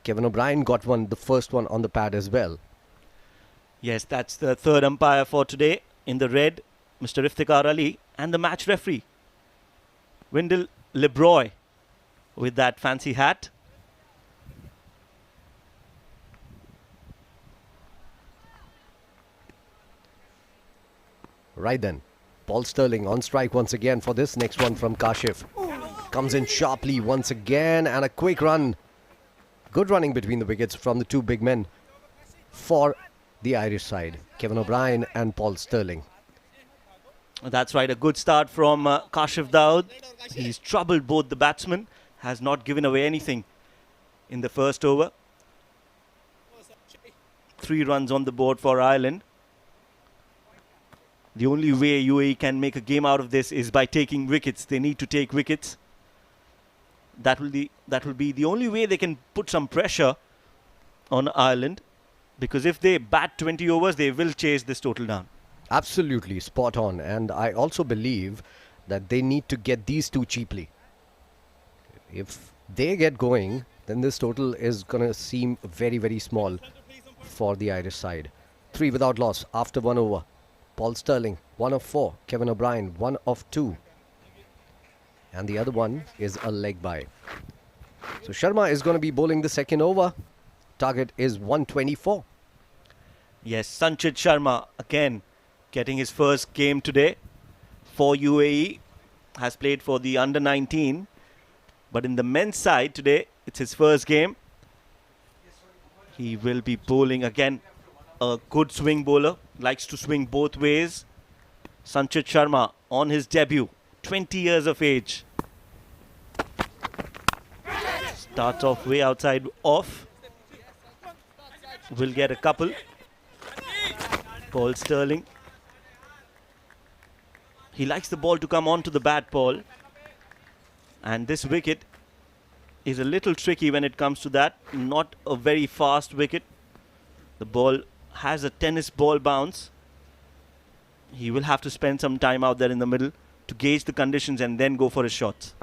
Kevin O'Brien got one, the first one on the pad as well. Yes, that's the third umpire for today. In the red, Mr. Iftikhar Ali, and the match referee, Wendell LeBroy, with that fancy hat. Right then, Paul Sterling on strike once again for this next one from Kashif. Comes in sharply once again and a quick run. Good running between the wickets from the 2 big men for the Irish side, Kevin O'Brien and Paul Sterling. That's right, a good start from Kashif Dawood. He's troubled both the batsmen, has not given away anything in the first over. 3 runs on the board for Ireland. The only way UAE can make a game out of this is by taking wickets. They need to take wickets. That will be the only way they can put some pressure on Ireland, because if they bat 20 overs, they will chase this total down. Absolutely spot on, and I also believe that they need to get these 2 cheaply. If they get going, then this total is going to seem very, very small for the Irish side. 3 without loss after 1 over. Paul Sterling, 1 of 4. Kevin O'Brien, 1 of 2. And the other one is a leg by. So Sharma is going to be bowling the second over. Target is 124. Yes, Sanchez Sharma again getting his first game today for UAE. Has played for the under-19. But in the men's side today, it's his first game. He will be bowling again. A good swing bowler, likes to swing both ways. Sanchez Sharma on his debut, 20 years of age. Starts off way outside off. Will get a couple. Paul Sterling. He likes the ball to come onto the bat, Paul. And this wicket is a little tricky when it comes to that. Not a very fast wicket. The ball has a tennis ball bounce. He will have to spend some time out there in the middle to gauge the conditions and then go for his shots.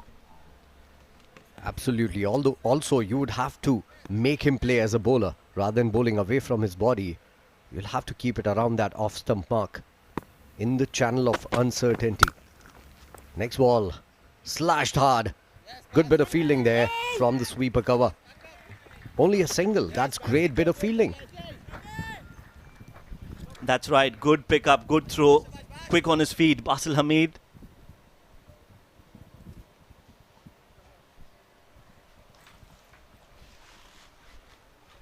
Absolutely. Although also you would have to make him play as a bowler rather than bowling away from his body. You'll have to keep it around that off stump mark in the channel of uncertainty. Next ball, slashed hard. Good bit of fielding there from the sweeper cover. Only a single. That's great bit of fielding. That's right. Good pickup, good throw. Quick on his feet, Basil Hamid.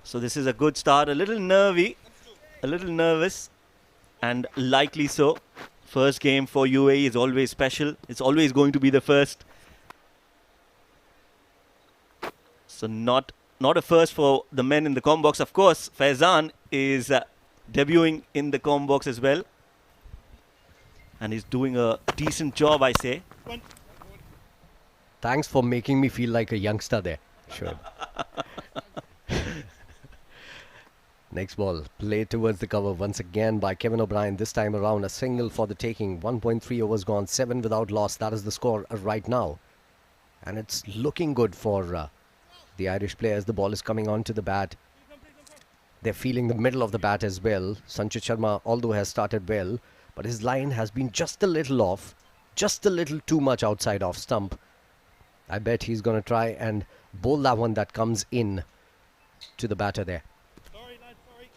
So this is a good start. A little nervy, a little nervous, and likely so. First game for UAE is always special. It's always going to be the first. So not a first for the men in the com box. Of course, Faizan is debuting in the com box as well. And he's doing a decent job, I say. Thanks for making me feel like a youngster there. Sure. Next ball, played towards the cover once again by Kevin O'Brien. This time around, a single for the taking. 1.3 overs gone, 7 without loss. That is the score right now. And it's looking good for the Irish players. The ball is coming onto the bat. They're feeling the middle of the bat as well. Sanchez Sharma, although has started well, but his line has been just a little off, just a little too much outside off stump. I bet he's going to try and bowl that one that comes in to the batter there. Sorry, lad, sorry.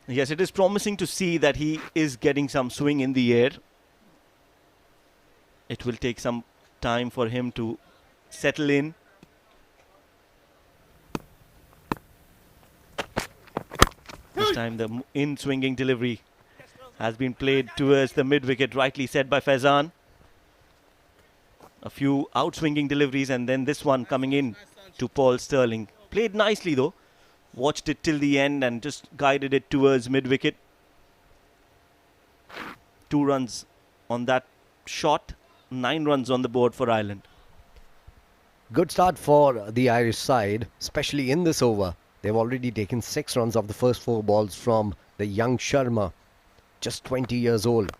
Yes, it is promising to see that he is getting some swing in the air. It will take some time for him to settle in. This time the in-swinging delivery has been played towards the mid-wicket, rightly said by Faizan. A few out-swinging deliveries and then this one coming in to Paul Sterling. Played nicely though. Watched it till the end and just guided it towards mid-wicket. 2 runs on that shot. 9 runs on the board for Ireland. Good start for the Irish side, especially in this over. They've already taken 6 runs off the first 4 balls from the young Sharma, just 20 years old,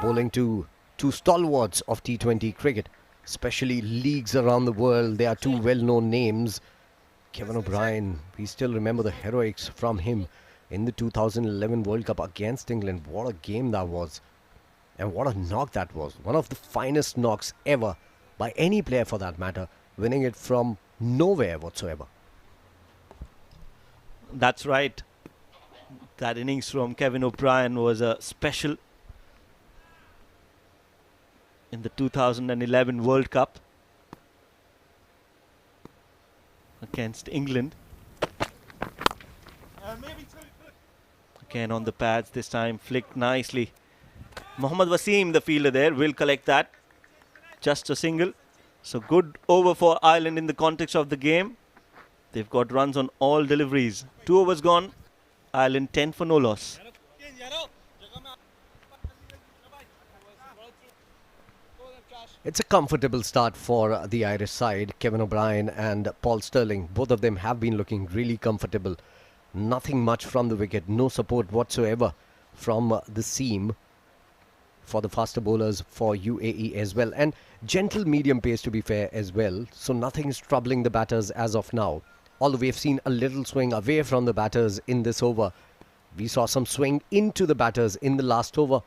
bowling to 2 stalwarts of T20 cricket, especially leagues around the world. They are 2 well-known names. Kevin O'Brien, we still remember the heroics from him in the 2011 World Cup against England. What a game that was. And what a knock that was. One of the finest knocks ever by any player for that matter, winning it from nowhere whatsoever. That's right. That innings from Kevin O'Brien was a special in the 2011 World Cup against England. Again on the pads, this time flicked nicely. Mohammad Wasim, the fielder there, will collect that. Just a single. So good over for Ireland in the context of the game. They've got runs on all deliveries. 2 overs gone. Ireland 10 for no loss. It's a comfortable start for the Irish side. Kevin O'Brien and Paul Sterling, both of them have been looking really comfortable. Nothing much from the wicket, no support whatsoever from the seam for the faster bowlers for UAE as well. And gentle medium pace to be fair as well. So nothing is troubling the batters as of now. Although we have seen a little swing away from the batters in this over. We saw some swing into the batters in the last over,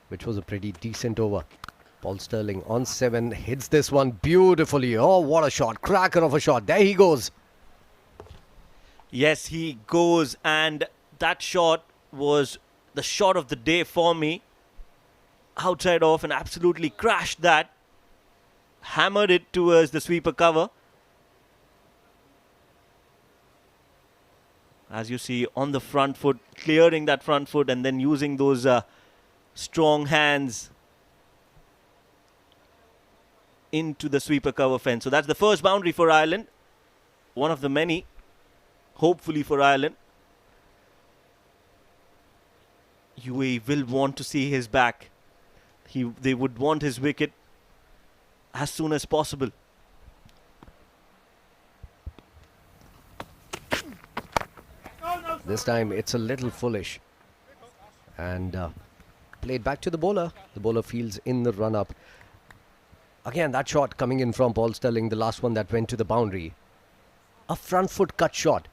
which was a pretty decent over. Paul Sterling on 7 hits this one beautifully. Oh, what a shot. Cracker of a shot. There he goes. Yes, he goes, and that shot was the shot of the day for me. Outside off and absolutely crashed that. Hammered it towards the sweeper cover. As you see on the front foot, clearing that front foot and then using those strong hands into the sweeper cover fence. So that's the first boundary for Ireland. One of the many, hopefully for Ireland. UAE will want to see his back. They would want his wicket as soon as possible. This time it's a little foolish. And played back to the bowler. The bowler fields in the run-up. Again, that shot coming in from Paul Sterling, the last one that went to the boundary. A front foot cut shot.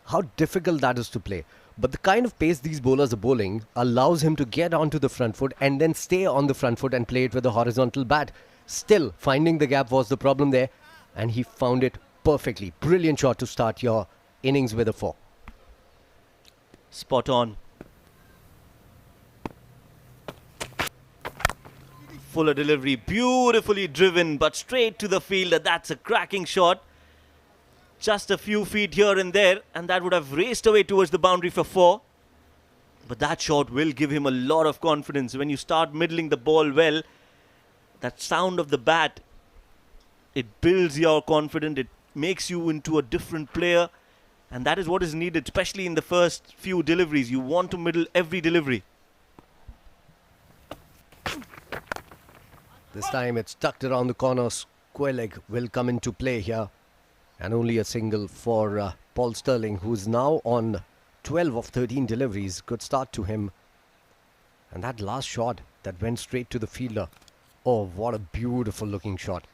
How difficult that is to play. But the kind of pace these bowlers are bowling allows him to get onto the front foot and then stay on the front foot and play it with a horizontal bat. Still, finding the gap was the problem there. And he found it perfectly. Brilliant shot to start your innings with a 4. Spot on. Fuller delivery, beautifully driven, but straight to the fielder. That's a cracking shot. Just a few feet here and there, and that would have raced away towards the boundary for 4. But that shot will give him a lot of confidence. When you start middling the ball well, that sound of the bat, it builds your confidence. It makes you into a different player. And that is what is needed, especially in the first few deliveries. You want to middle every delivery. This time it's tucked around the corner. Square leg will come into play here. And only a single for Paul Sterling, who's now on 12 of 13 deliveries. Good start to him. And that last shot that went straight to the fielder. Oh, what a beautiful looking shot.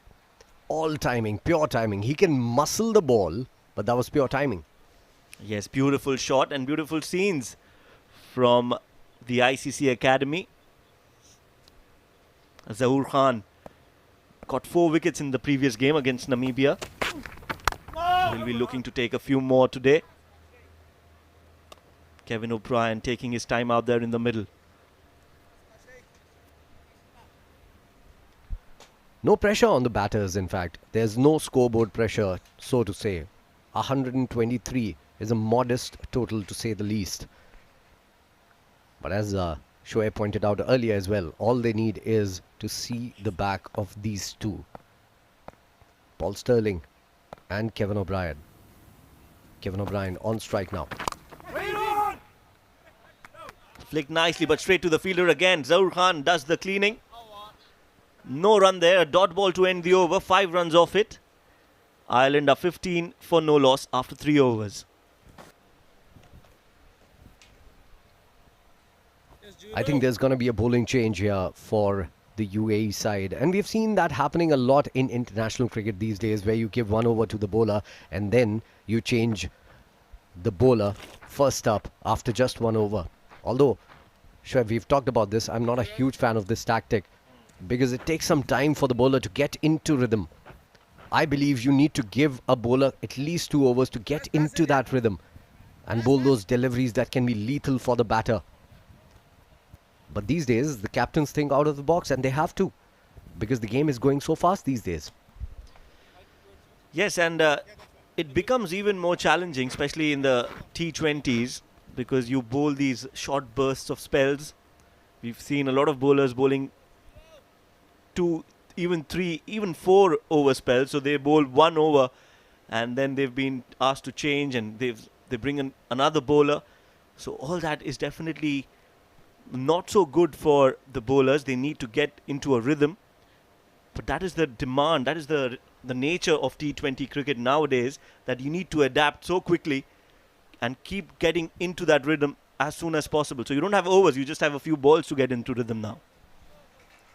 All timing, pure timing. He can muscle the ball, but that was pure timing. Yes, beautiful shot and beautiful scenes from the ICC Academy. Zahoor Khan got 4 wickets in the previous game against Namibia. He'll be looking to take a few more today. Kevin O'Brien taking his time out there in the middle. No pressure on the batters, in fact. There's no scoreboard pressure, so to say. 123 is a modest total, to say the least. But as Shoaib pointed out earlier as well, all they need is to see the back of these two. Paul Sterling and Kevin O'Brien. Kevin O'Brien on strike now. Flicked nicely, but straight to the fielder again. Zahoor Khan does the cleaning. No run there. A dot ball to end the over. 5 runs off it. Ireland are 15 for no loss after 3 overs. I think there's going to be a bowling change here for the UAE side. And we've seen that happening a lot in international cricket these days, where you give 1 over to the bowler and then you change the bowler first up after just 1 over. Although, Shoaib, we've talked about this. I'm not a huge fan of this tactic because it takes some time for the bowler to get into rhythm. I believe you need to give a bowler at least 2 overs to get into that rhythm and bowl those deliveries that can be lethal for the batter. But these days, the captains think out of the box, and they have to, because the game is going so fast these days. Yes, and it becomes even more challenging, especially in the T20s, because you bowl these short bursts of spells. We've seen a lot of bowlers bowling 2, even 3, even 4 over spells. So they bowl 1 over, and then they've been asked to change, and they bring in another bowler. So all that is definitely not so good for the bowlers. They need to get into a rhythm. But that is the demand, that is the nature of T20 cricket nowadays, that you need to adapt so quickly and keep getting into that rhythm as soon as possible. So you don't have overs, you just have a few balls to get into rhythm now.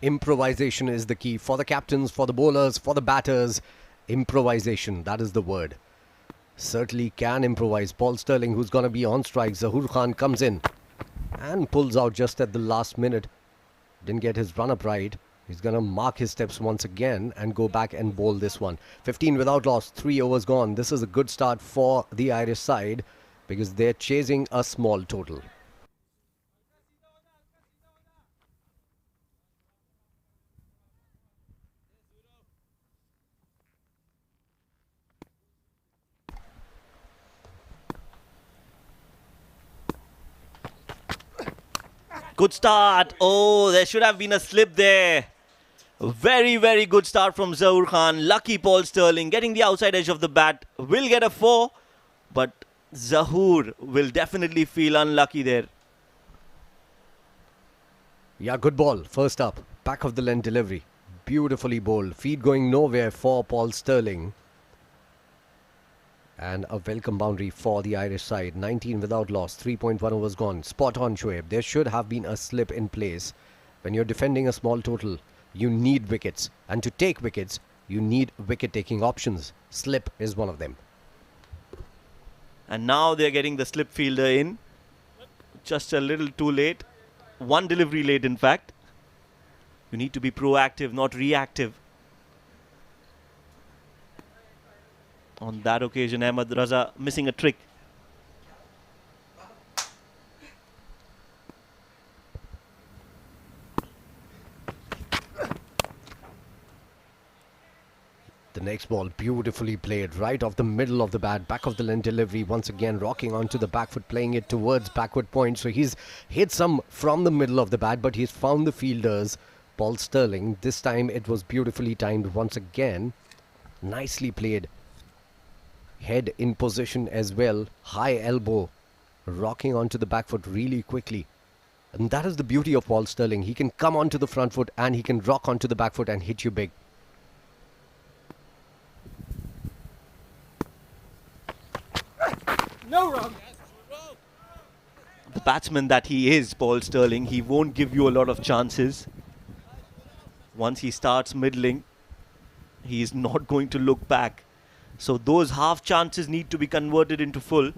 Improvisation is the key for the captains, for the bowlers, for the batters. Improvisation, that is the word. Certainly can improvise. Paul Sterling, who's going to be on strike. Zahoor Khan comes in and pulls out just at the last minute. Didn't get his run-up right. He's going to mark his steps once again and go back and bowl this one. 15 without loss, 3 overs gone. This is a good start for the Irish side because they're chasing a small total. Good start. Oh, there should have been a slip there. Very, very good start from Zahoor Khan. Lucky Paul Sterling getting the outside edge of the bat. Will get a 4, but Zahoor will definitely feel unlucky there. Yeah, good ball. First up, back of the length delivery. Beautifully bowled. Feed going nowhere for Paul Sterling. And a welcome boundary for the Irish side. 19 without loss. 3.1 overs gone. Spot on, Shoaib. There should have been a slip in place. When you're defending a small total, you need wickets. And to take wickets, you need wicket-taking options. Slip is one of them. And now they're getting the slip fielder in. Just a little too late. 1 delivery late, in fact. You need to be proactive, not reactive. On that occasion, Ahmed Raza missing a trick. The next ball beautifully played right off the middle of the bat, back of the length delivery, once again rocking onto the back foot, playing it towards backward point. So he's hit some from the middle of the bat, but he's found the fielders. Paul Sterling, this time it was beautifully timed once again. Nicely played. Head in position as well, high elbow, rocking onto the back foot really quickly. And that is the beauty of Paul Sterling. He can come onto the front foot and he can rock onto the back foot and hit you big. No wrong. The batsman that he is, Paul Sterling, he won't give you a lot of chances. Once he starts middling, he is not going to look back. So those half chances need to be converted into full.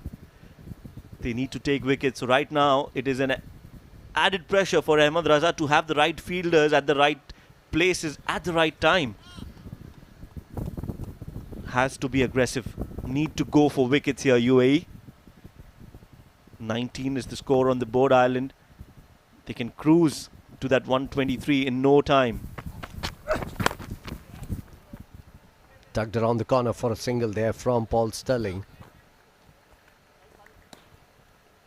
They need to take wickets. So right now, it is an added pressure for Ahmed Raza to have the right fielders at the right places at the right time. Has to be aggressive. Need to go for wickets here, UAE. 19 is the score on the board, Ireland. They can cruise to that 123 in no time. Tugged around the corner for a single there from Paul Stirling.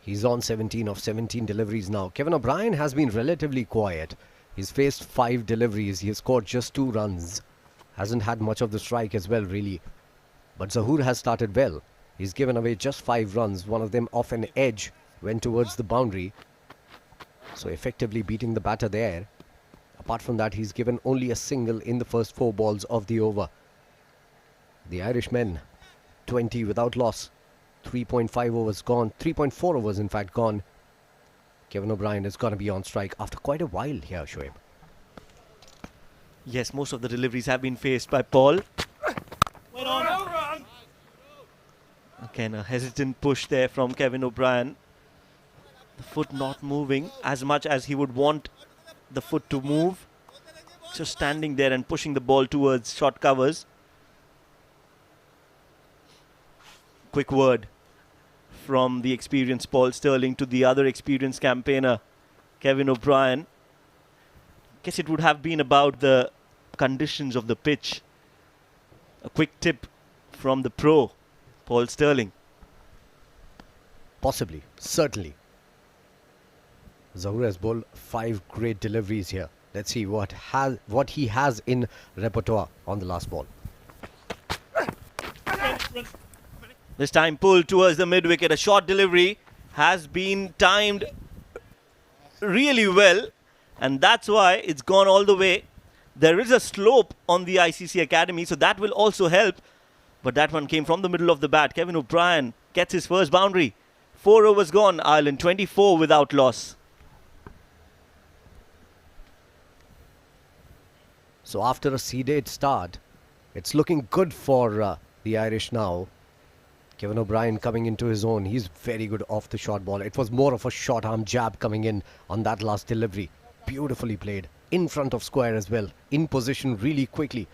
He's on 17 of 17 deliveries now. Kevin O'Brien has been relatively quiet. He's faced 5 deliveries. He has scored just 2 runs. Hasn't had much of the strike as well, really. But Zahoor has started well. He's given away just 5 runs. One of them off an edge, went towards the boundary. So effectively beating the batter there. Apart from that, he's given only a single in the first 4 balls of the over. The Irishmen, 20 without loss. 3.5 overs gone. 3.4 overs, in fact, gone. Kevin O'Brien is going to be on strike after quite a while here, Shoaib. Yes, most of the deliveries have been faced by Paul. Again, a hesitant push there from Kevin O'Brien. The foot not moving as much as he would want the foot to move. Just standing there and pushing the ball towards short covers. Quick word from the experienced Paul Stirling to the other experienced campaigner, Kevin O'Brien. Guess it would have been about the conditions of the pitch. A quick tip from the pro, Paul Stirling. Possibly, certainly. Zahoor has bowled 5 great deliveries here. Let's see what he has in repertoire on the last ball. This time pulled towards the mid-wicket. A short delivery has been timed really well, and that's why it's gone all the way. There is a slope on the ICC Academy, so that will also help. But that one came from the middle of the bat. Kevin O'Brien gets his first boundary. 4 overs gone, Ireland 24 without loss. So after a sedate start, it's looking good for the Irish now. Kevin O'Brien coming into his own. He's very good off the short ball. It was more of a short arm jab coming in on that last delivery. Beautifully played. In front of square as well. In position really quickly.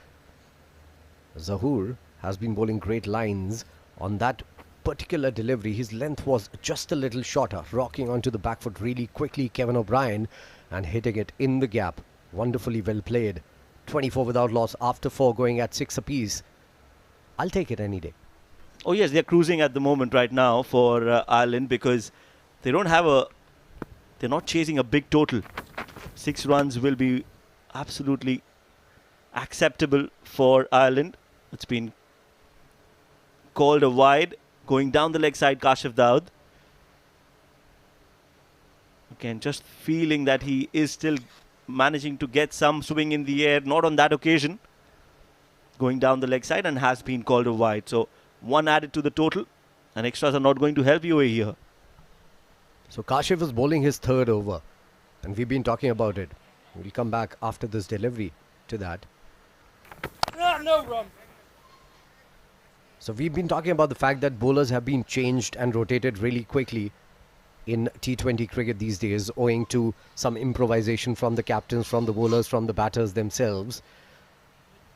Zahoor has been bowling great lines on that particular delivery. His length was just a little shorter. Rocking onto the back foot really quickly, Kevin O'Brien, and hitting it in the gap. Wonderfully well played. 24 without loss after 4 going at 6 apiece. I'll take it any day. Oh yes, they're cruising at the moment right now for Ireland because they don't have they're not chasing a big total. 6 runs will be absolutely acceptable for Ireland. It's been called a wide. Going down the leg side, Kashif Daud. Again, just feeling that he is still managing to get some swing in the air. Not on that occasion. Going down the leg side and has been called a wide. So 1 added to the total, and extras are not going to help UAE here. So Kashif is bowling his 3rd over, and we've been talking about it. We'll come back after this delivery to that. No run. So we've been talking about the fact that bowlers have been changed and rotated really quickly in T20 cricket these days, owing to some improvisation from the captains, from the bowlers, from the batters themselves.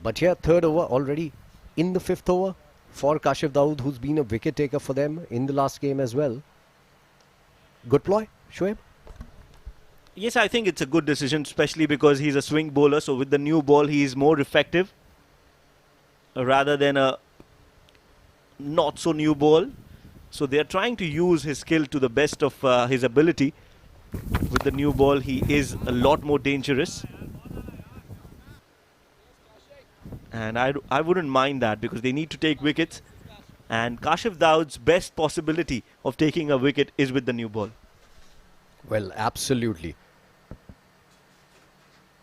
But here, 3rd over already in the 5th over for Kashif Daud, who's been a wicket taker for them in the last game as well. Good ploy, Shoaib? Yes, I think it's a good decision, especially because he's a swing bowler. So with the new ball, he is more effective rather than a not so new ball. So they're trying to use his skill to the best of his ability. With the new ball, he is a lot more dangerous. And I wouldn't mind that because they need to take wickets. And Kashif Daud's best possibility of taking a wicket is with the new ball. Well, absolutely.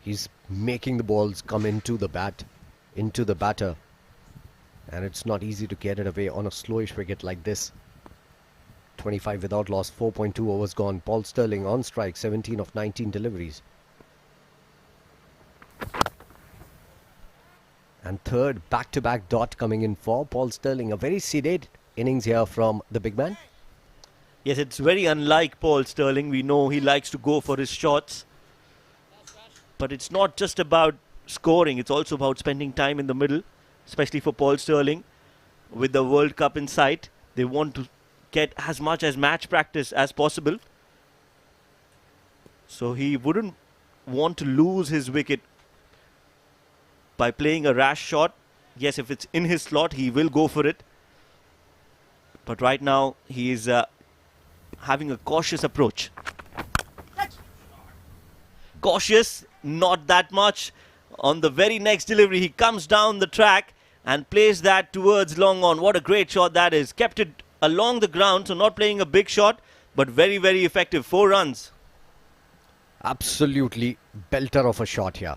He's making the balls come into the bat, into the batter. And it's not easy to get it away on a slowish wicket like this. 25 without loss, 4.2 overs gone. Paul Stirling on strike, 17 of 19 deliveries. And 3rd back-to-back dot coming in for Paul Stirling. A very sedate innings here from the big man. Yes, it's very unlike Paul Sterling. We know he likes to go for his shots. But it's not just about scoring, it's also about spending time in the middle, especially for Paul Sterling. With the World Cup in sight, they want to get as much as match practice as possible. So he wouldn't want to lose his wicket by playing a rash shot. Yes, if it's in his slot, he will go for it. But right now, he is having a cautious approach. Cautious, not that much. On the very next delivery, he comes down the track and plays that towards long on. What a great shot that is. Kept it along the ground, so not playing a big shot, but very, very effective. 4 runs. Absolutely belter of a shot here.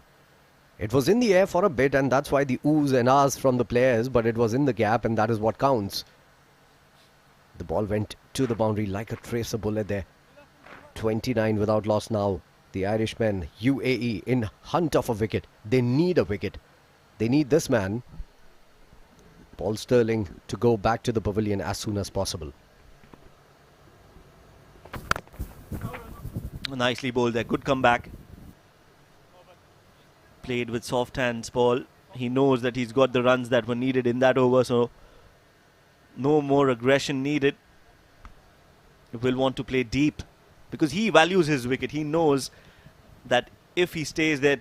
It was in the air for a bit, and that's why the oohs and ahs from the players, but it was in the gap, and that is what counts. The ball went to the boundary like a tracer bullet there. 29 without loss now. The Irishmen, UAE, in hunt of a wicket. They need a wicket. They need this man, Paul Sterling, to go back to the pavilion as soon as possible. Nicely bowled there. Good comeback. Played with soft hands, Paul. He knows that he's got the runs that were needed in that over, so no more aggression needed. He will want to play deep because he values his wicket. He knows that if he stays there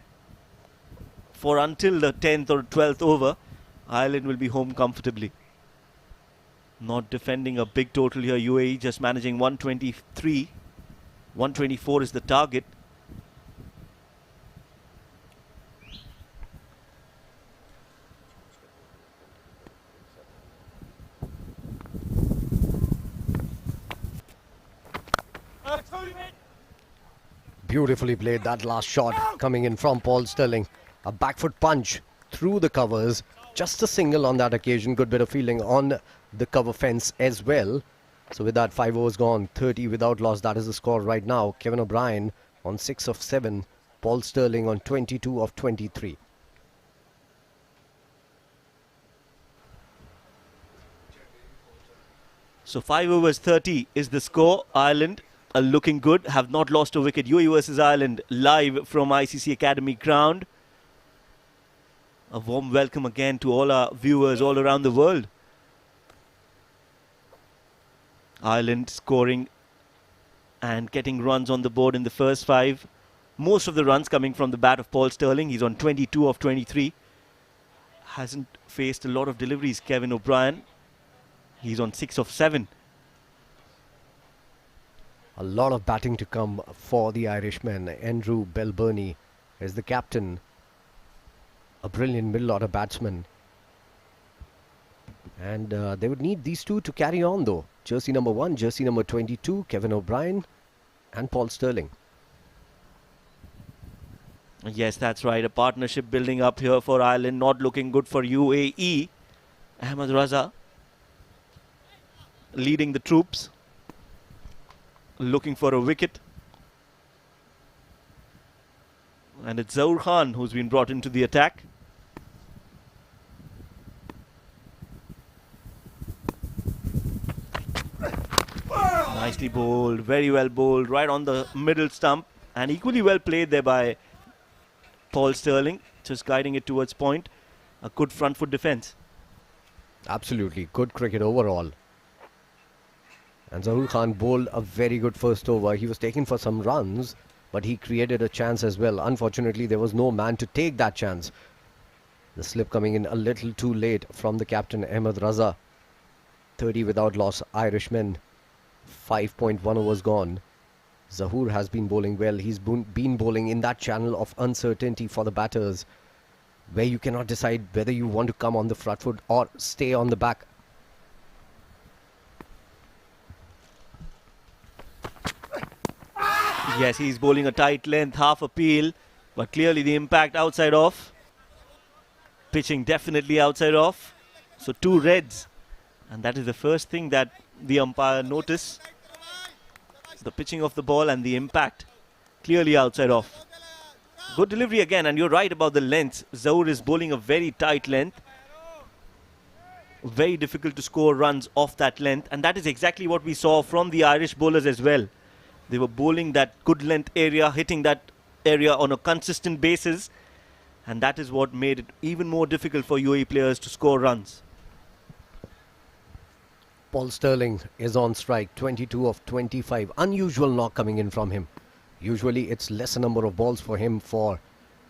for until the 10th or 12th over, Ireland will be home comfortably. Not defending a big total here. UAE just managing 123. 124 is the target. Beautifully played, that last shot coming in from Paul Sterling. A back foot punch through the covers. Just a single on that occasion. Good bit of fielding on the cover fence as well. So with that, 5 overs gone, 30 without loss. That is the score right now. Kevin O'Brien on 6 of 7. Paul Sterling on 22 of 23. So 5 overs 30 is the score. Ireland are looking good, have not lost a wicket. UAE versus Ireland live from ICC Academy ground. A warm welcome again to all our viewers all around the world. Ireland scoring and getting runs on the board in the first 5. Most of the runs coming from the bat of Paul Sterling. He's on 22 of 23. Hasn't faced a lot of deliveries, Kevin O'Brien. He's on 6 of 7. A lot of batting to come for the Irishmen. Andrew Belburney is the captain. A brilliant middle order batsman. And they would need these two to carry on though. Jersey number 1, jersey number 22, Kevin O'Brien and Paul Sterling. Yes, that's right. A partnership building up here for Ireland. Not looking good for UAE. Ahmed Raza leading the troops. Looking for a wicket. And it's Zaur Khan who's been brought into the attack. Nicely bowled, very well bowled, right on the middle stump. And equally well played there by Paul Sterling, just guiding it towards point. A good front foot defence. Absolutely, good cricket overall. And Zaur Khan bowled a very good first over. He was taken for some runs, but he created a chance as well. Unfortunately, there was no man to take that chance. The slip coming in a little too late from the captain, Ahmed Raza. 30 without loss, Irishmen. 5.1 overs gone. Zahoor has been bowling well. He's been bowling in that channel of uncertainty for the batters, where you cannot decide whether you want to come on the front foot or stay on the back. Yes, he's bowling a tight length, half a peel, but clearly the impact outside off. Pitching definitely outside off. So 2 reds. And that is the first thing that the umpire noticed. The pitching of the ball and the impact. Clearly outside off. Good delivery again, and you're right about the length. Zaur is bowling a very tight length. very difficult to score runs off that length, and that is exactly what we saw from the Irish bowlers as well. They were bowling that good length area, hitting that area on a consistent basis, and that is what made it even more difficult for UAE players to score runs. Paul Sterling is on strike, 22 of 25. Unusual knock coming in from him. Usually it's lesser number of balls for him for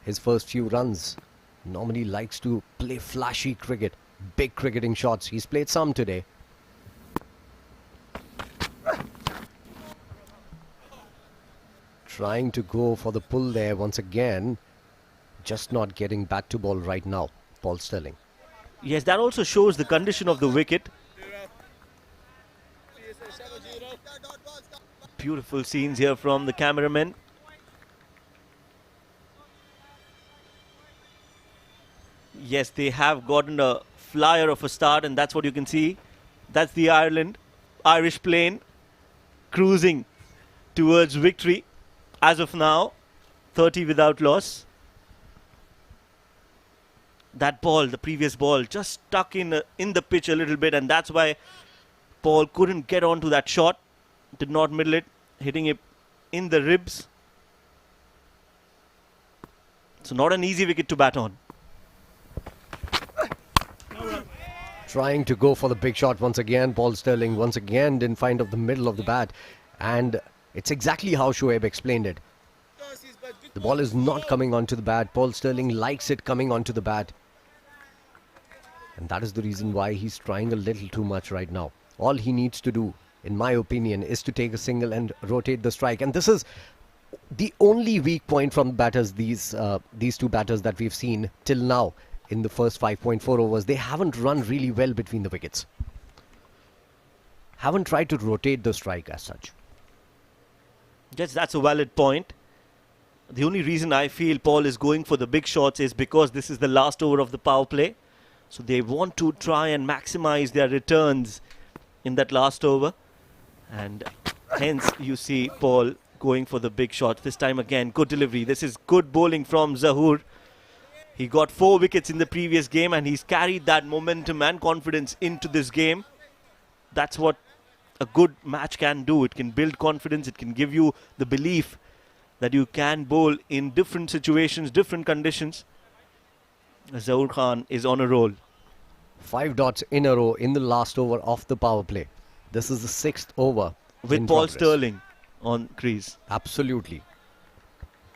his first few runs. Normally likes to play flashy cricket, big cricketing shots. He's played some today. Trying to go for the pull there once again. Just not getting bat to ball right now, Paul Sterling. Yes, that also shows the condition of the wicket. Beautiful scenes here from the cameramen. Yes, they have gotten a flyer of a start, and that's what you can see. That's the Irish plane cruising towards victory. As of now, 30 without loss. That ball, the previous ball, just stuck in the pitch a little bit, and that's why Paul couldn't get onto that shot. Did not middle it, hitting it in the ribs. So not an easy wicket to bat on. Trying to go for the big shot once again. Paul Sterling once again didn't find of the middle of the bat, and it's exactly how Shoaib explained it. The ball is not coming onto the bat. Paul Sterling likes it coming onto the bat, and that is the reason why he's trying a little too much right now. All he needs to do, in my opinion, is to take a single and rotate the strike, and this is the only weak point from batters, these two batters that we've seen till now in the first 5.4 overs. They haven't run really well between the wickets. Haven't tried to rotate the strike as such. Yes, that's a valid point. The only reason I feel Paul is going for the big shots is because this is the last over of the power play. So they want to try and maximize their returns in that last over. And hence you see Paul going for the big shot. This time again, good delivery. This is good bowling from Zahoor. He got 4 wickets in the previous game, and he's carried that momentum and confidence into this game. That's what a good match can do. It can build confidence. It can give you the belief that you can bowl in different situations, different conditions. Zahoor Khan is on a roll. 5 dots in a row in the last over of the power play. This is the 6th over. With Paul Sterling on crease. Absolutely.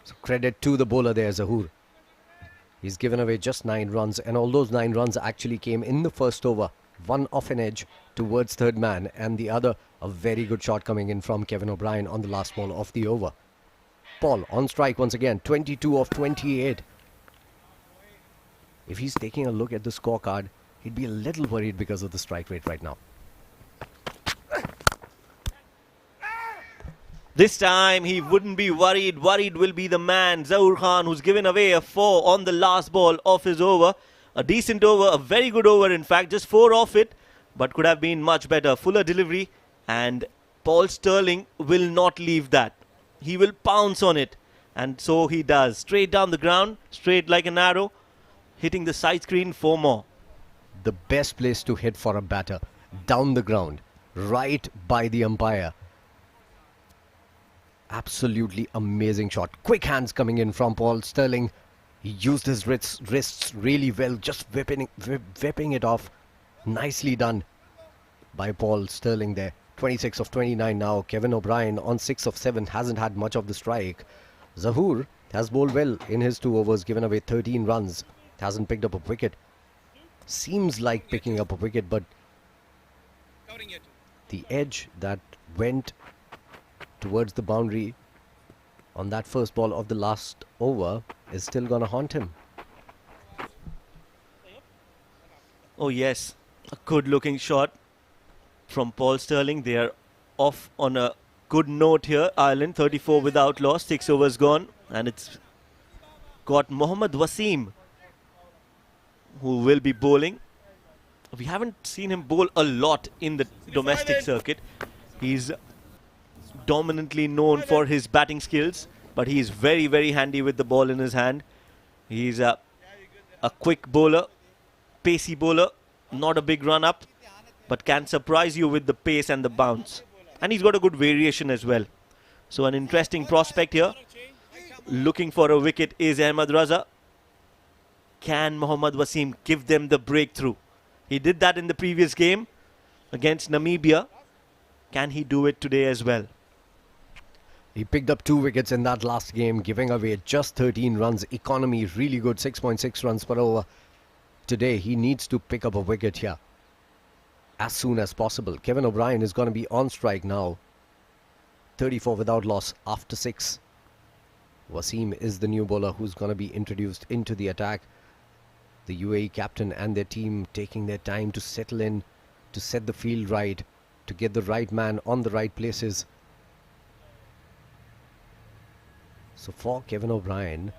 So credit to the bowler there, Zahoor. He's given away just 9 runs, and all those 9 runs actually came in the first over. One off an edge towards third man, and the other a very good shot coming in from Kevin O'Brien on the last ball of the over. Paul on strike once again, 22 of 28. If he's taking a look at the scorecard, he'd be a little worried because of the strike rate right now. This time he wouldn't be worried. Worried will be the man, Zahoor Khan, who's given away a 4 on the last ball of his over. A decent over, a very good over in fact, just 4 off it, but could have been much better. Fuller delivery, and Paul Sterling will not leave that. He will pounce on it, and so he does. Straight down the ground, straight like an arrow, hitting the side screen 4 more. The best place to hit for a batter, down the ground, right by the umpire. Absolutely amazing shot. Quick hands coming in from Paul Sterling. He used his wrists really well, just whipping it off. Nicely done by Paul Sterling there. 26 of 29 now. Kevin O'Brien on 6 of 7 hasn't had much of the strike. Zahoor has bowled well in his 2 overs, given away 13 runs. Hasn't picked up a wicket. Seems like picking up a wicket, but the edge that went towards the boundary on that first ball of the last over is still going to haunt him. Oh yes, a good looking shot from Paul Sterling. They are off on a good note here. Ireland 34 without loss, 6 overs gone, and it's got Mohammad Wasim who will be bowling. We haven't seen him bowl a lot in the domestic circuit. He's dominantly known for his batting skills, but he is very, very handy with the ball in his hand. He's a quick bowler, pacey bowler, Not a big run up, but can surprise you with the pace and the bounce. And he's got a good variation as well. So an interesting prospect here. Looking for a wicket is Ahmed Raza. Can Mohammad Wasim give them the breakthrough? He did that in the previous game against Namibia. Can he do it today as well? He picked up 2 wickets in that last game, giving away just 13 runs. Economy really good, 6.6 runs per over. Today, he needs to pick up a wicket here as soon as possible. Kevin O'Brien is going to be on strike now. 34 without loss after 6. Wasim is the new bowler who's going to be introduced into the attack. The UAE captain and their team taking their time to settle in, to set the field right, to get the right man on the right places. So for Kevin O'Brien,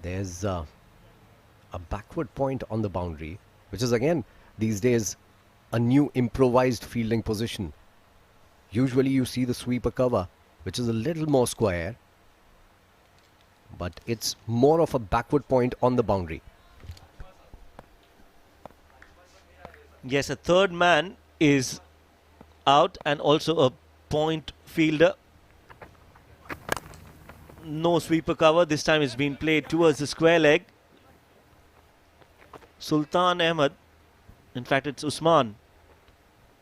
there's a backward point on the boundary, which is again these days a new improvised fielding position. Usually you see the sweeper cover, which is a little more square, but it's more of a backward point on the boundary. Yes, a third man is out and also a point fielder. No sweeper cover. This time it's been played towards the square leg. Sultan Ahmed, in fact it's Usman,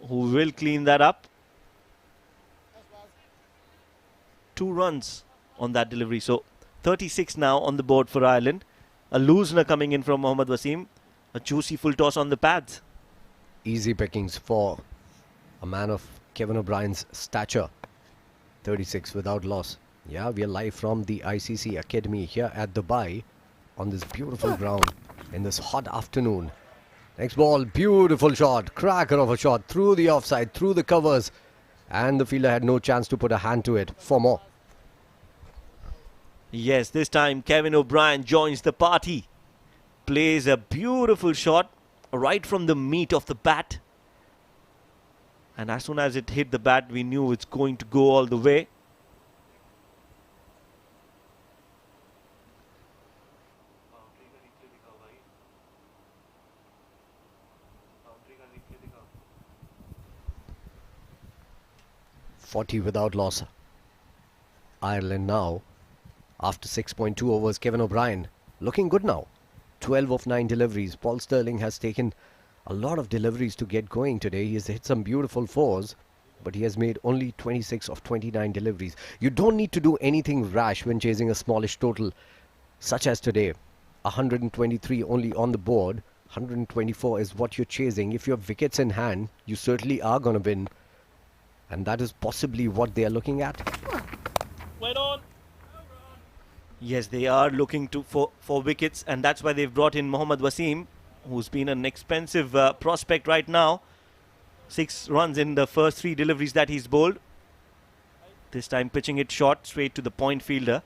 who will clean that up. 2 runs on that delivery. So 36 now on the board for Ireland. A loosener coming in from Mohammad Wasim. A juicy full toss on the pads. Easy pickings for a man of Kevin O'Brien's stature. 36 without loss. Yeah, we are live from the ICC Academy here at Dubai on this beautiful ground in this hot afternoon. Next ball, beautiful shot, cracker of a shot through the offside, through the covers, and the fielder had no chance to put a hand to it. 4 more. Yes, this time Kevin O'Brien joins the party. Plays a beautiful shot right from the meat of the bat. And as soon as it hit the bat, we knew it's going to go all the way. .40 without loss. Ireland now, after 6.2 overs, Kevin O'Brien looking good now. 12 of 9 deliveries. Paul Sterling has taken a lot of deliveries to get going today. He has hit some beautiful 4s, but he has made only 26 of 29 deliveries. You don't need to do anything rash when chasing a smallish total, such as today. 123 only on the board. 124 is what you're chasing. If you have wickets in hand, you certainly are going to win. And that is possibly what they are looking at. Wait on. Yes, they are looking for wickets, and that's why they've brought in Mohammad Wasim, who's been an expensive prospect right now. 6 runs in the first 3 deliveries that he's bowled. This time pitching it short, straight to the point fielder.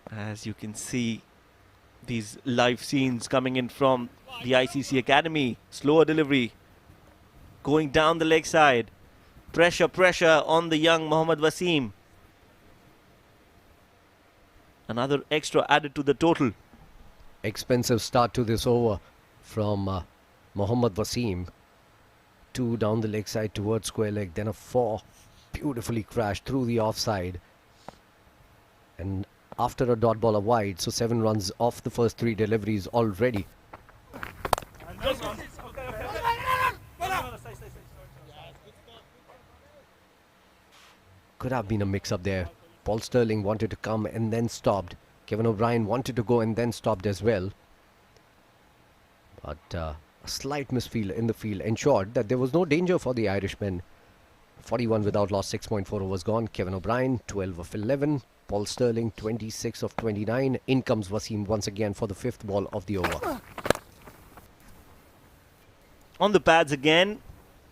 As you can see, these live scenes coming in from the ICC Academy. Slower delivery. Going down the leg side. Pressure on the young Mohammad Wasim. Another extra added to the total. Expensive start to this over from Mohammad Wasim. 2 down the leg side towards square leg. Then a 4. Beautifully crashed through the offside. And after a dot ball wide, so 7 runs off the first 3 deliveries already. Could have been a mix-up there. Paul Sterling wanted to come and then stopped. Kevin O'Brien wanted to go and then stopped as well. But a slight misfeel in the field ensured that there was no danger for the Irishmen. 41 without loss, 6.4 overs gone. Kevin O'Brien, 12 of 11. Paul Sterling, 26 of 29. In comes Wasim once again for the 5th ball of the over. On the pads again.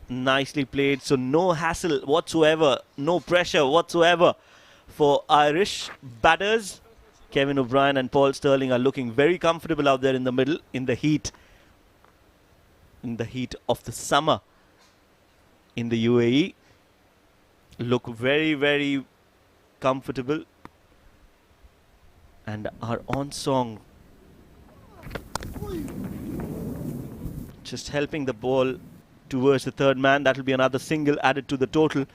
Nicely played. So no hassle whatsoever. No pressure whatsoever for Irish batters. Kevin O'Brien and Paul Sterling are looking very comfortable out there in the middle, in the heat. In the heat of the summer in the UAE. Look very, very comfortable. And our on song just helping the ball towards the third man. That will be another single added to the total.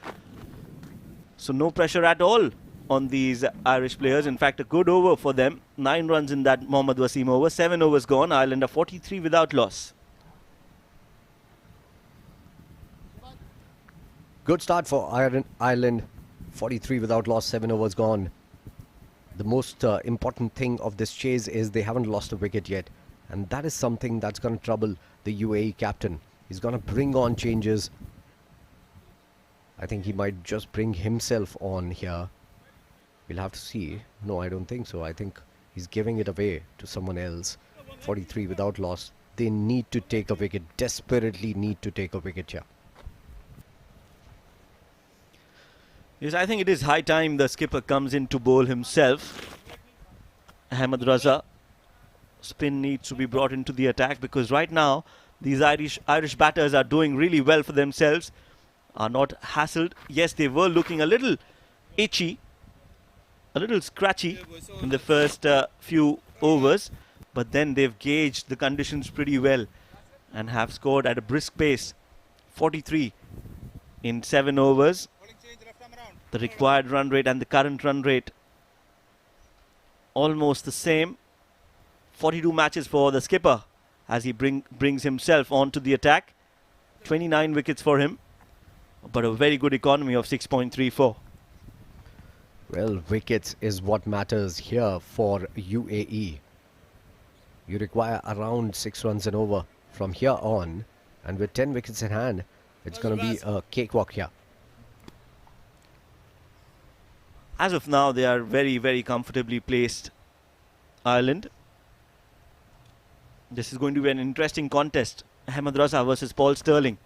So no pressure at all on these Irish players. In fact, a good over for them. 9 runs in that Mohammad Wasim over. 7 overs gone. Ireland are 43 without loss. Good start for Ireland. 43 without loss, 7 overs gone. The most important thing of this chase is they haven't lost a wicket yet. And that is something that's going to trouble the UAE captain. He's going to bring on changes. I think he might just bring himself on here. We'll have to see. No, I don't think so. I think he's giving it away to someone else. 43 without loss. They need to take a wicket. Desperately need to take a wicket here. Yes, I think it is high time the skipper comes in to bowl himself. Ahmed Raza. Spin needs to be brought into the attack because right now these Irish batters are doing really well for themselves. Are not hassled. Yes, they were looking a little itchy, a little scratchy in the first few overs, but then they've gauged the conditions pretty well and have scored at a brisk pace. 43 in 7 overs. The required run rate and the current run rate almost the same. 42 matches for the skipper as he brings himself onto the attack. 29 wickets for him, but a very good economy of 6.34. Well, wickets is what matters here for UAE. You require around 6 runs and over from here on, and with 10 wickets in hand, it's going to be a cakewalk here. As of now, they are very, very comfortably placed, Ireland. This is going to be an interesting contest. Ahmed Raza versus Paul Stirling.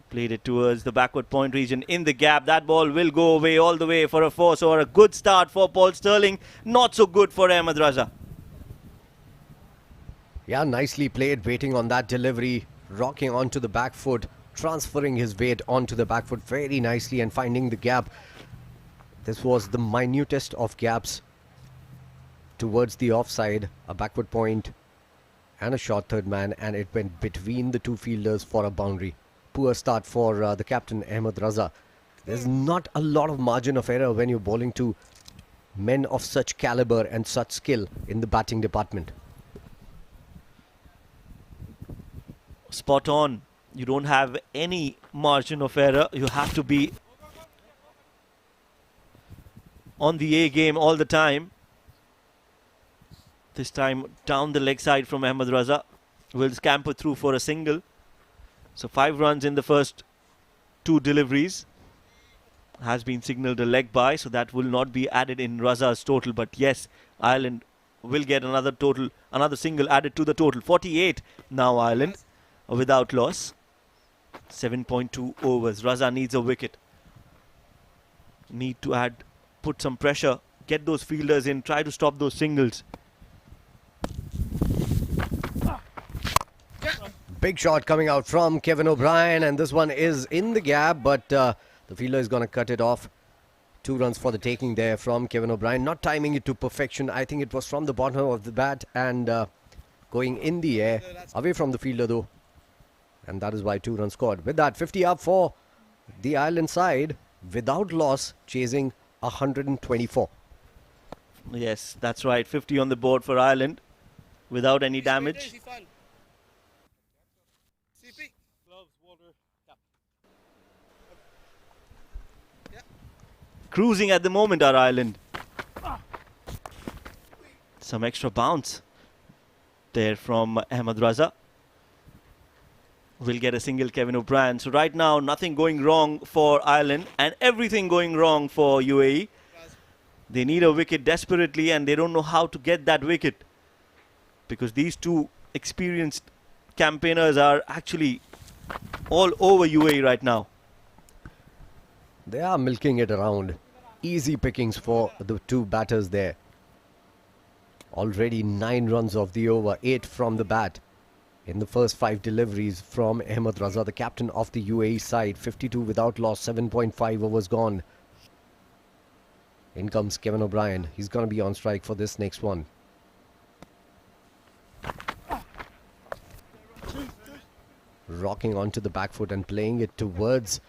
Played it towards the backward point region in the gap. That ball will go away all the way for a 4. So a good start for Paul Stirling. Not so good for Ahmed Raza. Yeah, nicely played, waiting on that delivery, rocking onto the back foot, transferring his weight onto the back foot very nicely and finding the gap. This was the minutest of gaps towards the offside, a backward point and a short third man, and it went between the 2 fielders for a boundary. Poor start for the captain, Ahmed Raza. There's not a lot of margin of error when you're bowling to men of such caliber and such skill in the batting department. Spot on. You don't have any margin of error. You have to be on the A game all the time. This time down the leg side from Ahmed Raza. Will scamper through for a single. So 5 runs in the first 2 deliveries. Has been signalled a leg by, so that will not be added in Raza's total. But yes, Ireland will get another single added to the total. 48 now Ireland without loss. 7.2 overs. Raza needs a wicket. Need to put some pressure. Get those fielders in. Try to stop those singles. Big shot coming out from Kevin O'Brien, and this one is in the gap, but the fielder is going to cut it off. 2 runs for the taking there from Kevin O'Brien. Not timing it to perfection. I think it was from the bottom of the bat and going in the air. Away from the fielder though. And that is why 2 runs scored. With that, 50 up for the Ireland side. Without loss, chasing 124. Yes, that's right. 50 on the board for Ireland. Without any damage. Cruising at the moment are Ireland. Some extra bounce there from Ahmed Raza. Will get a single, Kevin O'Brien. So right now, nothing going wrong for Ireland and everything going wrong for UAE. They need a wicket desperately and they don't know how to get that wicket. Because these 2 experienced campaigners are actually all over UAE right now. They are milking it around. Easy pickings for the 2 batters there. Already 9 runs of the over, 8 from the bat. in the first 5 deliveries from Ahmed Raza, the captain of the UAE side. 52 without loss, 7.5 overs gone. In comes Kevin O'Brien. He's going to be on strike for this next one. Rocking onto the back foot and playing it towards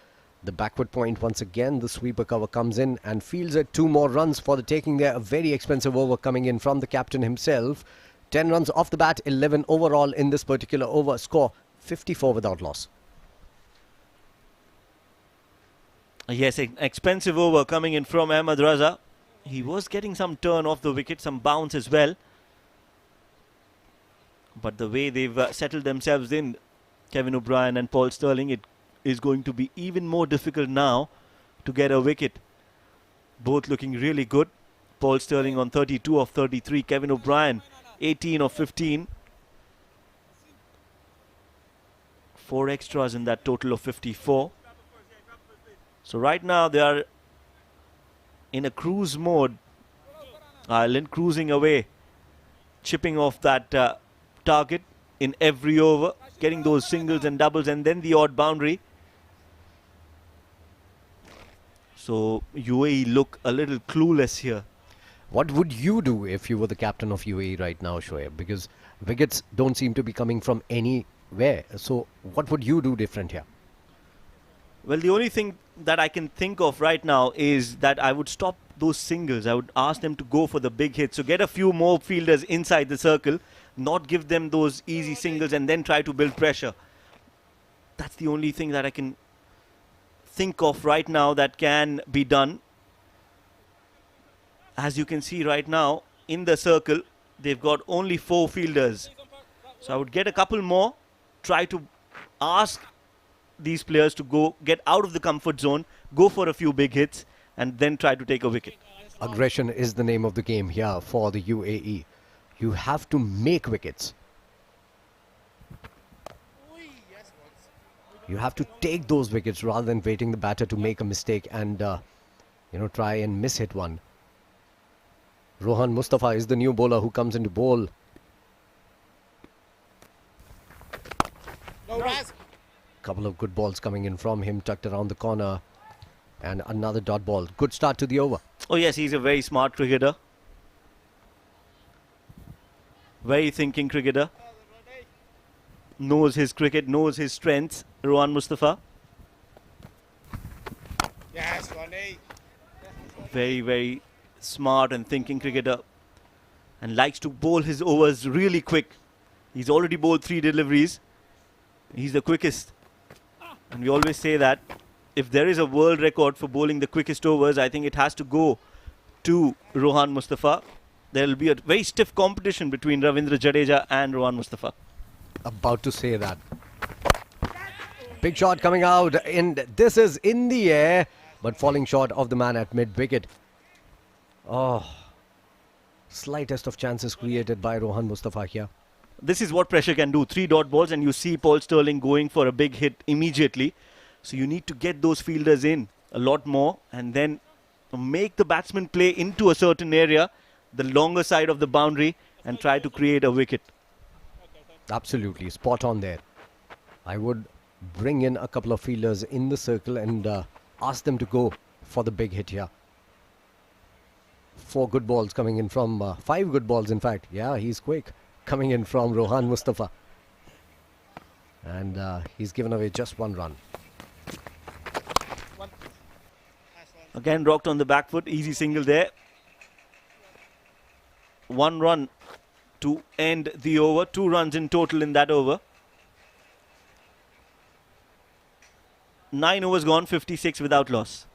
the backward point. Once again, the sweeper cover comes in and fields at 2 more runs for the taking there. A very expensive over coming in from the captain himself. 10 runs off the bat, 11 overall in this particular over. Score 54 without loss. Yes, an expensive over coming in from Ahmed Raza. He was getting some turn off the wicket, some bounce as well. But the way they've settled themselves in, Kevin O'Brien and Paul Stirling, it is going to be even more difficult now to get a wicket. Both looking really good. Paul Stirling on 32 of 33. Kevin O'Brien 18 of 15. 4 extras in that total of 54. So right now they are in a cruise mode. Ireland cruising away, chipping off that target in every over, getting those singles and doubles and then the odd boundary. So UAE look a little clueless here. What would you do if you were the captain of UAE right now, Shoaib? Because wickets don't seem to be coming from anywhere. So what would you do different here? Well, the only thing that I can think of right now is that I would stop those singles. I would ask them to go for the big hit. So get a few more fielders inside the circle, not give them those easy singles and then try to build pressure. That's the only thing that I can think of right now that can be done. As you can see right now, in the circle, they've got only 4 fielders. So I would get a couple more, try to ask these players to go get out of the comfort zone, go for a few big hits, and then try to take a wicket. Aggression is the name of the game here for the UAE. You have to make wickets. You have to take those wickets rather than waiting the batter to make a mistake and, try and miss hit one. Rohan Mustafa is the new bowler who comes into bowl. Couple of good balls coming in from him, tucked around the corner. And another dot ball. Good start to the over. Oh yes, he's a very smart cricketer. Very thinking cricketer. Knows his cricket, knows his strengths. Rohan Mustafa. Yes, Ronnie. Very, very smart and thinking cricketer. And likes to bowl his overs really quick. He's already bowled 3 deliveries. He's the quickest. And we always say that if there is a world record for bowling the quickest overs, I think it has to go to Rohan Mustafa. There will be a very stiff competition between Ravindra Jadeja and Rohan Mustafa. About to say that. Big shot coming out, and this is in the air, but falling short of the man at mid-wicket. Oh, slightest of chances created by Rohan Mustafa here. This is what pressure can do. 3 dot balls and you see Paul Stirling going for a big hit immediately. So you need to get those fielders in a lot more and then make the batsman play into a certain area, the longer side of the boundary, and try to create a wicket. Absolutely, spot on there. I would bring in a couple of fielders in the circle and ask them to go for the big hit here. 4 good balls coming in from, 5 good balls in fact. Yeah, he's quick. Coming in from Rohan Mustafa. And he's given away just 1 run. Again rocked on the back foot, easy single there. 1 run to end the over, 2 runs in total in that over. 9 overs gone, 56 without loss.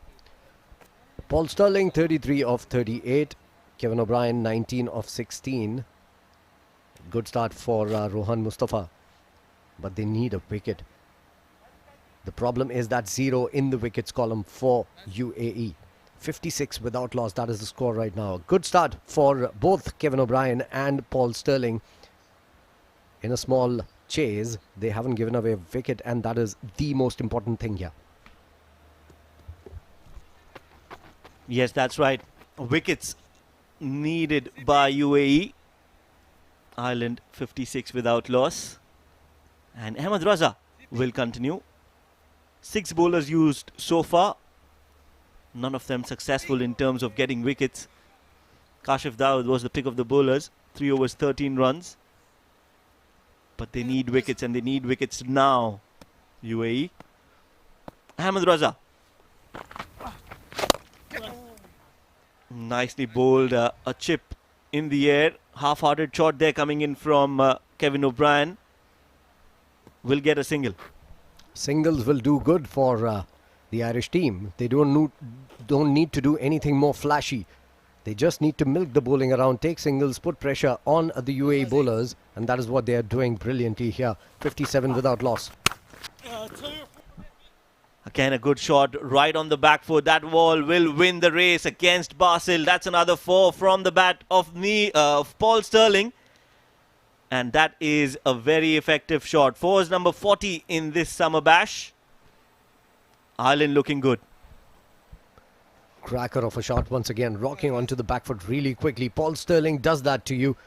Paul Stirling 33 of 38. Kevin O'Brien 19 of 16. Good start for Rohan Mustafa. But they need a wicket. The problem is that 0 in the wickets column for UAE. 56 without loss, that is the score right now. Good start for both Kevin O'Brien and Paul Stirling. In a small chase, they haven't given away a wicket, and that is the most important thing here. Yes, that's right. Wickets needed by UAE. Ireland 56 without loss. And Ahmed Raza will continue. 6 bowlers used so far. None of them successful in terms of getting wickets. Kashif Dawood was the pick of the bowlers. 3 overs, 13 runs. But they need wickets, and they need wickets now. UAE. Ahmed Raza. Nicely bowled, a chip in the air. Half-hearted shot there coming in from Kevin O'Brien. Will get a single. Singles will do good for the Irish team. They don't need to do anything more flashy. They just need to milk the bowling around, take singles, put pressure on the UAE bowlers, and that is what they are doing brilliantly here. 57 without loss. Again, a good shot right on the back foot. That ball will win the race against Basil. That's another 4 from the bat of Paul Sterling. And that is a very effective shot. 4 is number 40 in this Summer Bash. Ireland looking good. Cracker of a shot once again, rocking onto the back foot really quickly. Paul Sterling does that to you.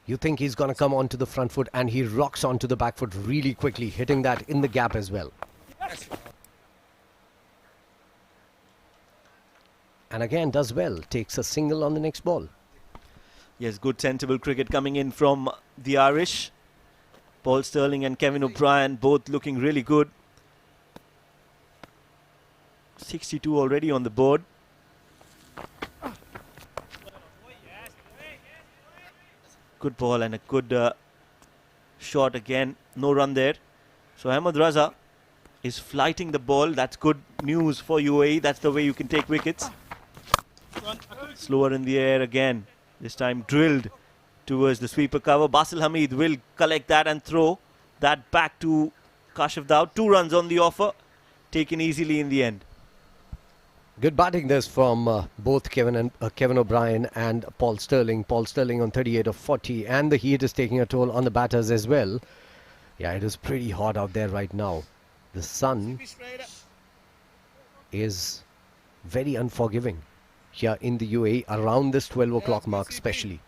You think he's going to come onto the front foot, and he rocks onto the back foot really quickly, hitting that in the gap as well. And again does well, takes a single on the next ball. Yes, good sensible cricket coming in from the Irish. Paul Sterling and Kevin O'Brien both looking really good. 62 already on the board. Good ball and a good shot again. No run there. So Ahmed Raza is flighting the ball. That's good news for UAE. That's the way you can take wickets. Slower in the air again. This time drilled towards the sweeper cover. Basil Hamid will collect that and throw that back to Kashif Dawood. 2 runs on the offer. Taken easily in the end. Good batting this from both Kevin O'Brien and Paul Sterling. Paul Sterling on 38 of 40, and the heat is taking a toll on the batters as well. Yeah, it is pretty hot out there right now. The sun is very unforgiving here in the UAE around this 12 o'clock mark especially.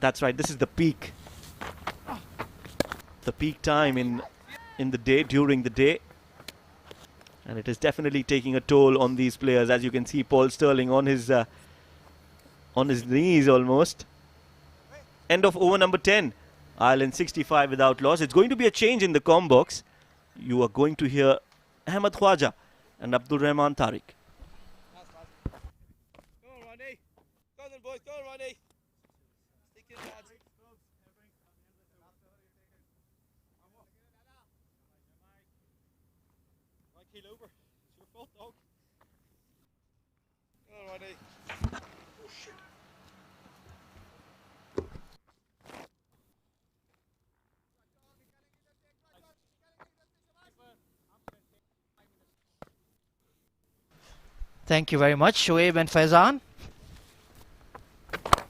That's right, this is the peak. The peak time in the day, during the day. And it is definitely taking a toll on these players. As you can see, Paul Sterling on his knees almost. End of over number 10. Ireland 65 without loss. It's going to be a change in the comm box. You are going to hear Ahmed Khwaja and Abdul Rahman Tariq. Go on, Ronnie. Go on, then, boys. Go on, Ronnie. Stick in, lads. Right, keel over. It's your fault, dog. Go on, Ronnie. Oh, shit. Thank you very much, Shoaib and Faizan.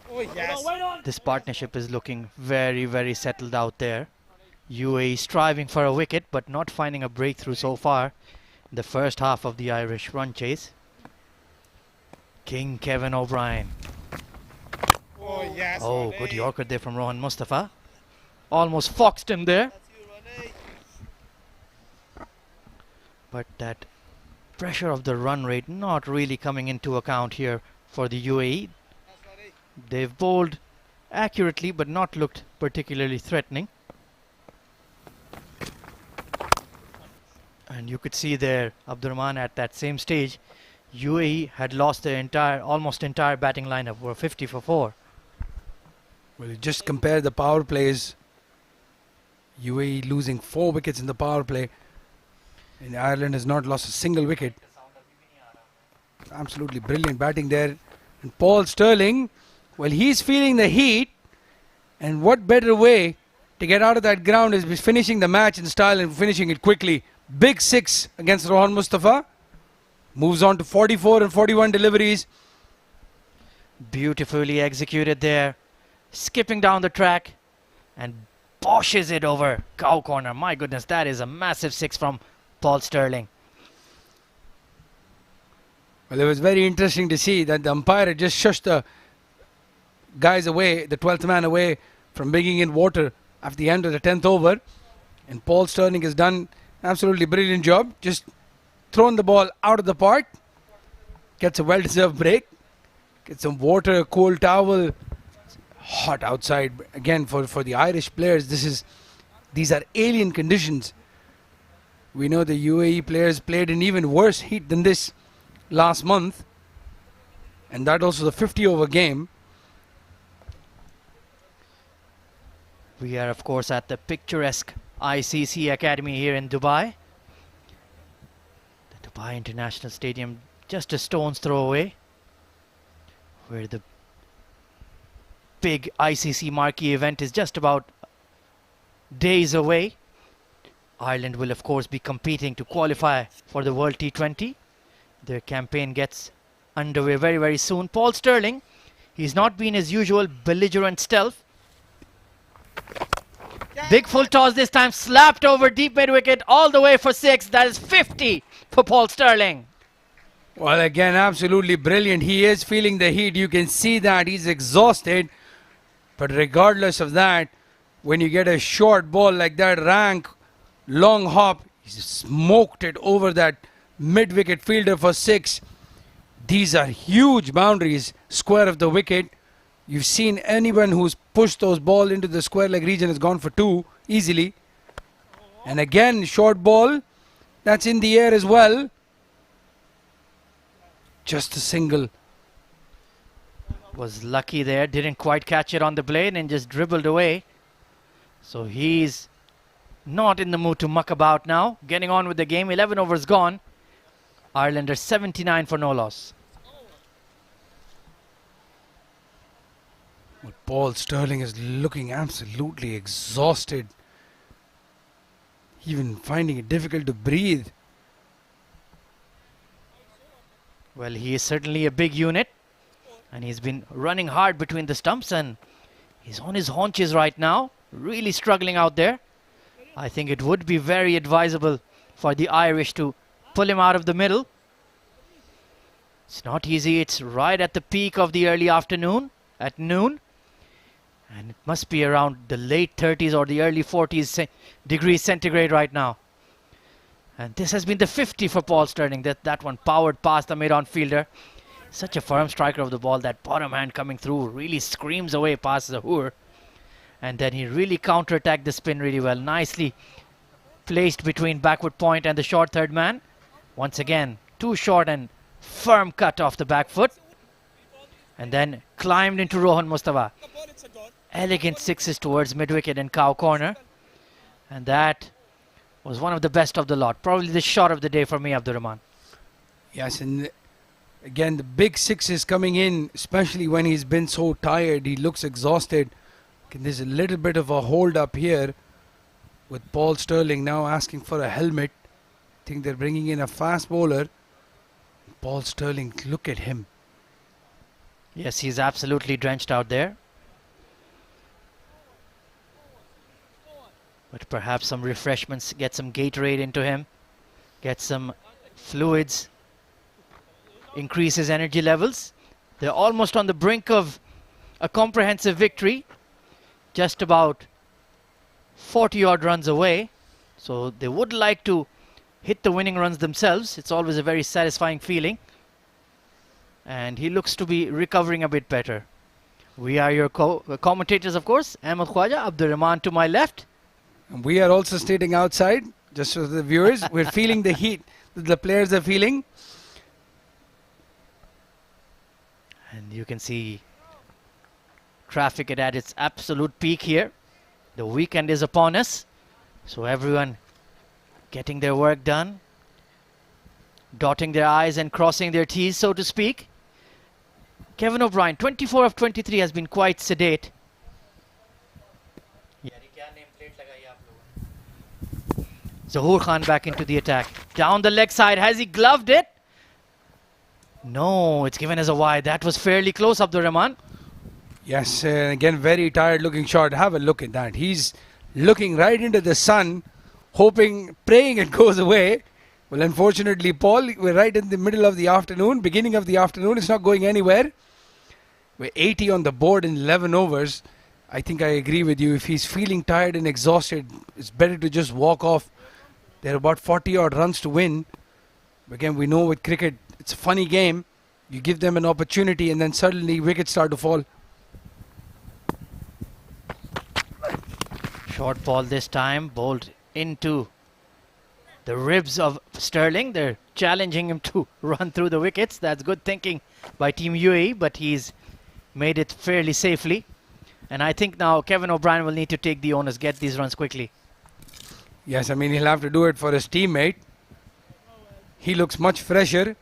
Oh, yes. Wait on. This partnership is looking very, very settled out there. UAE striving for a wicket, but not finding a breakthrough so far in the first half of the Irish run chase. King Kevin O'Brien. Oh, yes. Oh, Ronnie. good Yorker there from Rohan Mustafa. Almost foxed him there. That's you, Ronnie. But that pressure of the run rate not really coming into account here for the UAE. That's Ronnie. They've bowled accurately but not looked particularly threatening. And you could see there, Abdurrahman, at that same stage, UAE had lost their almost entire batting lineup, were 50 for 4. Well, you just compare the power plays. UAE losing 4 wickets in the power play. And Ireland has not lost a single wicket. Absolutely brilliant batting there. And Paul Sterling, well, he's feeling the heat. And what better way to get out of that ground is finishing the match in style and finishing it quickly. Big 6 against Rohan Mustafa. Moves on to 44 and 41 deliveries. Beautifully executed there. Skipping down the track and boshes it over cow corner. My goodness, that is a massive 6 from Paul Sterling. Well, it was very interesting to see that the umpire had just shushed the guys away, the 12th man away from bringing in water at the end of the 10th over. And Paul Stirling has done absolutely brilliant job. Just thrown the ball out of the park. Gets a well-deserved break. Gets some water, cool towel. Hot outside. Again, for the Irish players, these are alien conditions. We know the UAE players played in even worse heat than this last month. And that also the 50-over game. We are, of course, at the picturesque ICC Academy here in Dubai. The Dubai International Stadium, just a stone's throw away, where the big ICC marquee event is just about days away. Ireland will, of course, be competing to qualify for the World T20. Their campaign gets underway very, very soon. Paul Stirling, he's not been his usual belligerent stealth. Big full toss this time, slapped over deep mid wicket all the way for 6. That is 50 for Paul Stirling. Well, again, absolutely brilliant. He is feeling the heat. You can see that he's exhausted. But regardless of that, when you get a short ball like that, rank, long hop, he's smoked it over that mid-wicket fielder for 6. These are huge boundaries, square of the wicket. You've seen anyone who's pushed those ball into the square leg region has gone for 2 easily. And again, short ball, that's in the air as well. Just a single. Was lucky there, didn't quite catch it on the blade and just dribbled away. So he's not in the mood to muck about now. Getting on with the game, 11 overs gone. Ireland are 79 for no loss. Well, Paul Stirling is looking absolutely exhausted. Even finding it difficult to breathe. Well, he is certainly a big unit. And he's been running hard between the stumps and he's on his haunches right now. Really struggling out there. I think it would be very advisable for the Irish to pull him out of the middle. It's not easy. It's right at the peak of the early afternoon at noon. And it must be around the late 30s or the early 40s degrees centigrade right now. And this has been the 50 for Paul Stirling. That one powered past the mid-on fielder. Such a firm striker of the ball. That bottom hand coming through really screams away past Zahoor. And then he really counter-attacked the spin really well. Nicely placed between backward point and the short third man. Once again, too short and firm cut off the back foot. And then climbed into Rohan Mustafa. Elegant 6s towards mid-wicket and cow corner. And that was one of the best of the lot. Probably the shot of the day for me, Abdurrahman. Yes, and again, the big 6s coming in, especially when he's been so tired. He looks exhausted. Okay, there's a little bit of a hold up here with Paul Stirling now asking for a helmet. I think they're bringing in a fast bowler. Paul Stirling, look at him. Yes, he's absolutely drenched out there. But perhaps some refreshments, get some Gatorade into him, get some fluids, increase his energy levels. They're almost on the brink of a comprehensive victory, just about 40 odd runs away. So they would like to hit the winning runs themselves. It's always a very satisfying feeling. And he looks to be recovering a bit better. We are your commentators, of course. Ahmed Khwaja, Abdurrahman to my left. And we are also stating outside, just for the viewers, we're feeling the heat that the players are feeling. And you can see traffic at its absolute peak here. The weekend is upon us. So everyone getting their work done, dotting their I's and crossing their T's, so to speak. Kevin O'Brien, 24 of 23, has been quite sedate. Zahoor Khan back into the attack. Down the leg side. Has he gloved it? No, it's given as a wide. That was fairly close, Abdurrahman. Yes, again, very tired looking shot. Have a look at that. He's looking right into the sun, hoping, praying it goes away. Well, unfortunately, Paul, we're right in the middle of the afternoon, beginning of the afternoon. It's not going anywhere. We're 80 on the board in 11 overs. I think I agree with you. If he's feeling tired and exhausted, it's better to just walk off. There are about 40 odd runs to win. Again, we know with cricket, it's a funny game. You give them an opportunity and then suddenly wickets start to fall. Short ball this time, bowled into the ribs of Sterling. They're challenging him to run through the wickets. That's good thinking by Team UAE, but he's made it fairly safely. And I think now Kevin O'Brien will need to take the onus, get these runs quickly. Yes, I mean, he'll have to do it for his teammate. He looks much fresher.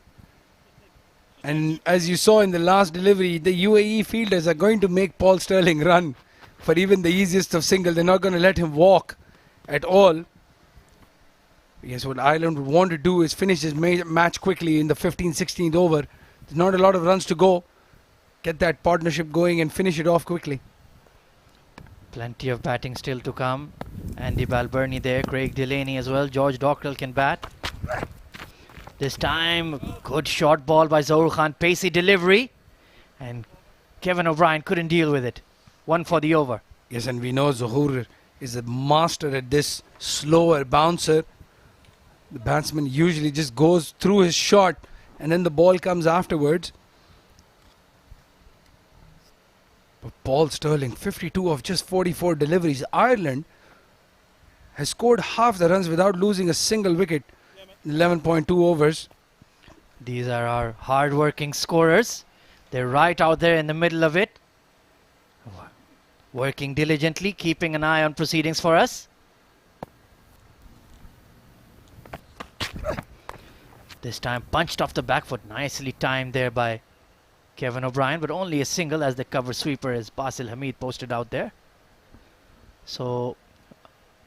And as you saw in the last delivery, the UAE fielders are going to make Paul Sterling run for even the easiest of single. They're not going to let him walk at all. Yes, what Ireland would want to do is finish this match quickly in the 15th, 16th over. There's not a lot of runs to go. Get that partnership going and finish it off quickly. Plenty of batting still to come. Andy Balbirnie there, Craig Delaney as well. George Dockrell can bat. This time, good short ball by Zahoor Khan. Pacey delivery. And Kevin O'Brien couldn't deal with it. One for the over. Yes, and we know Zahoor is a master at this slower bouncer. The batsman usually just goes through his shot and then the ball comes afterwards. But Paul Sterling, 52 of just 44 deliveries. Ireland has scored half the runs without losing a single wicket in 11.2 overs. These are our hard-working scorers. They're right out there in the middle of it. Working diligently, keeping an eye on proceedings for us. This time punched off the back foot. Nicely timed there by Kevin O'Brien, but only a single as the cover sweeper as Basil Hamid posted out there. So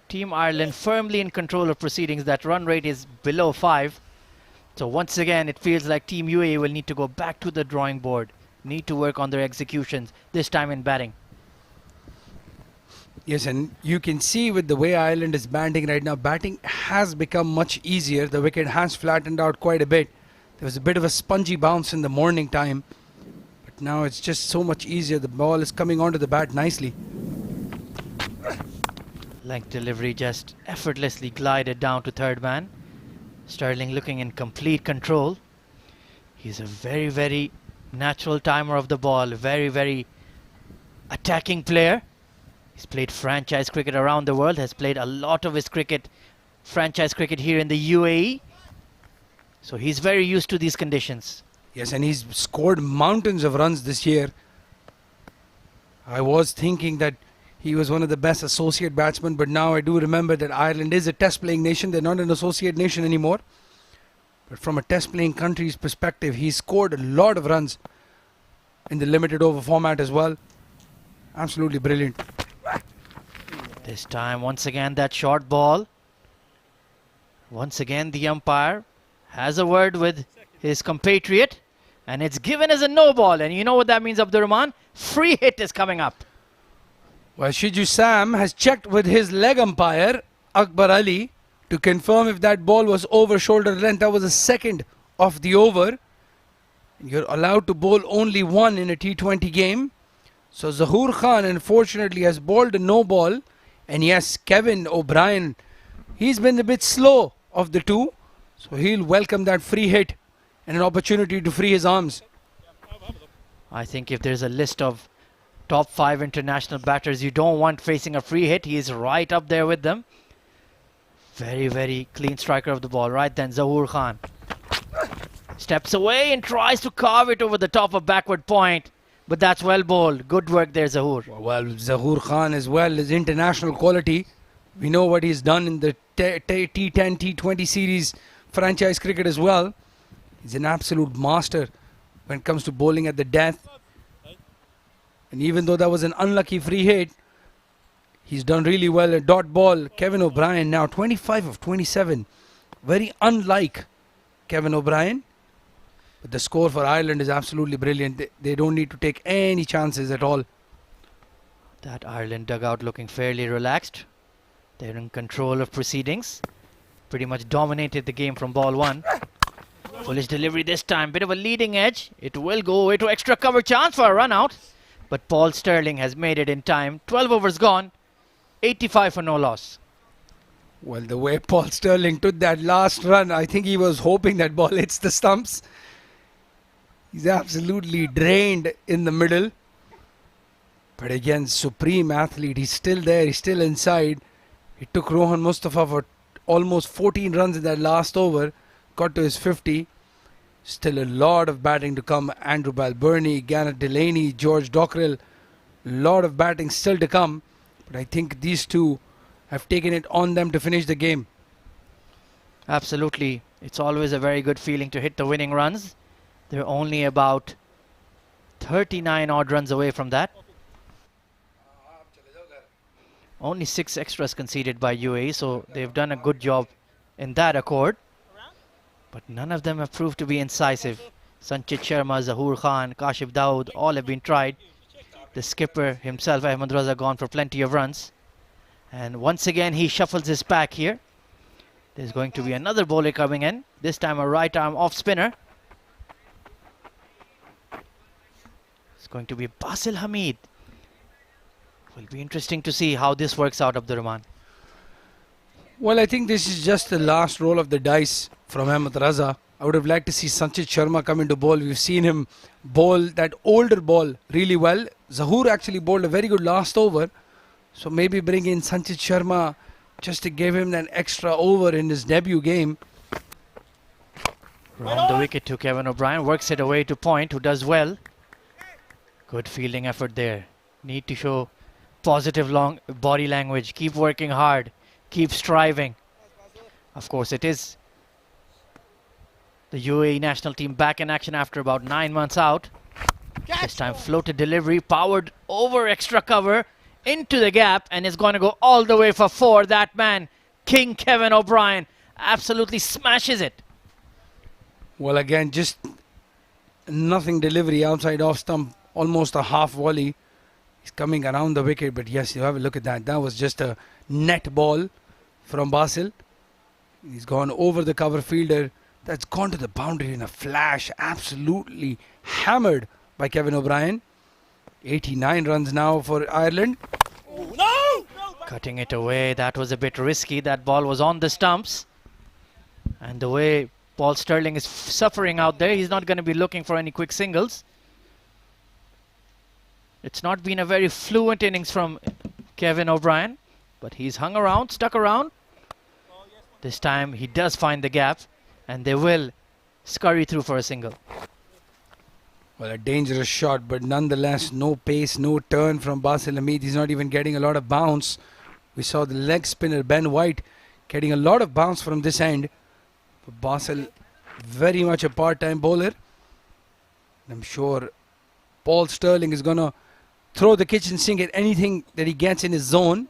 Team Ireland firmly in control of proceedings. That run rate is below 5. So once again, it feels like Team UAE will need to go back to the drawing board. Need to work on their executions, this time in batting. Yes, and you can see with the way Ireland is batting right now, batting has become much easier. The wicket has flattened out quite a bit. There was a bit of a spongy bounce in the morning time. But now it's just so much easier. The ball is coming onto the bat nicely. Length delivery just effortlessly glided down to third man. Sterling looking in complete control. He's a very, very natural timer of the ball. Very, very attacking player. He's played franchise cricket around the world. Has played a lot of his franchise cricket here in the UAE. So he's very used to these conditions. Yes, and he's scored mountains of runs this year. I was thinking that he was one of the best associate batsmen, but now I do remember that Ireland is a test-playing nation. They're not an associate nation anymore. But from a test-playing country's perspective, he scored a lot of runs in the limited over format as well. Absolutely brilliant. This time, once again, that short ball. Once again, the umpire has a word with his compatriot, and it's given as a no ball. And you know what that means, Abdur Rahman? Free hit is coming up. Well, Shiju Sam has checked with his leg umpire, Akbar Ali, to confirm if that ball was over shoulder length. That was the second of the over. You're allowed to bowl only one in a T20 game. So Zahoor Khan, unfortunately, has bowled a no ball. And yes, Kevin O'Brien, he's been a bit slow of the two. So he'll welcome that free hit and an opportunity to free his arms. I think if there's a list of top 5 international batters you don't want facing a free hit, he is right up there with them. Very, very clean striker of the ball. Right then, Zahoor Khan steps away and tries to carve it over the top of backward point. But that's well bowled. Good work there, Zahoor. Well, Zahoor Khan as well is international quality. We know what he's done in the T10, T20 series franchise cricket as well. He's an absolute master when it comes to bowling at the death. And even though that was an unlucky free hit, he's done really well at dot ball. Kevin O'Brien now 25 of 27. Very unlike Kevin O'Brien. But the score for Ireland is absolutely brilliant. They don't need to take any chances at all. That Ireland dugout looking fairly relaxed. They're in control of proceedings. Pretty much dominated the game from ball one. Foolish delivery this time. Bit of a leading edge. It will go away to extra cover chance for a run out. but Paul Sterling has made it in time. 12 overs gone, 85 for no loss. Well, the way Paul Sterling took that last run, I think he was hoping that ball hits the stumps. He's absolutely drained in the middle. But again, supreme athlete. He's still there. He's still inside. He took Rohan Mustafa for almost 14 runs in that last over. Got to his 50. Still a lot of batting to come. Andrew Balbirnie, Garnet Delaney, George Dockrell. A lot of batting still to come. But I think these two have taken it on them to finish the game. Absolutely. It's always a very good feeling to hit the winning runs. They're only about 39 odd runs away from that. Only 6 extras conceded by UAE, so they've done a good job in that accord. But none of them have proved to be incisive. Sanchez Sharma, Zahoor Khan, Kashif Dawood, all have been tried. The skipper himself, Ahmed Raza, gone for plenty of runs. And once again, he shuffles his pack here. There's going to be another bowler coming in. This time a right arm off spinner. It's going to be Basil Hamid. Will be interesting to see how this works out, Abdurrahman. Well, I think this is just the last roll of the dice from Ahmed Raza. I would have liked to see Sanchez Sharma come into bowl. We've seen him bowl that older ball really well. Zahoor actually bowled a very good last over. So maybe bring in Sanchez Sharma just to give him that extra over in his debut game. Round the wicket to Kevin O'Brien. Works it away to Point, who does well. Good fielding effort there. Need to show positive long body language. Keep working hard. Keep striving. Of course, it is the UAE national team back in action after about 9 months out. This time floated delivery, powered over extra cover into the gap, and is going to go all the way for 4. That man, King Kevin O'Brien, absolutely smashes it. Well, again, just nothing delivery outside off stump. Almost a half volley. He's coming around the wicket, but yes, you have a look at that. That was just a net ball from Basil. He's gone over the cover fielder. That's gone to the boundary in a flash. Absolutely hammered by Kevin O'Brien. 89 runs now for Ireland. Cutting it away. That was a bit risky. That ball was on the stumps. And the way Paul Sterling is suffering out there, he's not going to be looking for any quick singles. It's not been a very fluent innings from Kevin O'Brien, but he's hung around, stuck around. This time he does find the gap, and they will scurry through for a single. Well, a dangerous shot, but nonetheless, no pace, no turn from Basil Hamid. He's not even getting a lot of bounce. We saw the leg spinner Ben White getting a lot of bounce from this end. But Basil, very much a part-time bowler. I'm sure Paul Sterling is going to throw the kitchen sink at anything that he gets in his zone.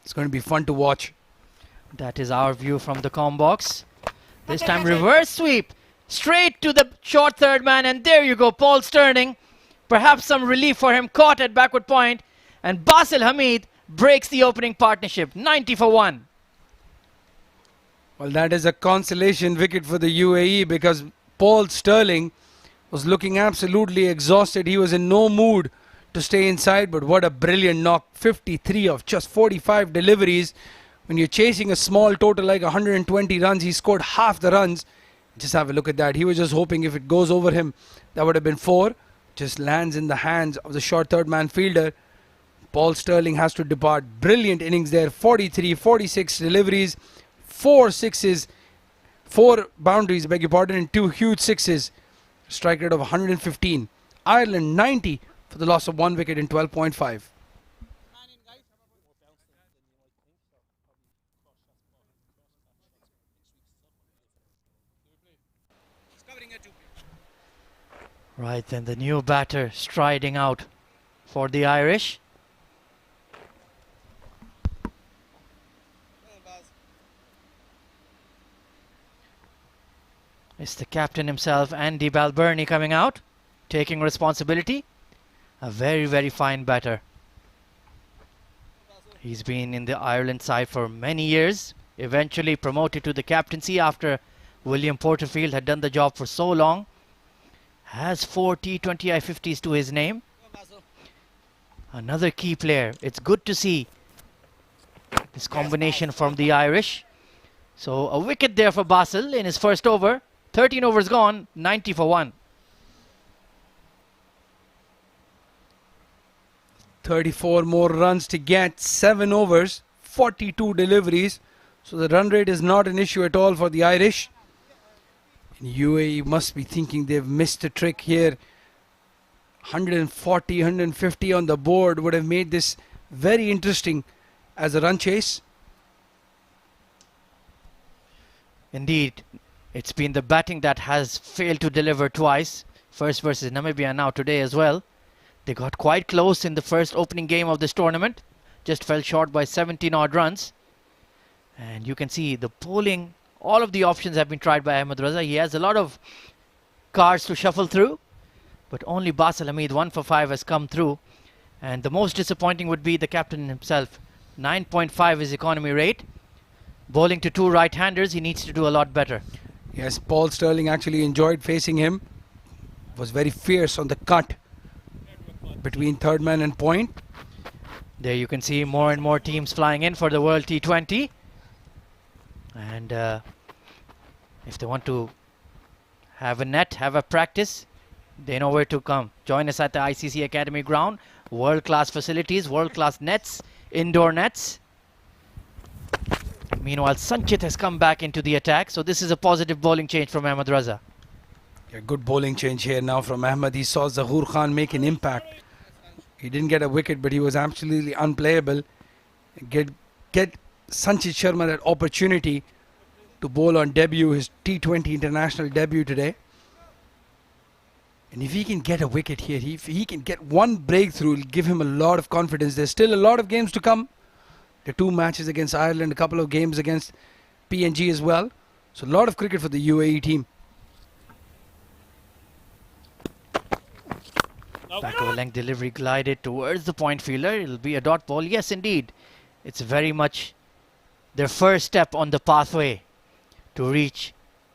It's going to be fun to watch. That is our view from the comm box. This time reverse sweep. Straight to the short third man, and there you go, Paul Sterling. Perhaps some relief for him, caught at backward point. And Basil Hamid breaks the opening partnership, 90 for 1. Well, that is a consolation wicket for the UAE because Paul Sterling was looking absolutely exhausted. He was in no mood to stay inside, but what a brilliant knock. 53 of just 45 deliveries. When you're chasing a small total like 120 runs, he scored half the runs. Just have a look at that. He was just hoping if it goes over him, that would have been 4. Just lands in the hands of the short third man fielder. Paul Sterling has to depart. Brilliant innings there. 43, 46 deliveries, 4 sixes, 4 boundaries, beg your pardon, and 2 huge sixes. Strike rate of 115. Ireland 90 for the loss of 1 wicket in 12.5. Right then, the new batter striding out for the Irish. It's the captain himself, Andy Balbirnie, coming out, taking responsibility. A very, very fine batter. He's been in the Ireland side for many years, eventually promoted to the captaincy after William Porterfield had done the job for so long. Has 4 T20 I-50s to his name. Another key player. It's good to see this combination from the Irish. So a wicket there for Basel in his first over. 13 overs gone, 90 for 1. 34 more runs to get, 7 overs, 42 deliveries. So the run rate is not an issue at all for the Irish. And UAE must be thinking they've missed a trick here. 140, 150 on the board would have made this very interesting as a run chase. Indeed, it's been the batting that has failed to deliver twice. First versus Namibia, now today as well. They got quite close in the first opening game of this tournament. Just fell short by 17 odd runs. And you can see the bowling, all of the options have been tried by Ahmed Raza. He has a lot of cards to shuffle through. But only Basel Hamid, 1 for 5, has come through. And the most disappointing would be the captain himself. 9.5 is economy rate. Bowling to 2 right-handers, he needs to do a lot better. Yes, Paul Sterling actually enjoyed facing him. Was very fierce on the cut between third man and point. There you can see more and more teams flying in for the World T20. And if they want to have a net, have a practice, they know where to come. Join us at the ICC Academy ground. World-class facilities, world-class nets, indoor nets. Meanwhile, Sanchit has come back into the attack. So this is a positive bowling change from Ahmed Raza. A good bowling change here now from Ahmed. He saw Zahoor Khan make an impact. He didn't get a wicket, but he was absolutely unplayable. Get Sanchez Sharma that opportunity to bowl on debut, his T20 international debut today. And if he can get a wicket here, if he can get one breakthrough, it'll give him a lot of confidence. There's still a lot of games to come. There are 2 matches against Ireland, a couple of games against PNG as well. So a lot of cricket for the UAE team. Back over length delivery glided towards the point fielder. It'll be a dot ball. Yes, indeed. It's very much their first step on the pathway to reach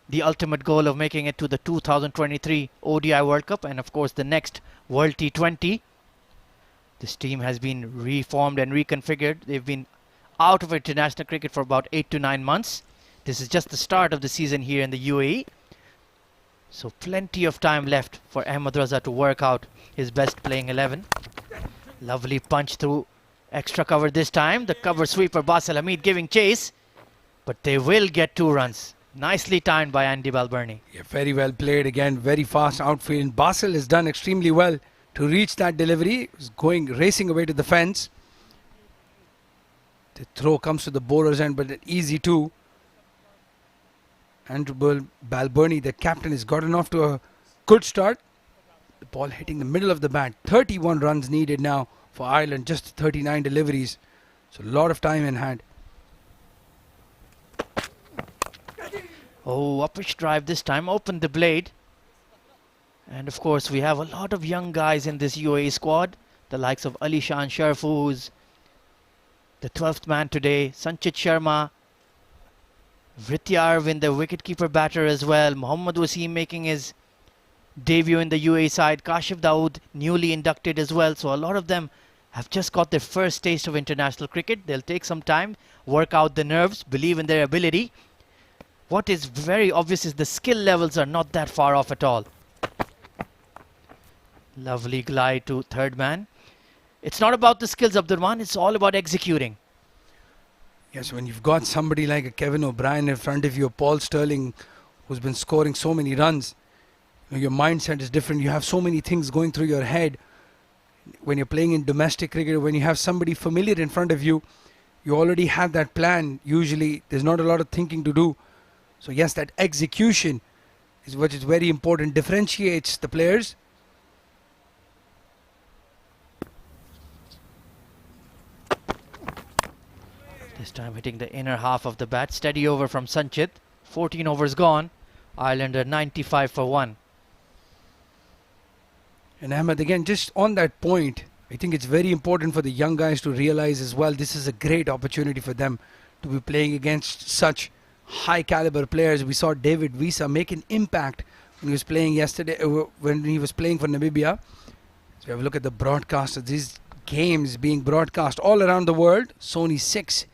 the ultimate goal of making it to the 2023 ODI World Cup and of course the next World T20. This team has been reformed and reconfigured. They've been out of international cricket for about 8 to 9 months. This is just the start of the season here in the UAE. So plenty of time left for Ahmed Raza to work out his best playing 11. Lovely punch through extra cover this time. The cover sweeper Basel Hamid giving chase. But they will get 2 runs. Nicely timed by Andy Balbirnie. Yeah, very well played again. Very fast outfield. And Basel has done extremely well to reach that delivery. He's racing away to the fence. The throw comes to the bowler's end, but easy too. Andrew Balbirnie, the captain, has gotten off to a good start. The ball hitting the middle of the bat. 31 runs needed now for Ireland, just 39 deliveries. So a lot of time in hand. Oh, uppish drive this time, opened the blade. And of course, we have a lot of young guys in this UAE squad. The likes of Ali Shan Sharfu, who's the 12th man today. Sanchez Sharma. Vritya Arvind, the wicketkeeper batter as well. Mohammad Wasim making his debut in the UAE side. Kashif Dawood, newly inducted as well. So a lot of them have just got their first taste of international cricket. They'll take some time, work out the nerves, believe in their ability. What is very obvious is the skill levels are not that far off at all. Lovely glide to third man. It's not about the skills, Abdurrahman. It's all about executing. Yes, when you've got somebody like a Kevin O'Brien in front of you, Paul Sterling, who's been scoring so many runs, your mindset is different. You have so many things going through your head. When you're playing in domestic cricket, when you have somebody familiar in front of you, you already have that plan. Usually, there's not a lot of thinking to do. So yes, that execution is what is very important, differentiates the players. This time hitting the inner half of the bat. Steady over from Sanchit. 14 overs gone. Ireland are 95 for 1. And Ahmed, again, just on that point, I think it's very important for the young guys to realize as well, this is a great opportunity for them to be playing against such high caliber players. We saw David Visa make an impact when he was playing yesterday, when he was playing for Namibia. So we have a look at the broadcaster. He's games being broadcast all around the world. Sony 6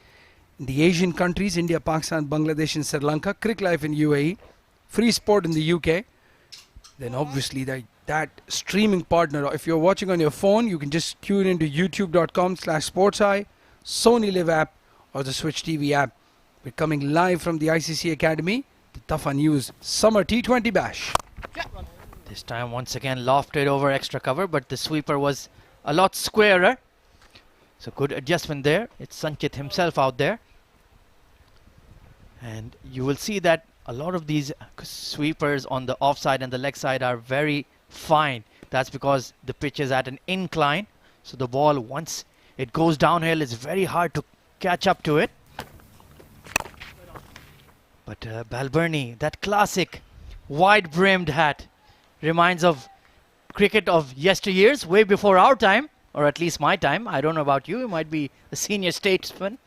in the Asian countries, India, Pakistan, Bangladesh and Sri Lanka. Crick Life in UAE. Free Sport in the UK. Then obviously that streaming partner, if you're watching on your phone, you can just tune into youtube.com/sportseye, Sony Live app or the Switch TV app. We're coming live from the ICC Academy, the Tafa News Summer T20 Bash. This time once again lofted over extra cover, but the sweeper was a lot squarer. So good adjustment there. It's Sanchez himself out there. And you will see that a lot of these sweepers on the offside and the leg side are very fine. That's because the pitch is at an incline. So the ball, once it goes downhill, it's very hard to catch up to it. But Balbirnie, that classic wide-brimmed hat, reminds of cricket of yesteryears, way before our time, or at least my time. I don't know about you. You might be a senior statesman.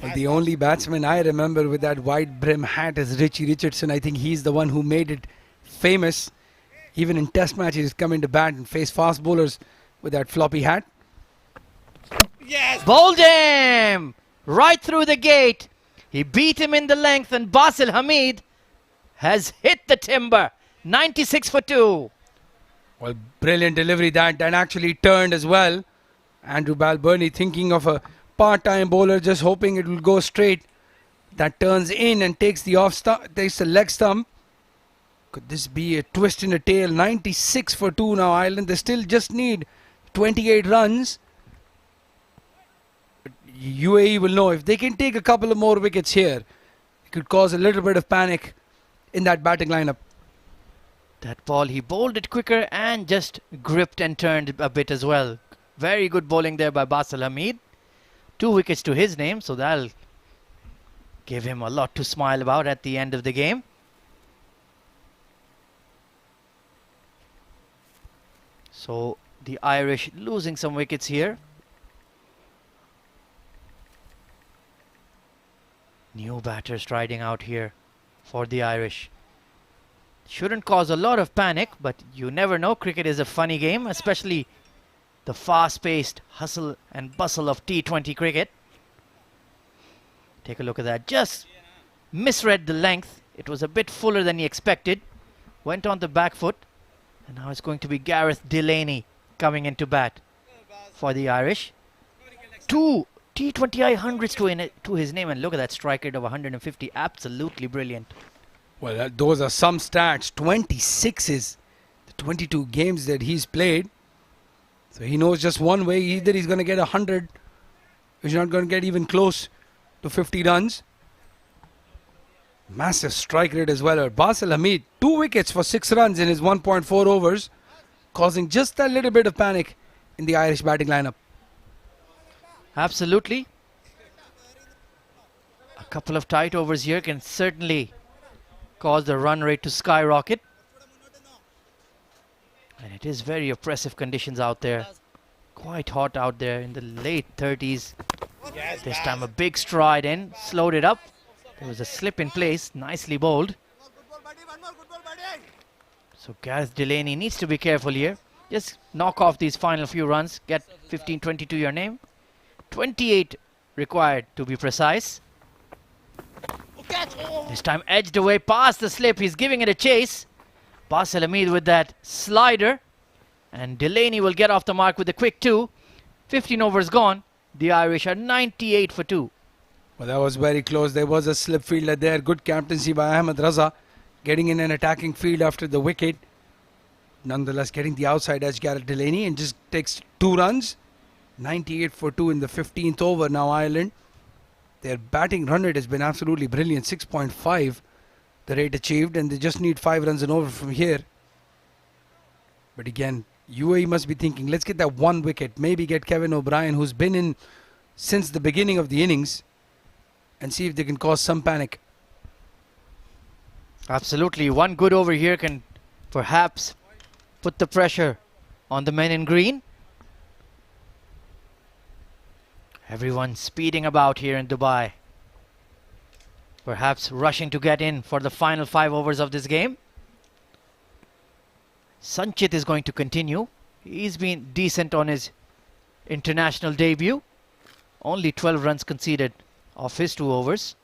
Well, the only batsman I remember with that wide brim hat is Richie Richardson. I think he's the one who made it famous. Even in test matches, he's come into bat and face fast bowlers with that floppy hat. Yes! Bowled him! Right through the gate. He beat him in the length, and Basil Hamid has hit the timber. 96 for 2. Well, brilliant delivery. That actually turned as well. Andrew Balbirnie thinking of a part-time bowler, just hoping it will go straight. That turns in and takes the takes the leg stump. Could this be a twist in the tail? 96 for 2 now, Ireland. They still just need 28 runs. But UAE will know if they can take a couple of more wickets here, it could cause a little bit of panic in that batting lineup. That ball, he bowled it quicker and just gripped and turned a bit as well. Very good bowling there by Basil Hamid. 2 wickets to his name, so that'll give him a lot to smile about at the end of the game. So the Irish losing some wickets here. New batter striding out here for the Irish. Shouldn't cause a lot of panic, but you never know. Cricket is a funny game, especially the fast-paced hustle and bustle of T20 cricket. Take a look at that. Just misread the length. It was a bit fuller than he expected. Went on the back foot. And now it's going to be Gareth Delaney coming into bat for the Irish. 2 T20I hundreds to his name. And look at that strike rate of 150. Absolutely brilliant. Well, those are some stats. 26 the 22 games that he's played. So he knows just one way. Either he's going to get 100, or he's not going to get even close to 50 runs. Massive strike rate as well. Basil Hamid, 2 wickets for 6 runs in his 1.4 overs, causing just a little bit of panic in the Irish batting lineup. Absolutely. A couple of tight overs here can certainly cause the run rate to skyrocket. And it is very oppressive conditions out there. Quite hot out there in the late 30s. Yes, This time a big stride in, slowed it up. There was a slip in place, nicely bowled. So Gareth Delaney needs to be careful here. Just knock off these final few runs, get 15-20 to your name. 28 required to be precise. This time edged away past the slip. He's giving it a chase. Basil Hamid with that slider. And Delaney will get off the mark with a quick 2. 15 overs gone. The Irish are 98 for 2. Well, that was very close. There was a slip fielder there. Good captaincy by Ahmed Raza, getting in an attacking field after the wicket. Nonetheless, getting the outside edge, Gareth Delaney, and just takes 2 runs. 98 for 2 in the 15th over now, Ireland. Their batting run rate has been absolutely brilliant. 6.5 the rate achieved, and they just need 5 runs and over from here. But again, UAE must be thinking, let's get that 1 wicket. Maybe get Kevin O'Brien, who's been in since the beginning of the innings, and see if they can cause some panic. Absolutely. 1 good over here can perhaps put the pressure on the men in green. Everyone speeding about here in Dubai. Perhaps rushing to get in for the final 5 overs of this game. Sanchez is going to continue. He's been decent on his international debut. Only 12 runs conceded off his 2 overs.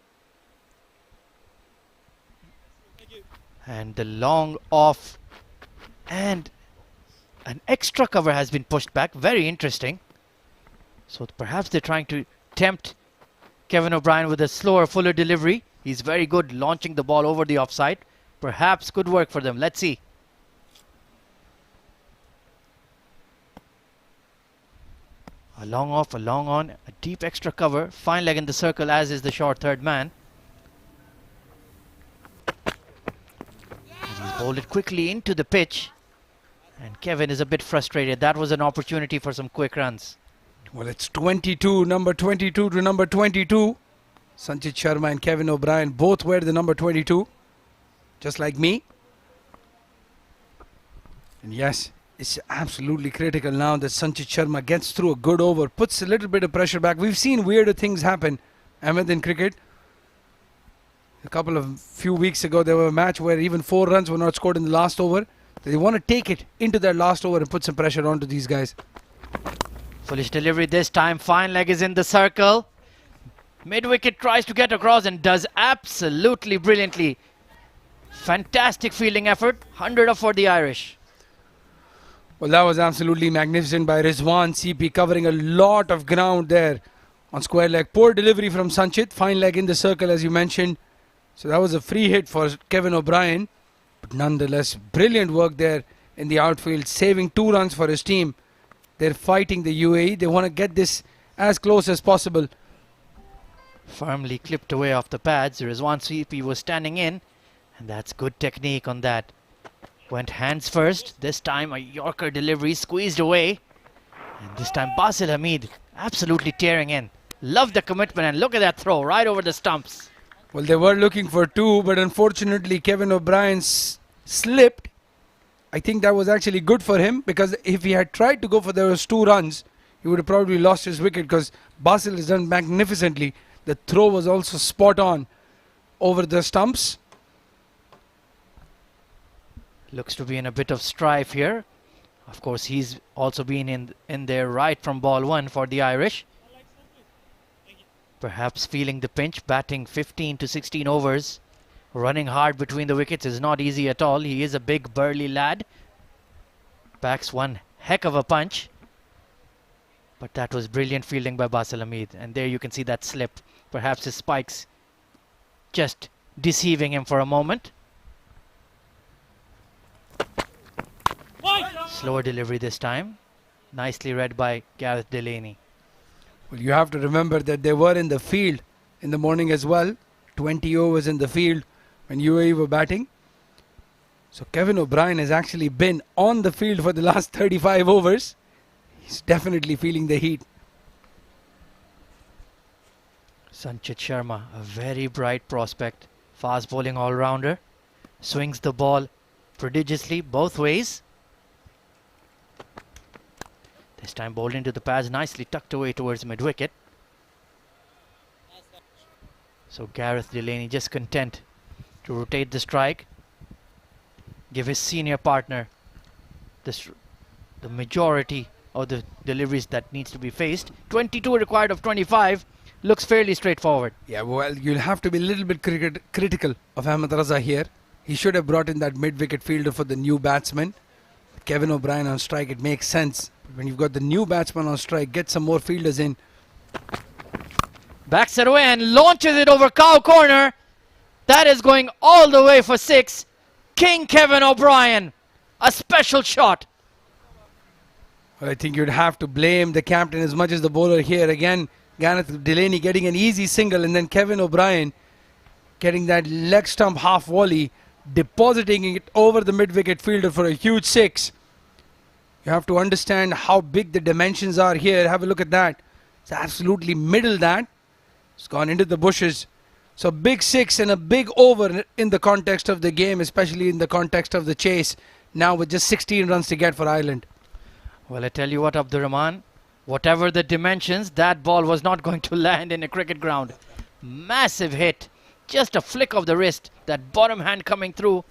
And the long off and an extra cover has been pushed back. Very interesting. So perhaps they're trying to tempt Kevin O'Brien with a slower, fuller delivery. He's very good launching the ball over the offside. Perhaps good work for them. Let's see. A long off, a long on, a deep extra cover. Fine leg in the circle, as is the short third man. And he's bowled it quickly into the pitch. And Kevin is a bit frustrated. That was an opportunity for some quick runs. Well, it's 22, number 22 to number 22. Sanchez Sharma and Kevin O'Brien both wear the number 22, just like me. And yes, it's absolutely critical now that Sanchez Sharma gets through a good over, puts a little bit of pressure back. We've seen weirder things happen, Ahmed, in cricket. Few weeks ago, there was a match where even 4 runs were not scored in the last over. They want to take it into their last over and put some pressure onto these guys. Foolish delivery this time. Fine leg is in the circle. Mid-wicket tries to get across and does absolutely brilliantly. Fantastic fielding effort. 100 for the Irish. Well, that was absolutely magnificent by Rizwan CP, covering a lot of ground there on square leg. Poor delivery from Sanchit. Fine leg in the circle, as you mentioned. So that was a free hit for Kevin O'Brien. But nonetheless, brilliant work there in the outfield, saving 2 runs for his team. They're fighting the UAE. They want to get this as close as possible. Firmly clipped away off the pads. Rizwan CP was standing in. And that's good technique on that. Went hands first. This time a Yorker delivery squeezed away. And this time Basil Hamid absolutely tearing in. Love the commitment, and look at that throw right over the stumps. Well, they were looking for 2, but unfortunately Kevin O'Brien slipped. I think that was actually good for him, because if he had tried to go for those 2 runs, he would have probably lost his wicket, because Basil has done magnificently. The throw was also spot on over the stumps. Looks to be in a bit of strife here. Of course, he's also been in there right from ball 1 for the Irish. Perhaps feeling the pinch, batting 15 to 16 overs. Running hard between the wickets is not easy at all. He is a big burly lad. Packs one heck of a punch. But that was brilliant fielding by Basil Hamid. And there you can see that slip. Perhaps his spikes just deceiving him for a moment. Slower delivery this time. Nicely read by Gareth Delaney. Well, you have to remember that they were in the field in the morning as well. 20 overs in the field when UAE were batting. So Kevin O'Brien has actually been on the field for the last 35 overs. He's definitely feeling the heat. Sanchez Sharma, a very bright prospect. Fast bowling all-rounder. Swings the ball prodigiously both ways. This time bowled into the pads, nicely tucked away towards mid-wicket. So Gareth Delaney just content to rotate the strike. Give his senior partner the majority of the deliveries that needs to be faced. 22 required of 25. Looks fairly straightforward. Yeah, well, you'll have to be a little bit critical of Ahmed Raza here. He should have brought in that mid-wicket fielder for the new batsman. Kevin O'Brien on strike, it makes sense. But when you've got the new batsman on strike, get some more fielders in. Backs it away and launches it over cow corner. That is going all the way for 6. King Kevin O'Brien. A special shot. Well, I think you'd have to blame the captain as much as the bowler here. Again, Gareth Delaney getting an easy single, and then Kevin O'Brien getting that leg stump half volley, depositing it over the mid-wicket fielder for a huge 6. You have to understand how big the dimensions are here. Have a look at that. It's absolutely middle that. It's gone into the bushes. So big 6 and a big over in the context of the game, especially in the context of the chase. Now with just 16 runs to get for Ireland. Well, I tell you what, Abdurrahman, whatever the dimensions, that ball was not going to land in a cricket ground. Massive hit. Just a flick of the wrist. That bottom hand coming through.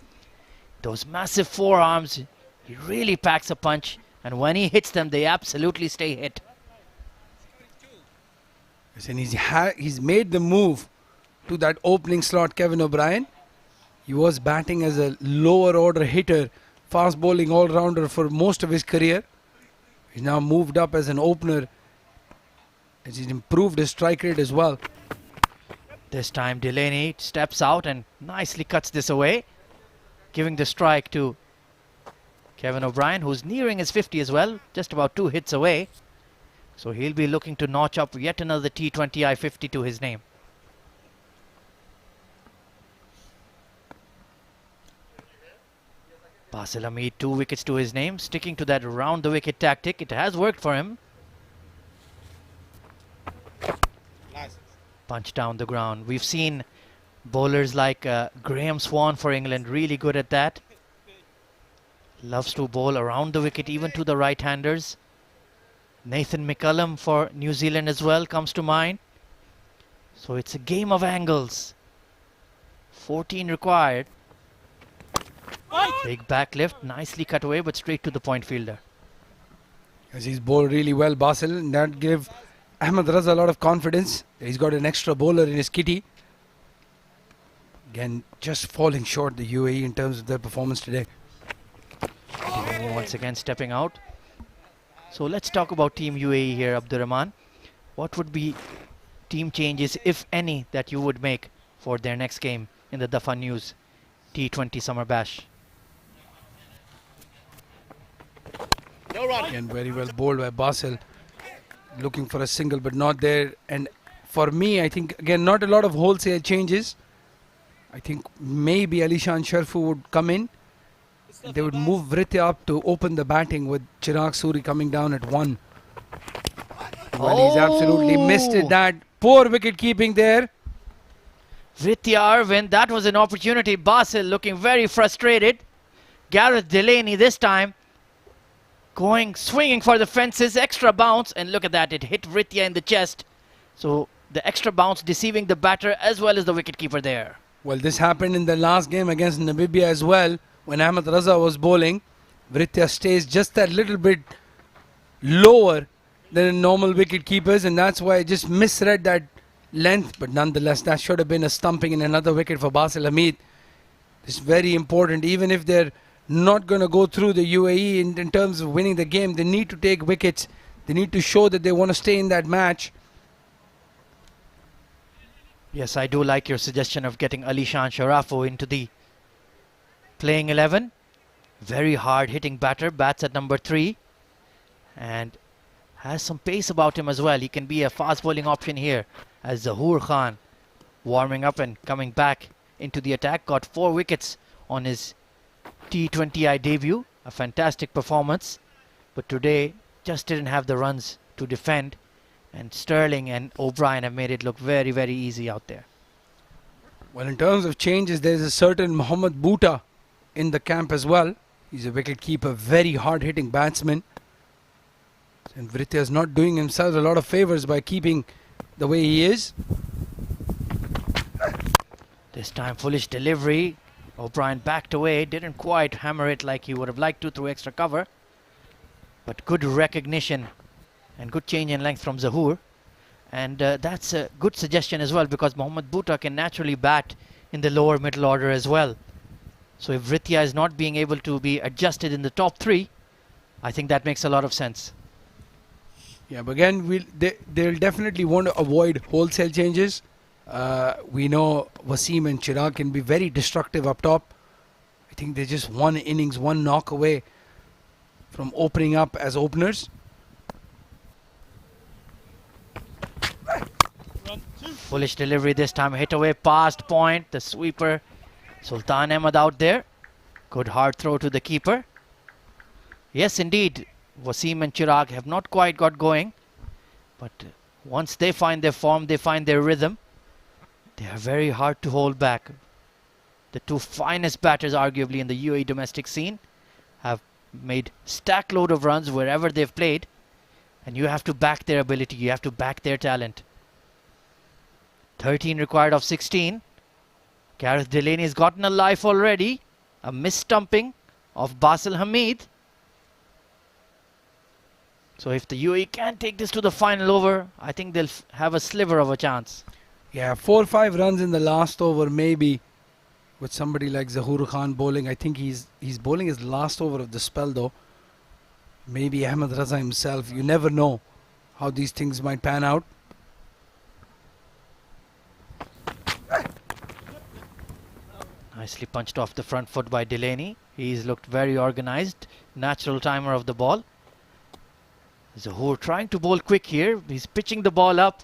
Those massive forearms. He really packs a punch. And when he hits them, they absolutely stay hit. And he's made the move to that opening slot, Kevin O'Brien. He was batting as a lower order hitter, fast bowling all-rounder for most of his career. He's now moved up as an opener, as he's improved his strike rate as well. This time Delaney steps out and nicely cuts this away, giving the strike to Kevin O'Brien, who's nearing his 50 as well, just about 2 hits away. So he'll be looking to notch up yet another T20I 50 to his name. Basil Hamid, 2 wickets to his name, sticking to that round the wicket tactic. It has worked for him. Nice. Punch down the ground. We've seen bowlers like Graham Swan for England, really good at that. Loves to bowl around the wicket, even to the right-handers. Nathan McCullum for New Zealand as well comes to mind. So it's a game of angles. 14 required. Big back lift, nicely cut away, but straight to the point fielder. As he's bowled really well, Basil, and that gave Ahmed Raza a lot of confidence. He's got an extra bowler in his kitty. Again, just falling short, the UAE, in terms of their performance today. Delaney once again stepping out. So let's talk about Team UAE here, Abdurrahman. What would be team changes, if any, that you would make for their next game in the Dafa News T20 Summer Bash? No run. Again, very well bowled by Basil. Looking for a single, but not there. And for me, I think, again, not a lot of wholesale changes. I think maybe Alishan Sharfu would come in. They would move Vritya up to open the batting with Chirag Suri coming down at 1. Well, he's absolutely missed it. That poor wicket keeping there. Vritya Arvind, that was an opportunity. Basil looking very frustrated. Gareth Delaney this time swinging for the fences, extra bounce, and look at that, it hit Vritya in the chest. So the extra bounce deceiving the batter as well as the wicketkeeper there. Well, this happened in the last game against Namibia as well. When Ahmed Raza was bowling, Vritya stays just that little bit lower than normal wicket keepers, and that's why I just misread that length. But nonetheless, that should have been a stumping and another wicket for Basil Hamid. It's very important. Even if they're not going to go through the UAE in terms of winning the game, they need to take wickets. They need to show that they want to stay in that match. Yes, I do like your suggestion of getting Alishan Sharafo into the playing 11. Very hard hitting batter, bats at number 3 and has some pace about him as well. He can be a fast bowling option here, as Zahoor Khan warming up and coming back into the attack. Got 4 wickets on his T20I debut. A fantastic performance, but today just didn't have the runs to defend, and Sterling and O'Brien have made it look very, very easy out there. Well, in terms of changes, there's a certain Mohammad Bhuta in the camp as well. He's a wicket keeper, very hard hitting batsman, and Vritya is not doing himself a lot of favors by keeping the way he is. This time foolish delivery. O'Brien backed away, didn't quite hammer it like he would have liked to through extra cover, but good recognition and good change in length from Zahoor. And that's a good suggestion as well, because Mohammad Bhuta can naturally bat in the lower middle order as well. So if Vritya is not being able to be adjusted in the top 3, I think that makes a lot of sense. Yeah, but again, they'll definitely want to avoid wholesale changes. We know Wasim and Chirag can be very destructive up top. I think they're just one innings, one knock away from opening up as openers. Foolish delivery this time, hit away past point. The sweeper, Sultan Ahmed out there. Good hard throw to the keeper. Yes, indeed, Wasim and Chirag have not quite got going, but once they find their form, they find their rhythm, they are very hard to hold back. The 2 finest batters arguably in the UAE domestic scene have made stack load of runs wherever they've played, and you have to back their ability, you have to back their talent. 13 required of 16. Gareth Delaney has gotten a life already. A mistumping of Basil Hamid. So if the UAE can take this to the final over, I think they'll have a sliver of a chance. Yeah, 4 or 5 runs in the last over, maybe with somebody like Zahoor Khan bowling. I think he's bowling his last over of the spell though. Maybe Ahmed Raza himself. You never know how these things might pan out. Nicely punched off the front foot by Delaney. He's looked very organized. Natural timer of the ball. Zahoor trying to bowl quick here. He's pitching the ball up.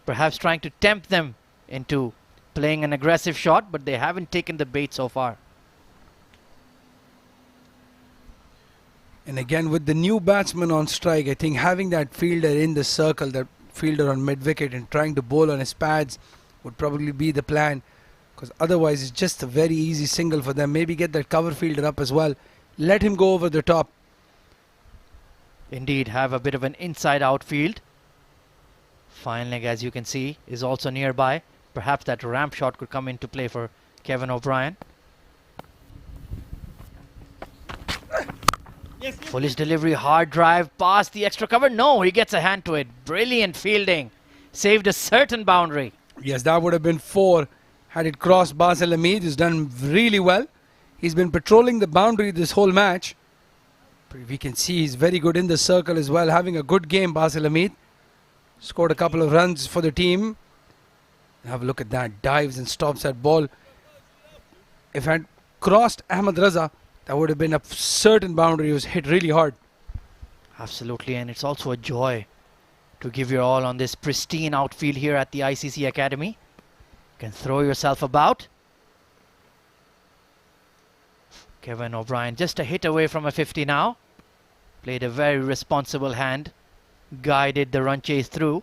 Perhaps trying to tempt them into playing an aggressive shot, but they haven't taken the bait so far. And again, with the new batsman on strike, I think having that fielder in the circle, that fielder on mid-wicket and trying to bowl on his pads would probably be the plan. Because otherwise it's just a very easy single for them. Maybe get that cover fielder up as well. Let him go over the top. Indeed, have a bit of an inside outfield. Fine leg, as you can see, is also nearby. Perhaps that ramp shot could come into play for Kevin O'Brien. Foolish delivery, hard drive, past the extra cover. No, he gets a hand to it. Brilliant fielding. Saved a certain boundary. Yes, that would have been 4 had it crossed Basil Hamid, who's done really well. He's been patrolling the boundary this whole match. But we can see he's very good in the circle as well, having a good game, Basil Hamid. Scored a couple of runs for the team. Have a look at that. Dives and stops that ball. If had crossed Ahmed Raza, that would have been a certain boundary. He was hit really hard. Absolutely, and it's also a joy to give your all on this pristine outfield here at the ICC Academy. You can throw yourself about. Kevin O'Brien just a hit away from a 50 now. Played a very responsible hand. Guided the run chase through.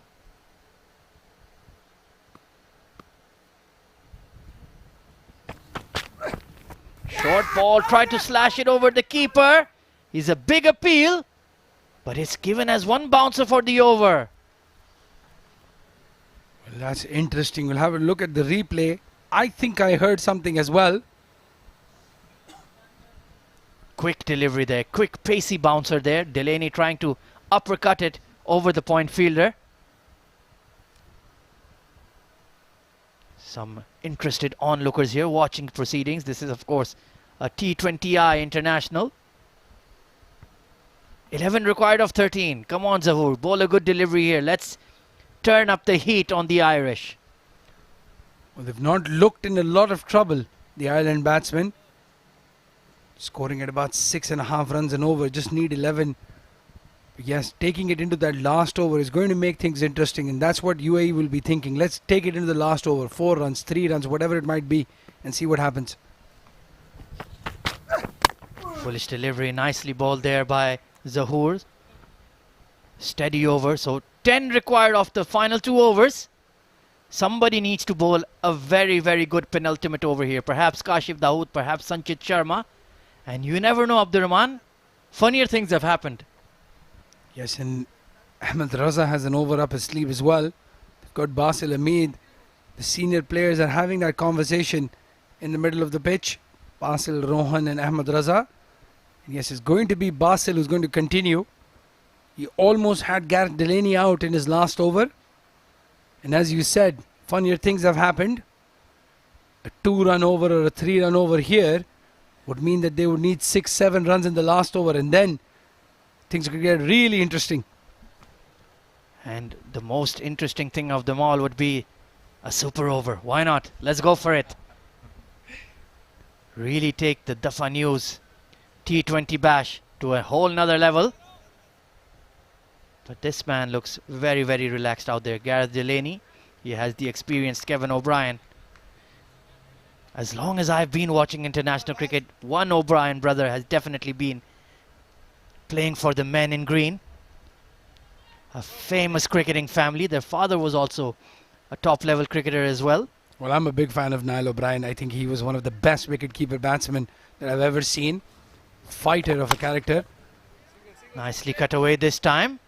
Short ball, tried to slash it over the keeper. He's a big appeal, but it's given as one bouncer for the over. Well, that's interesting. We'll have a look at the replay. I think I heard something as well. Quick delivery there, quick pacey bouncer there. Delaney trying to uppercut it over the point fielder. Some interested onlookers here watching proceedings. This is of course a T20I international. 11 required of 13. Come on Zahoor, bowl a good delivery here. Let's turn up the heat on the Irish. Well, they've not looked in a lot of trouble, the Ireland batsmen. Scoring at about 6.5 runs and over. Just need 11. Yes, taking it into that last over is going to make things interesting, and that's what UAE will be thinking. Let's take it into the last over. 4 runs, 3 runs, whatever it might be, and see what happens. Foolish delivery, nicely bowled there by Zahoor. Steady over, so 10 required of the final 2 overs. Somebody needs to bowl a very, very good penultimate over here. Perhaps Kashif Dawood, perhaps Sanchez Sharma. And you never know, Abdurrahman. Funnier things have happened. Yes, and Ahmed Raza has an over up his sleeve as well. They've got Basil Hamid. The senior players are having that conversation in the middle of the pitch. Basil, Rohan and Ahmed Raza. And yes, it's going to be Basil who's going to continue. He almost had Gareth Delaney out in his last over. And as you said, funnier things have happened. A 2-run over or a 3-run over here would mean that they would need 6-7 runs in the last over, and then things could get really interesting. And the most interesting thing of them all would be a super over. Why not? Let's go for it. Really take the Dafa News T20 Bash to a whole nother level. But this man looks very, very relaxed out there. Gareth Delaney. He has the experienced Kevin O'Brien. As long as I've been watching international cricket, one O'Brien brother has definitely been playing for the men in green. A famous cricketing family. Their father was also a top-level cricketer as well. Well, I'm a big fan of Niall O'Brien. I think he was one of the best wicket-keeper batsmen that I've ever seen. Fighter of a character. Nicely cut away this time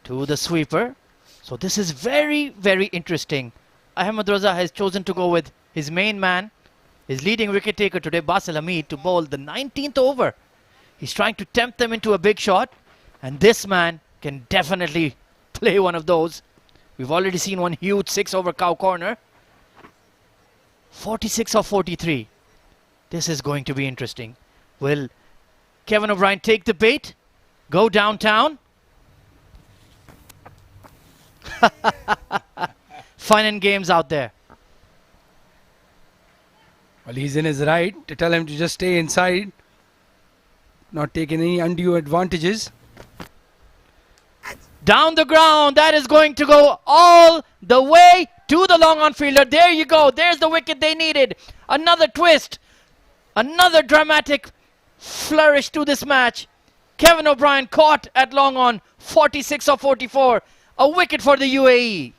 to the sweeper. So this is very, very interesting. Ahmed Raza has chosen to go with his main man, his leading wicket taker today, Basil Hamid, to bowl the 19th over. He's trying to tempt them into a big shot. And this man can definitely play one of those. We've already seen one huge 6 over cow corner. 46 of 43. This is going to be interesting. Will Kevin O'Brien take the bait? Go downtown? Fun and games out there. Well, he's in his right to tell him to just stay inside, not taking any undue advantages. Down the ground, that is going to go all the way to the long on fielder. There you go. There's the wicket they needed. Another twist. Another dramatic flourish to this match. Kevin O'Brien caught at long on, 46 of 44. A wicket for the UAE.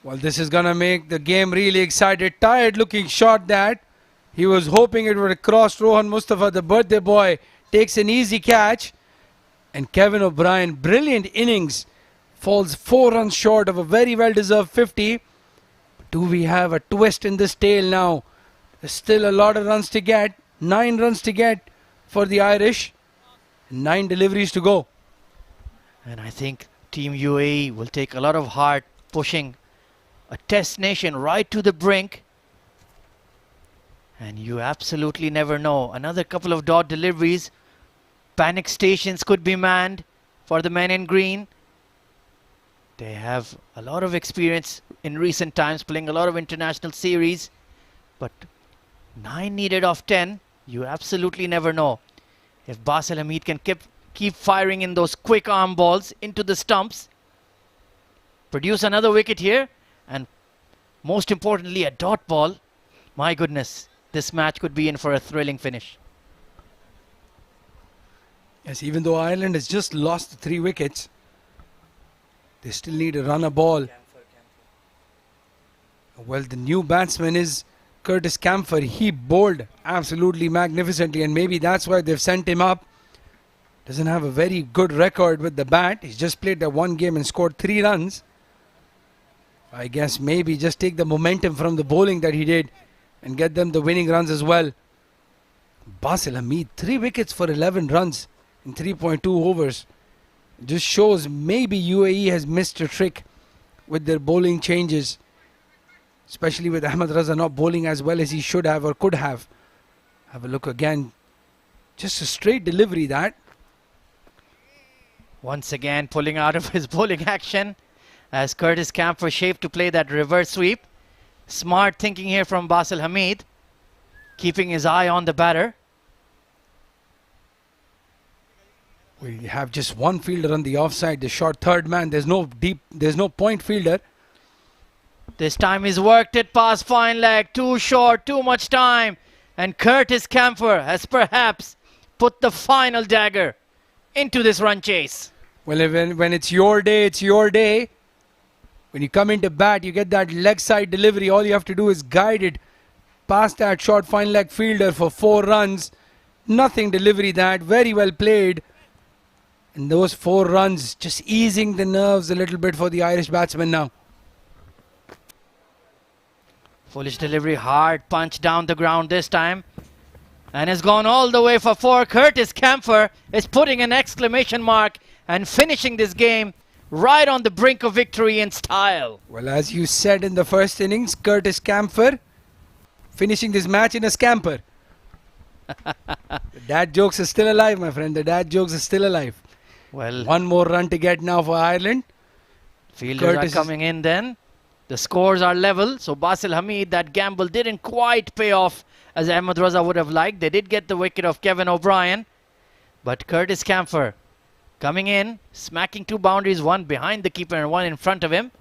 Well, this is going to make the game really excited. Tired looking shot that. He was hoping it would have crossed Rohan Mustafa, the birthday boy. Takes an easy catch. And Kevin O'Brien, brilliant innings. Falls 4 runs short of a very well-deserved 50. Do we have a twist in this tale now? There's still a lot of runs to get. 9 runs to get for the Irish. 9 deliveries to go. And I think Team UAE will take a lot of heart pushing a test nation right to the brink. And you absolutely never know. Another couple of dot deliveries. Panic stations could be manned for the men in green. They have a lot of experience in recent times, playing a lot of international series. But 9 needed of 10, you absolutely never know. If Basil Hamid can keep firing in those quick arm balls into the stumps, produce another wicket here, and most importantly a dot ball, my goodness, this match could be in for a thrilling finish. Yes, even though Ireland has just lost 3 wickets, they still need to run a ball. Well, the new batsman is Curtis Camphor. He bowled absolutely magnificently, and maybe that's why they've sent him up. Doesn't have a very good record with the bat. He's just played that 1 game and scored 3 runs. I guess maybe just take the momentum from the bowling that he did and get them the winning runs as well. Basil Hamid, 3 wickets for 11 runs in 3.2 overs. Just shows maybe UAE has missed a trick with their bowling changes, especially with Ahmed Raza not bowling as well as he should have or could have. Have a look again. Just a straight delivery that. Once again pulling out of his bowling action as Curtis Camphor shaped to play that reverse sweep. Smart thinking here from Basil Hamid, keeping his eye on the batter. We have just 1 fielder on the offside, the short third man. There's no point fielder. This time he's worked it past fine leg, too short, too much time. And Curtis Camphor has perhaps put the final dagger into this run chase. Well, when it's your day, it's your day. When you come into bat, you get that leg side delivery. All you have to do is guide it past that short fine leg fielder for 4 runs. Nothing delivery that. Very well played. And those 4 runs just easing the nerves a little bit for the Irish batsmen now. Foolish delivery, hard punch down the ground this time. And has gone all the way for 4. Curtis Camphor is putting an exclamation mark and finishing this game right on the brink of victory in style. Well, as you said in the first innings, Curtis Camphor finishing this match in a scamper. The dad jokes are still alive, my friend. The dad jokes are still alive. Well, 1 more run to get now for Ireland. Fielders Curtis are coming in then. The scores are level. So Basil Hamid, that gamble didn't quite pay off as Ahmed Raza would have liked. They did get the wicket of Kevin O'Brien. But Curtis Camphor coming in, smacking 2 boundaries, 1 behind the keeper and 1 in front of him.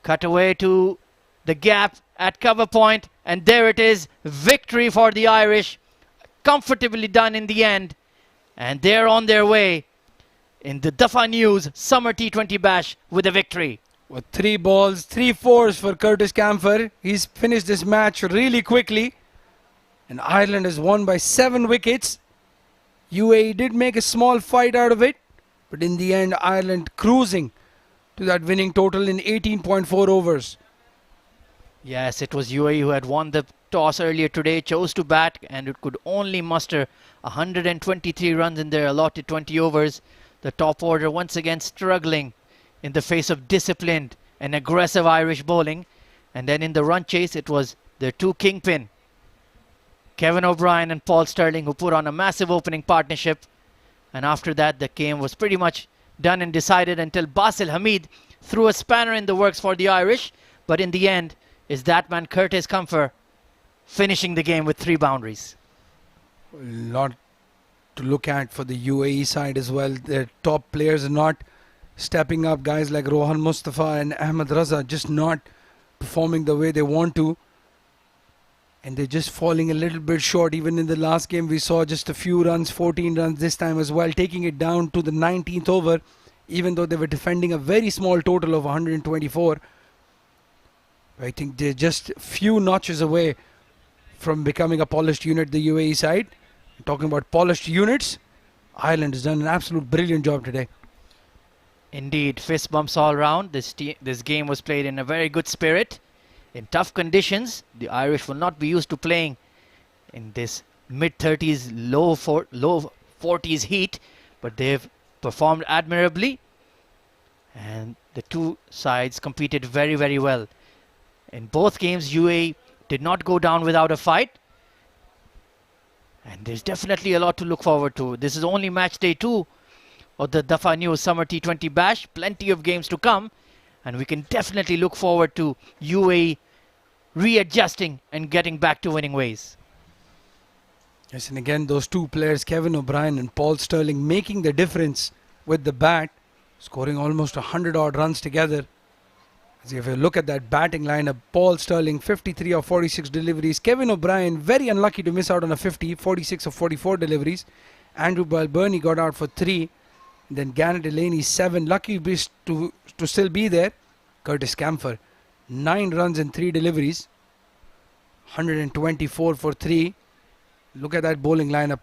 Cut away to the gap at cover point, and there it is. Victory for the Irish. Comfortably done in the end. And they're on their way in the Dafa News Summer T20 Bash with a victory. With 3 balls, 3 fours for Curtis Camphor. He's finished this match really quickly. And Ireland has won by 7 wickets. UAE did make a small fight out of it. But in the end, Ireland cruising to that winning total in 18.4 overs. Yes, it was UAE who had won the toss earlier today, chose to bat, and it could only muster 123 runs in their allotted 20 overs. The top order once again struggling in the face of disciplined and aggressive Irish bowling. And then in the run chase, it was their two kingpin, Kevin O'Brien and Paul Stirling, who put on a massive opening partnership. And after that, the game was pretty much done and decided until Basil Hamid threw a spanner in the works for the Irish. But in the end, is that man Curtis Comfer finishing the game with 3 boundaries. A lot to look at for the UAE side as well. Their top players are not stepping up. Guys like Rohan Mustafa and Ahmed Raza just not performing the way they want to. And they're just falling a little bit short. Even in the last game, we saw just a few runs, 14 runs this time as well, taking it down to the 19th over, even though they were defending a very small total of 124. I think they're just a few notches away from becoming a polished unit, the UAE side. Talking about polished units, Ireland has done an absolute brilliant job today. Indeed, fist bumps all round. This game was played in a very good spirit. In tough conditions, the Irish will not be used to playing in this mid-30s, low 40s heat, but they've performed admirably. And the two sides competed very, very well. In both games, UAE did not go down without a fight. And there's definitely a lot to look forward to. This is only match day 2 of the Dafa News Summer T20 Bash. Plenty of games to come. And we can definitely look forward to UAE readjusting and getting back to winning ways. Yes, and again, those two players, Kevin O'Brien and Paul Stirling, making the difference with the bat, scoring almost 100 odd runs together. As if you look at that batting lineup, Paul Stirling, 53 of 46 deliveries. Kevin O'Brien, very unlucky to miss out on a 50, 46 of 44 deliveries. Andrew Balbirnie got out for 3. Then Gannett Delaney, 7. Lucky to still be there. Curtis Camphor, 9 runs and 3 deliveries. 124 for 3. Look at that bowling lineup.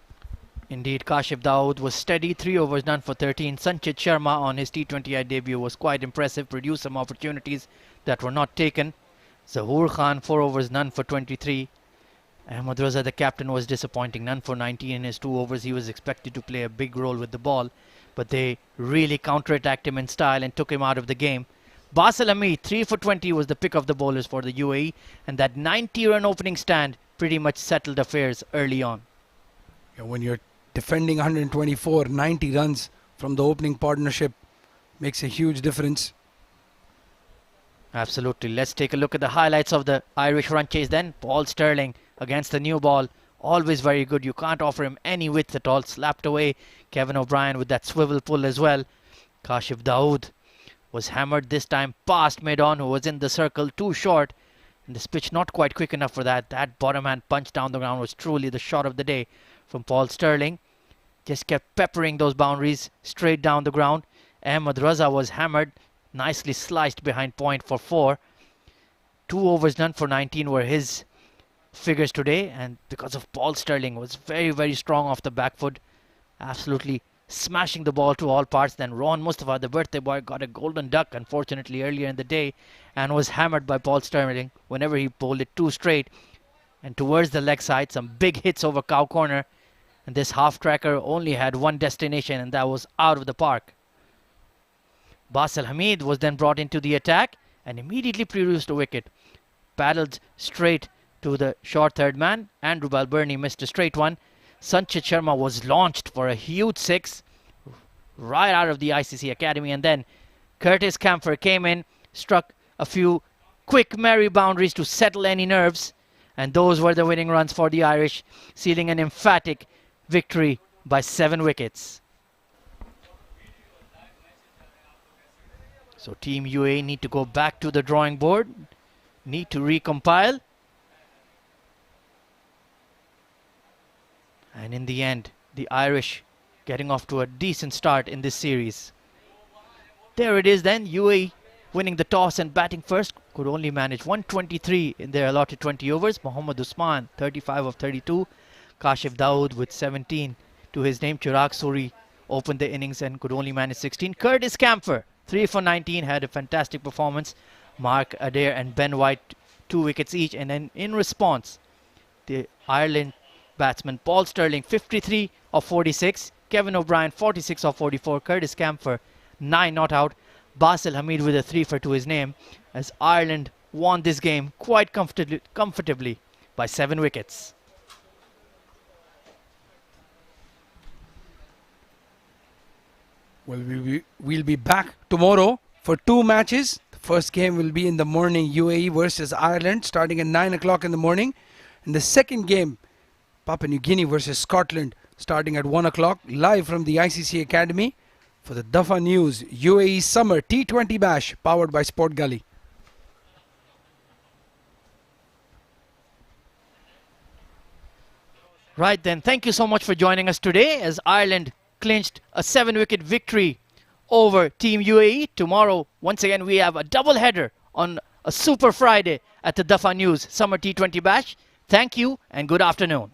Indeed, Kashif Dawood was steady, 3 overs none for 13. Sanchez Sharma on his T20I debut was quite impressive, produced some opportunities that were not taken. Zahoor Khan, 4 overs none for 23. Ahmed Raza, the captain, was disappointing, none for 19 in his 2 overs. He was expected to play a big role with the ball, but they really counter-attacked him in style and took him out of the game. Basil Hamid, 3 for 20, was the pick of the bowlers for the UAE, and that 90-run opening stand pretty much settled affairs early on. Yeah, when you're defending 124, 90 runs from the opening partnership makes a huge difference. Absolutely. Let's take a look at the highlights of the Irish run chase then. Paul Stirling against the new ball. Always very good. You can't offer him any width at all. Slapped away. Kevin O'Brien with that swivel pull as well. Kashif Dawood was hammered this time past mid-on, who was in the circle, too short. And this pitch not quite quick enough for that. That bottom hand punch down the ground was truly the shot of the day from Paul Stirling. Just kept peppering those boundaries straight down the ground. Ahmed Raza was hammered, nicely sliced behind point for 4. 2 overs none for 19 were his figures today, and because of Paul Stirling, was very, very strong off the back foot, absolutely smashing the ball to all parts. Then Ron Mustafa, the birthday boy, got a golden duck, unfortunately, earlier in the day, and was hammered by Paul Stirling whenever he bowled it 2 straight. And towards the leg side, some big hits over cow corner. And this half-tracker only had one destination, and that was out of the park. Basil Hamid was then brought into the attack and immediately produced a wicket. Paddled straight to the short third man. Andrew Balbirnie missed a straight one. Sanchez Sharma was launched for a huge 6 right out of the ICC Academy. And then Curtis Camphor came in, struck a few quick, merry boundaries to settle any nerves. And those were the winning runs for the Irish, sealing an emphatic victory by 7 wickets. So Team UAE need to go back to the drawing board, need to recompile. And in the end, the Irish getting off to a decent start in this series. There it is then, UAE winning the toss and batting first, could only manage 123 in their allotted 20 overs. Mohammad Usman, 35 of 32. Kashif Dawood with 17 to his name. Chirag Suri opened the innings and could only manage 16. Curtis Camphor, 3 for 19, had a fantastic performance. Mark Adair and Ben White, 2 wickets each. And then in response, the Ireland batsman Paul Stirling 53 of 46, Kevin O'Brien 46 of 44, Curtis Camphor 9 not out, Basil Hamid with a 3 for to his name, as Ireland won this game quite comfortably by 7 wickets. Well, we'll be back tomorrow for 2 matches. The first game will be in the morning, UAE versus Ireland, starting at 9 o'clock in the morning. And the second game, Papua New Guinea versus Scotland, starting at 1 o'clock, live from the ICC Academy for the Dafa News UAE Summer T20 Bash, powered by Sport Gully. Right then, thank you so much for joining us today as Ireland clinched a 7-wicket victory over Team UAE. Tomorrow, once again, we have a double header on a Super Friday at the Dafa News Summer T20 Bash. Thank you and good afternoon.